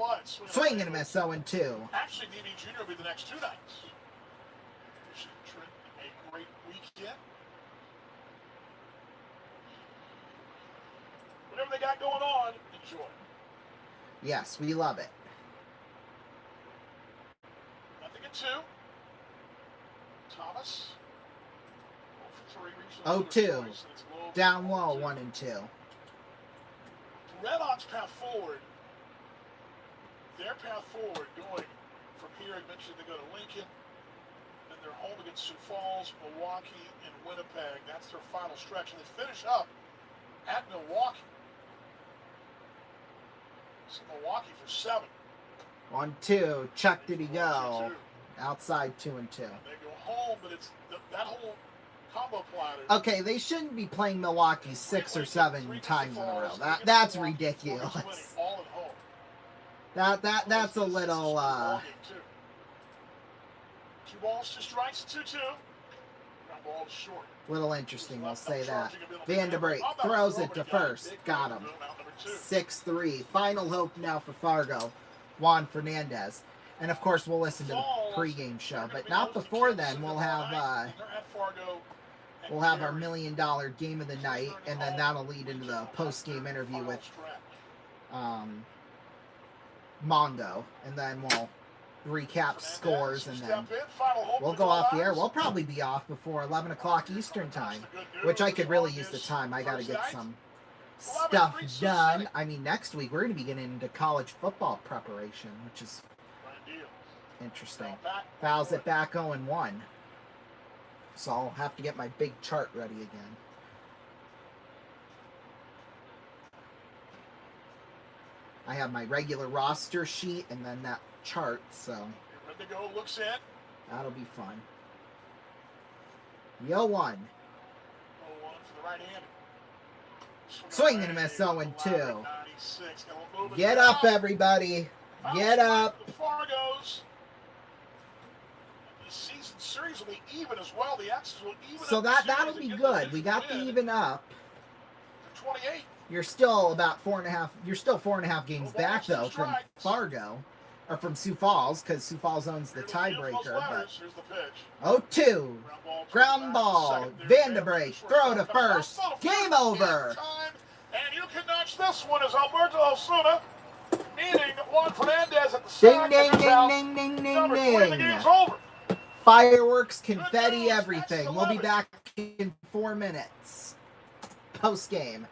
Swing and a miss, 0-2. Actually, DB Jr. will be the next 2 nights. A great weekend. Whatever they got going on, enjoy. Yes, we love it. Nothing at 2. Thomas. 0-2. Down low, 1-2. The Red Hawks' path forward. Their path forward going from here, I mentioned they go to Lincoln, and they're home against Sioux Falls, Milwaukee, and Winnipeg. That's their final stretch, and they finish up at Milwaukee. So Milwaukee for 7. 1-2. Chuck, did he go? Outside 2-2. They go home, but it's that whole combo platter. Okay, they shouldn't be playing Milwaukee 6 or 7 times in a row. That's ridiculous. All at home. That's a little Two balls, 2 strikes, 2-2. Ground ball is short. little interesting, we'll say that. Vanderbrake throws it to first. Got him. 6-3. Final hope now for Fargo. Juan Fernandez. And of course we'll listen to the pregame show, but not before then. We'll have our $1 million game of the night, and then that'll lead into the post-game interview with Mongo, and then we'll recap scores, and then we'll go off the air. We'll probably be off before 11 o'clock Eastern time, which I could really use the time. I got to get some stuff done. I mean, next week we're going to be getting into college football preparation, which is interesting. Fouls it back 0-1. So I'll have to get my big chart ready again. I have my regular roster sheet and then that chart, so ready to go, looks in. That'll be fun. 0-1. 0-1 for the right-handed. Swing and a miss, 0-2. Get up, everybody. Get up. The Fargos. The season series will be even as well. The X's will even. So that'll be good. We got the even up. 28. You're still about 4.5. You're still 4.5 games back though from Fargo, or from Sioux Falls, because Sioux Falls owns the tiebreaker. But 0-2. Ground ball. Vanderbrake. Throw to first. Game over. And you can notch this one as Alberto Osuna, meaning Juan Fernandez at the start. Ding, ding, ding, ding, ding, ding, The ding. game's over. Fireworks, confetti, everything. We'll be back in 4 minutes. Post game.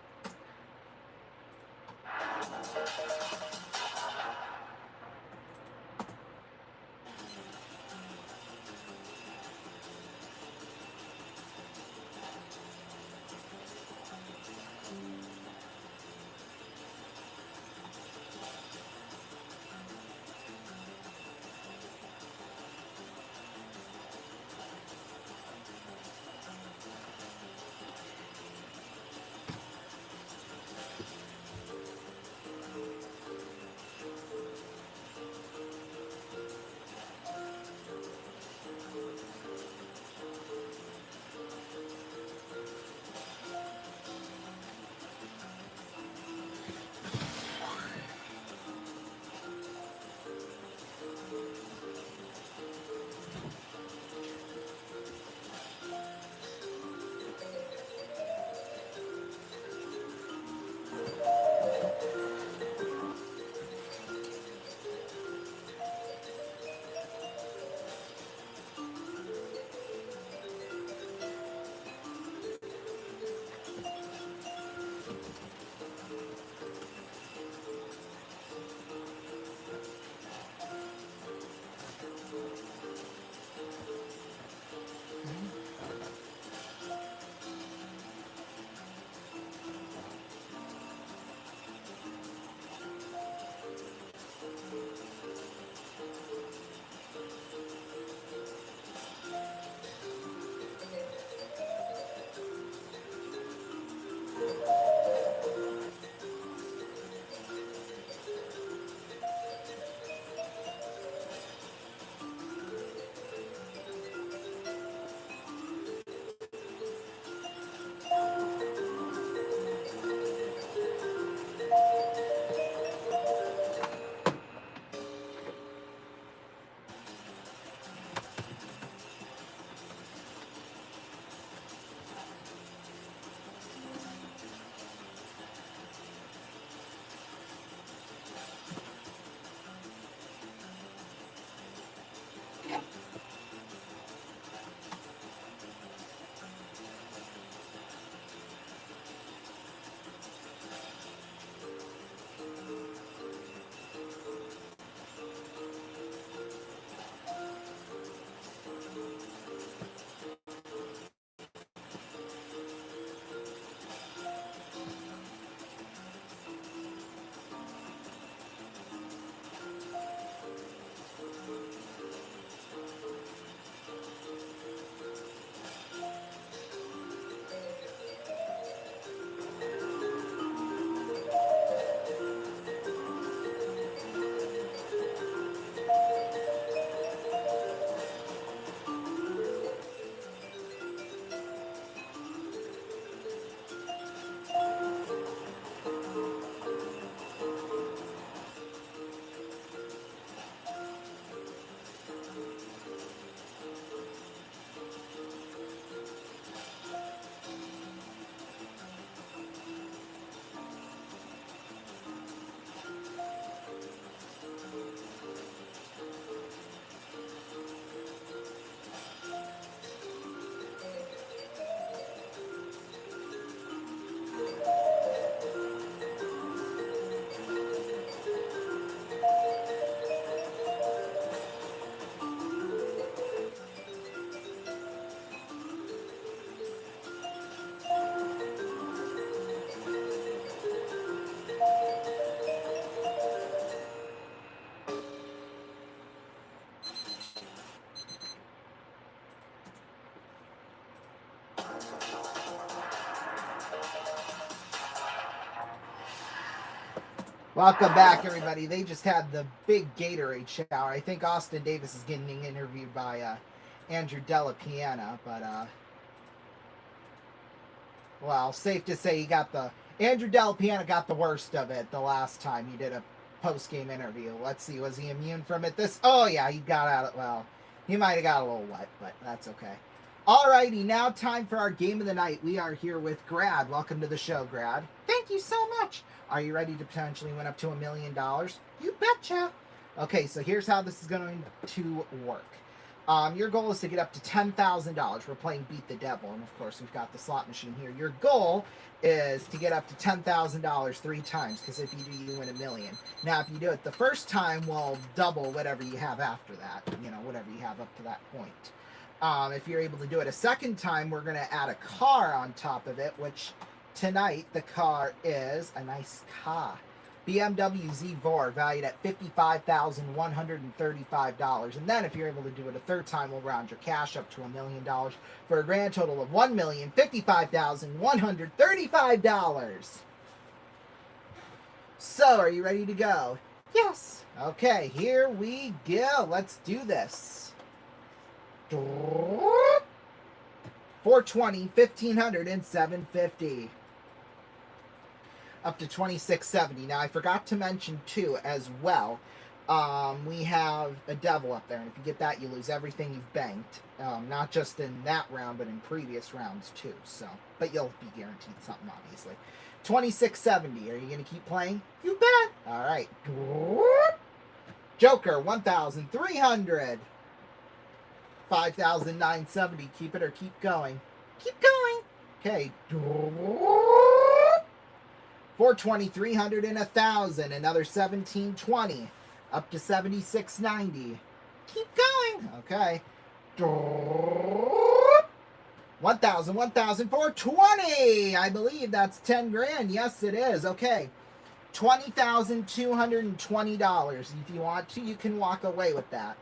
Welcome back, everybody. They just had the big Gatorade shower. I think Austin Davis is getting interviewed by Andrew Della Piana, but well, safe to say Andrew Della Piana got the worst of it the last time he did a post-game interview. Let's see, was he immune from it? Oh yeah, he got out of, well, he might have got a little wet, but that's okay. Alrighty, now time for our game of the night. We are here with Grad. Welcome to the show, Grad. Thank you so much. Are you ready to potentially win up to $1 million? You betcha. Okay, so here's how this is going to work. Your goal is to get up to $10,000. We're playing Beat the Devil, and of course we've got the slot machine here. Your goal is to get up to $10,000 3 times, because if you do, you win $1 million. Now, if you do it the first time, we'll double whatever you have after that, whatever you have up to that point. If you're able to do it a second time, we're going to add a car on top of it, which tonight the car is a nice car. BMW Z4 valued at $55,135. And then if you're able to do it a third time, we'll round your cash up to $1 million for a grand total of $1,055,135. So, are you ready to go? Yes. Okay, here we go. Let's do this. 420, 1500, and 750. Up to 2670. Now, I forgot to mention, too, as well, we have a devil up there. And if you get that, you lose everything you've banked. Not just in that round, but in previous rounds, too. So, but you'll be guaranteed something, obviously. 2670. Are you going to keep playing? You bet. All right. Joker, 1,300. 5,970. Keep it or keep going? Keep going. Okay. 420, 300, and 1,000. Another 1,720. Up to 7,690. Keep going. Okay. 1,000, 1,420. I believe that's 10 grand. Yes, it is. Okay. $20,220. If you want to, you can walk away with that.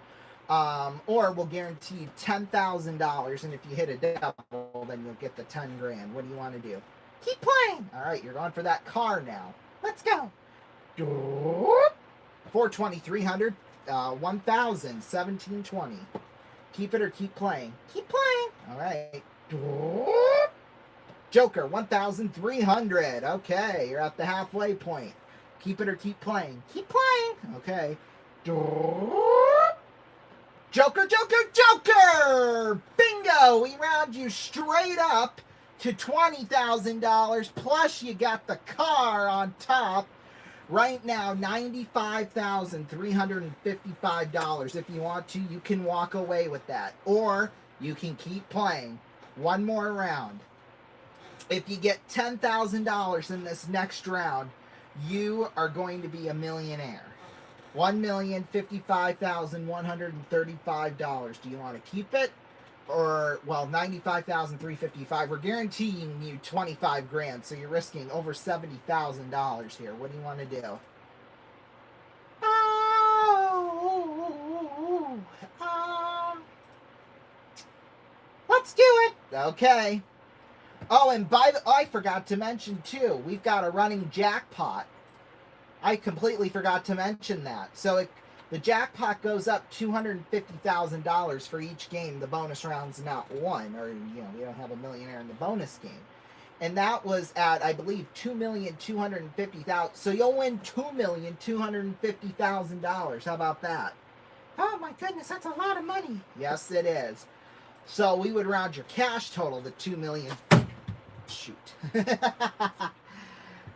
Or we'll guarantee you $10,000, and if you hit a double, then you'll get the 10 grand. What do you want to do? Keep playing. All right, you're going for that car now. Let's go. 420, 300, 1,000, 1,720. Keep it or keep playing? Keep playing. All right. Joker, 1,300. Okay, you're at the halfway point. Keep it or keep playing? Keep playing. Okay. Joker, Joker, Joker! Bingo! We round you straight up to $20,000, plus you got the car on top. Right now, $95,355. If you want to, you can walk away with that. Or you can keep playing. One more round. If you get $10,000 in this next round, you are going to be a millionaire. $1,055,135. Do you want to keep it? Or, well, $95,355. We're guaranteeing you 25 grand, so you're risking over $70,000 here. What do you want to do? Let's do it. Okay. Oh, and I forgot to mention, too, we've got a running jackpot. I completely forgot to mention that. So the jackpot goes up $250,000 for each game. The bonus round's not one, or we don't have a millionaire in the bonus game. And that was at, I believe, $2,250,000. So you'll win $2,250,000. How about that? Oh my goodness, that's a lot of money. Yes, it is. So we would round your cash total to $2 million. Shoot.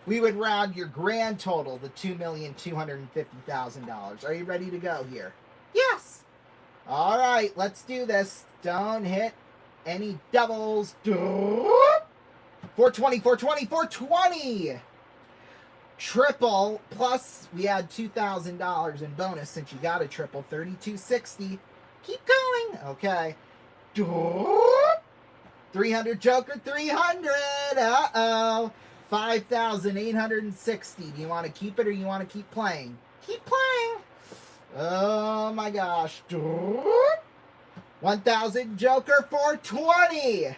We would round your grand total to $2,250,000. Are you ready to go here? Yes. All right, let's do this. Don't hit any doubles. 420, 420, 420. Triple, plus we add $2,000 in bonus since you got a triple. 3,260. Keep going. Okay. 300 Joker, 300. Uh-oh. 5,860. Do you want to keep it or you want to keep playing? Keep playing. Oh my gosh. 1,000 Joker, 420.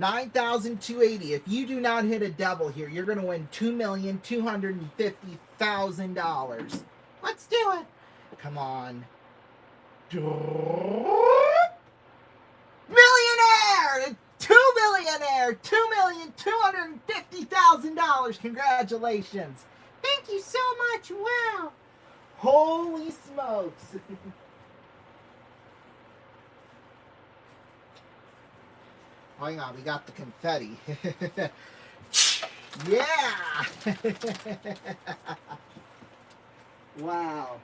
9,280. If you do not hit a double here, you're going to win $2,250,000. Let's do it. Come on. Millionaire! Millionaire! $2,250,000. Congratulations. Thank you so much. Wow. Holy smokes. Hang on, we got the confetti. Yeah! Wow.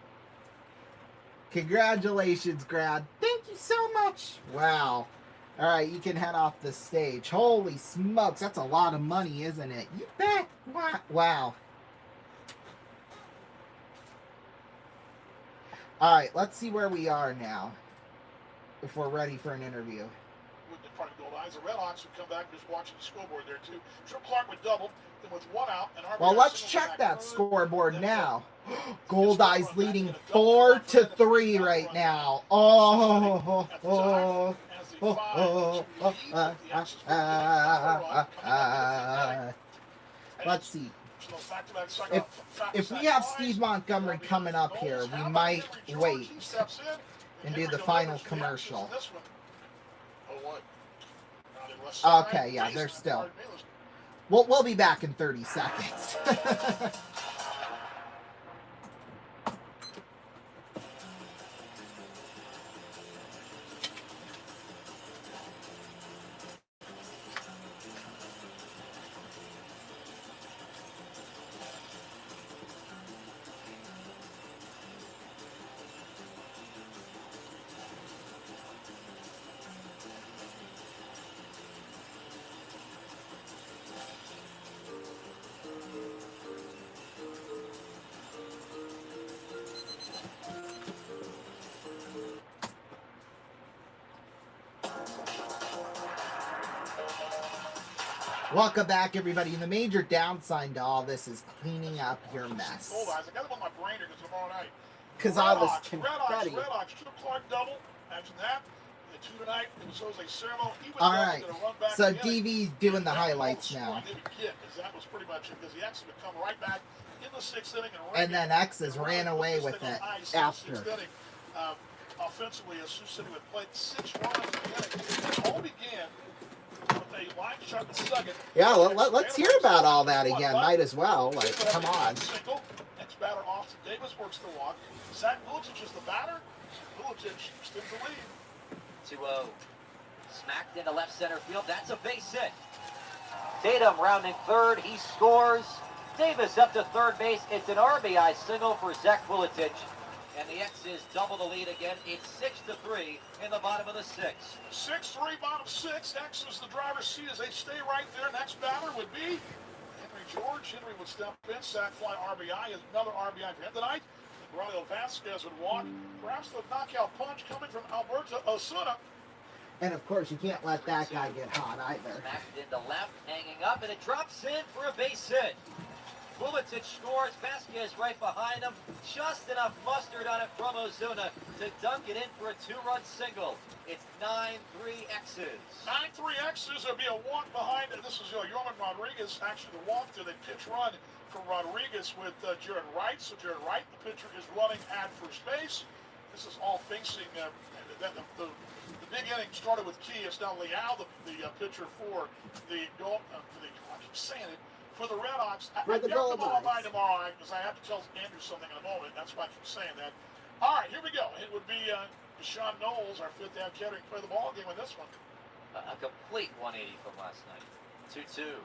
Congratulations, Grad. Thank you so much. Wow. All right, you can head off the stage. Holy smokes, that's a lot of money, isn't it? You bet. Wow. All right, let's see where we are now, if we're ready for an interview. With the front goal lines, the Red Hawks would come back and just watching the scoreboard there too. Trip Clark would double, then with one out. And well, let's check that scoreboard now. Gold Eyes leading 4-3 right now. Let's see. If we have Steve Montgomery coming up here, we might wait and do the final commercial. Okay, yeah, they're still. We'll be back in 30 seconds. Welcome back, everybody. And the major downside to all this is cleaning up your mess. Because all this confetti. Red Hawks, Trip Clark double. Imagine that. The two tonight, it was Jose Sermo. All right. So DV's doing the highlights now. That was pretty much it, because the X's would come right back in the sixth inning. And then X's ran away with it after. Offensively, as Sioux City would play 6 runs in the inning. It all began. Yeah, let's hear about all that again. Might as well. Like, come on. Next batter, Austin Davis works the walk. Zach Milicic is the batter. Milicic extends the lead. 2-0. Smacked into left center field. That's a base hit. Tatum rounding third. He scores. Davis up to third base. It's an RBI single for Zach Milicic. And the X's double the lead again. It's 6-3 in the bottom of the 6th. 6-3, bottom 6. X is the driver's seat as they stay right there. Next batter would be Henry George. Henry would step in. Sack fly RBI is another RBI for him tonight. Braulio Vasquez would walk. Perhaps the knockout punch coming from Alberto Osuna. And of course, you can't let that guy get hot either. Smacked into left, hanging up, and it drops in for a base hit. Milicic scores, Vasquez right behind him. Just enough mustard on it from Ozuna to dunk it in for a 2-run single. It's 9-3 X's. 9-3 X's. There'll be a walk behind it. This is Yorman Rodriguez. Actually, the walk to the pitch run from Rodriguez with Jared Wright. So Jared Wright, the pitcher, is running at first base. This is all facing the big inning started with Key. It's now Leal, the pitcher for the goal. I keep saying it. For the Red Hawks, I get the ball by tomorrow because I have to tell Andrew something in a moment. That's why I keep saying that. All right, here we go. It would be Deshaun Knowles, our fifth down catcher, play the ball game in this one. A complete 180 from last night. 2-2.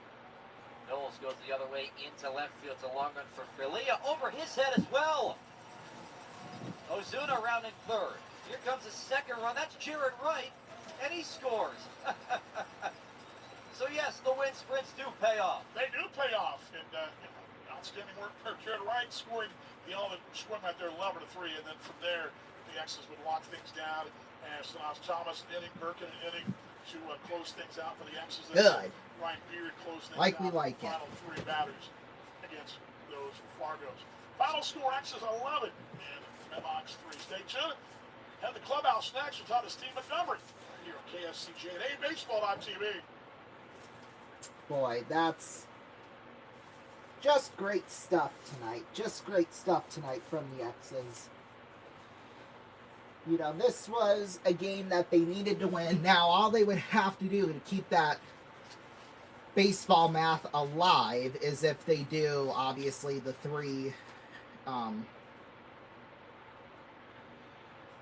Knowles goes the other way into left field. It's a long run for Filia. Over his head as well. Ozuna rounding third. Here comes a second run. That's Jared Wright, and he scores. So yes, the wind sprints do pay off. They do pay off, and outstanding work for Jared Wright, scoring the element, scoring right there 11-3, and then from there the X's would lock things down. And Stanis Thomas inning, Birkin inning to close things out for the X's. Good. Ryan Beard closed things like out. We like it. Final 3 batters against those Fargos. Final score: X's 11 and Red Hawks 3. Stay tuned. Head the clubhouse next. We'll talk to Steve Montgomery here on KSCJ and ABaseball.TV. boy, that's just great stuff tonight. Just great stuff tonight from the X's. You know, this was a game that they needed to win. Now, all they would have to do to keep that baseball math alive is if they do, obviously, the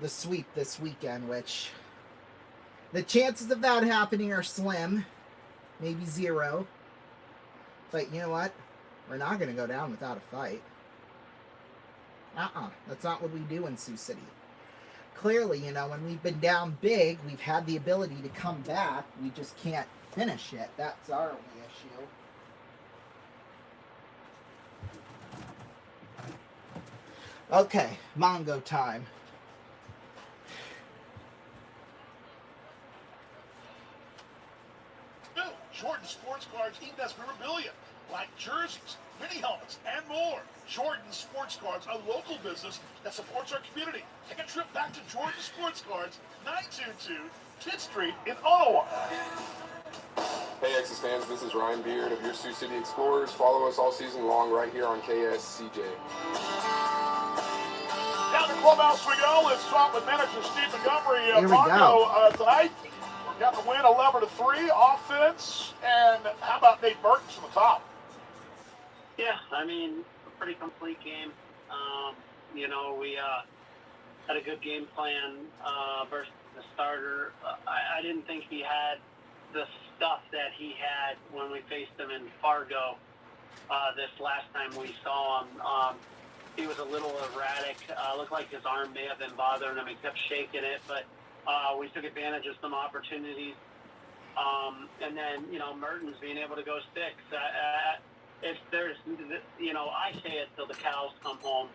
sweep this weekend, which the chances of that happening are slim, maybe 0. But you know what? We're not going to go down without a fight. That's not what we do in Sioux City. Clearly, you know, when we've been down big, we've had the ability to come back. We just can't finish it. That's our only issue. Okay, Mongo time. Jordan Sports Cards even has memorabilia, like jerseys, mini helmets, and more. Jordan Sports Cards, a local business that supports our community. Take a trip back to Jordan Sports Cards, 922 10th Street in Ottawa. Hey X's fans, this is Ryan Beard of your Sioux City Explorers. Follow us all season long right here on KSCJ. Down to clubhouse we go. Let's talk with manager Steve Montgomery. Here we go. Tonight, got the win 11-3 offense, and how about Nate Burton's from the top? Yeah, I mean, a pretty complete game. You know, we had a good game plan versus the starter. I didn't think he had the stuff that he had when we faced him in Fargo this last time we saw him. He was a little erratic. Looked like his arm may have been bothering him. He kept shaking it, but we took advantage of some opportunities. And then, you know, Mertens being able to go 6. If there's, you know, I say it till the cows come home.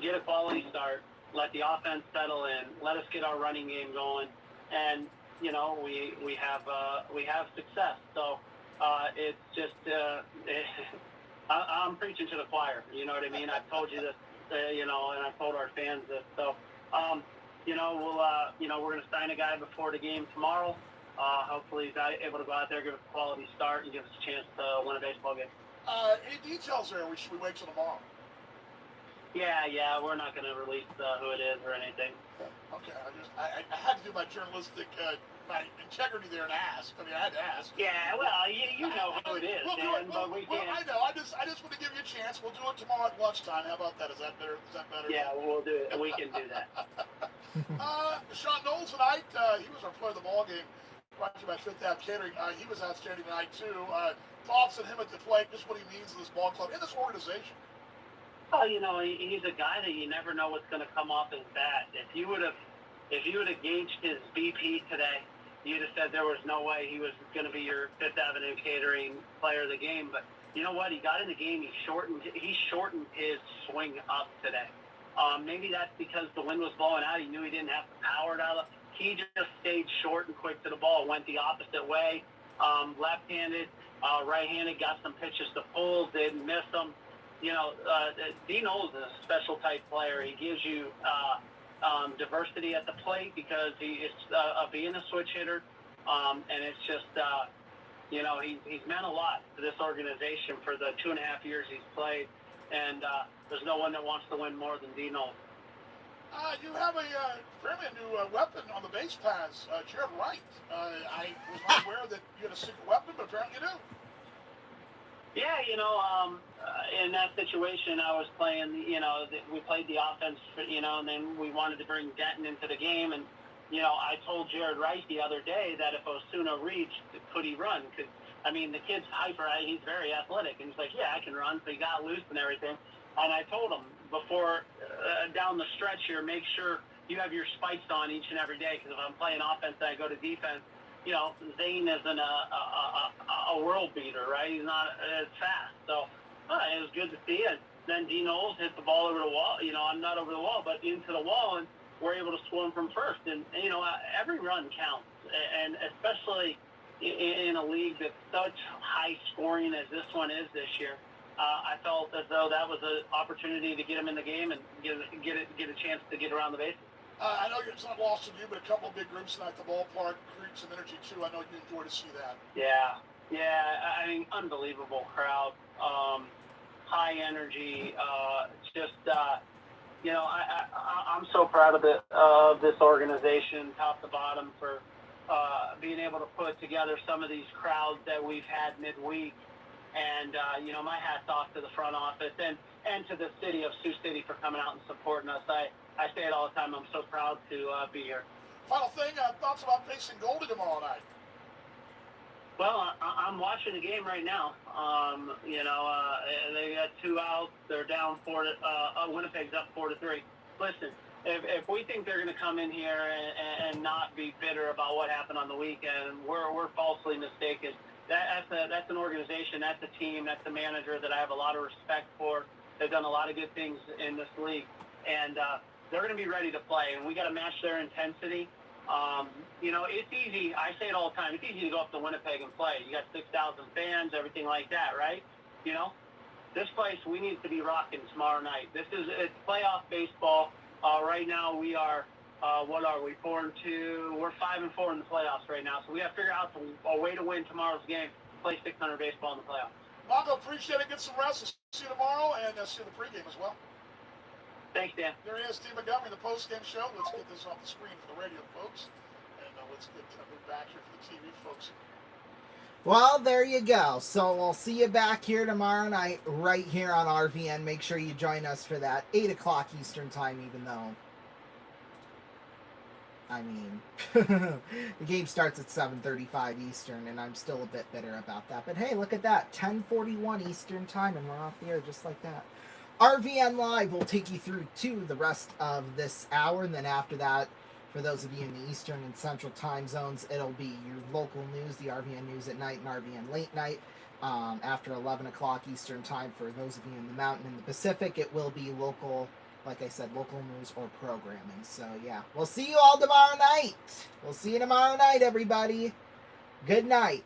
Get a quality start. Let the offense settle in. Let us get our running game going. And, you know, we have success. So it's just, I'm preaching to the choir. You know what I mean? I've told you this, you know, and I've told our fans this. So, you know, we're going to sign a guy before the game tomorrow. Hopefully he's able to go out there, give us a quality start, and give us a chance to win a baseball game. Any details there? Should we wait till tomorrow? Yeah, we're not going to release who it is or anything. Okay, I had to do my journalistic, my integrity there and ask. I mean, I had to ask. Yeah, well, you know who it is, we'll do it. but we can't. I know. I just want to give you a chance. We'll do it tomorrow at lunchtime. How about that? Is that better? Yeah, we'll do it. We can do that. Sean Knowles tonight, he was our player of the ball game. Brought to you by Fifth Ave Catering. He was outstanding tonight, too. Thoughts on him at the plate, just what he means to this ball club and this organization. Oh, you know, he's a guy that you never know what's going to come off his bat. If you would have gauged his BP today, you'd have said there was no way he was going to be your Fifth Avenue Catering player of the game. But you know what? He got in the game. He shortened his swing up today. Maybe that's because the wind was blowing out. He knew he didn't have the power to. He just stayed short and quick to the ball. Went the opposite way. Left-handed, right-handed. Got some pitches to pull. Didn't miss them. You know, Dean Knowles is a special type player. He gives you diversity at the plate because he is being a switch hitter, and it's just you know, he's meant a lot to this organization for the 2.5 years he's played, and there's no one that wants to win more than Dean Knowles. You have a fairly new weapon on the base paths, Jared Wright. I was not aware that you had a secret weapon, but apparently you do. Yeah, you know, in that situation, I was playing, you know, we played the offense, you know, and then we wanted to bring Denton into the game. And, you know, I told Jared Wright the other day that if Osuna reached, could he run? Because, I mean, the kid's hyper, he's very athletic. And he's like, yeah, I can run. So he got loose and everything. And I told him before, down the stretch here, make sure you have your spikes on each and every day. Because if I'm playing offense and I go to defense, you know, Zane isn't a world beater, right? He's not as fast. So it was good to see it. Then Dean Knowles hit the ball over the wall. You know, I'm not over the wall, but into the wall, and we're able to swim from first. And you know, every run counts, and especially in a league that's such high scoring as this one is this year. I felt as though that was an opportunity to get him in the game and get a chance to get around the bases. I know it's not lost to you, but a couple of big groups tonight at the ballpark create some energy too. I know you enjoy to see that. Yeah, Yeah, I mean, unbelievable crowd. High energy. I'm so proud of this organization, top to bottom, for being able to put together some of these crowds that we've had midweek. And my hat's off to the front office and to the city of Sioux City for coming out and supporting us. I say it all the time. I'm so proud to be here. Final thing, thoughts about facing Goldie tomorrow night? Well, I'm watching the game right now. They got 2 outs. They're down 4 to Winnipeg's up 4-3. Listen, if we think they're going to come in here and not be bitter about what happened on the weekend, we're falsely mistaken. That's an organization, that's a team, that's a manager that I have a lot of respect for. They've done a lot of good things in this league, and they're going to be ready to play. And we got to match their intensity. It's easy. I say it all the time. It's easy to go up to Winnipeg and play. You got 6,000 fans, everything like that, right? This place, we need to be rocking tomorrow night. It's playoff baseball. Right now we are, what are we, 4-2? We're 5-4 in the playoffs right now. So we got to figure out a way to win tomorrow's game, play 600 baseball in the playoffs. Mongo, appreciate it. Get some rest. We'll see you tomorrow, and see you in the pregame as well. Thanks, Dan. There he is, Steve Montgomery, the postgame show. Let's get this off the screen for the radio folks, and let's get move back here for the TV folks. Well, there you go. So we'll see you back here tomorrow night right here on RVN. Make sure you join us for that 8 o'clock Eastern time, even though, I mean, the game starts at 7:35 Eastern, and I'm still a bit bitter about that. But hey, look at that. 10:41 Eastern time, and we're off the air just like that. RVN Live will take you through to the rest of this hour, and then after that, for those of you in the Eastern and Central time zones, it'll be your local news, the RVN News at night and RVN Late Night. After 11 o'clock Eastern time, for those of you in the Mountain and the Pacific, it will be local, like I said, local news or programming. So, yeah, we'll see you all tomorrow night. We'll see you tomorrow night, everybody. Good night.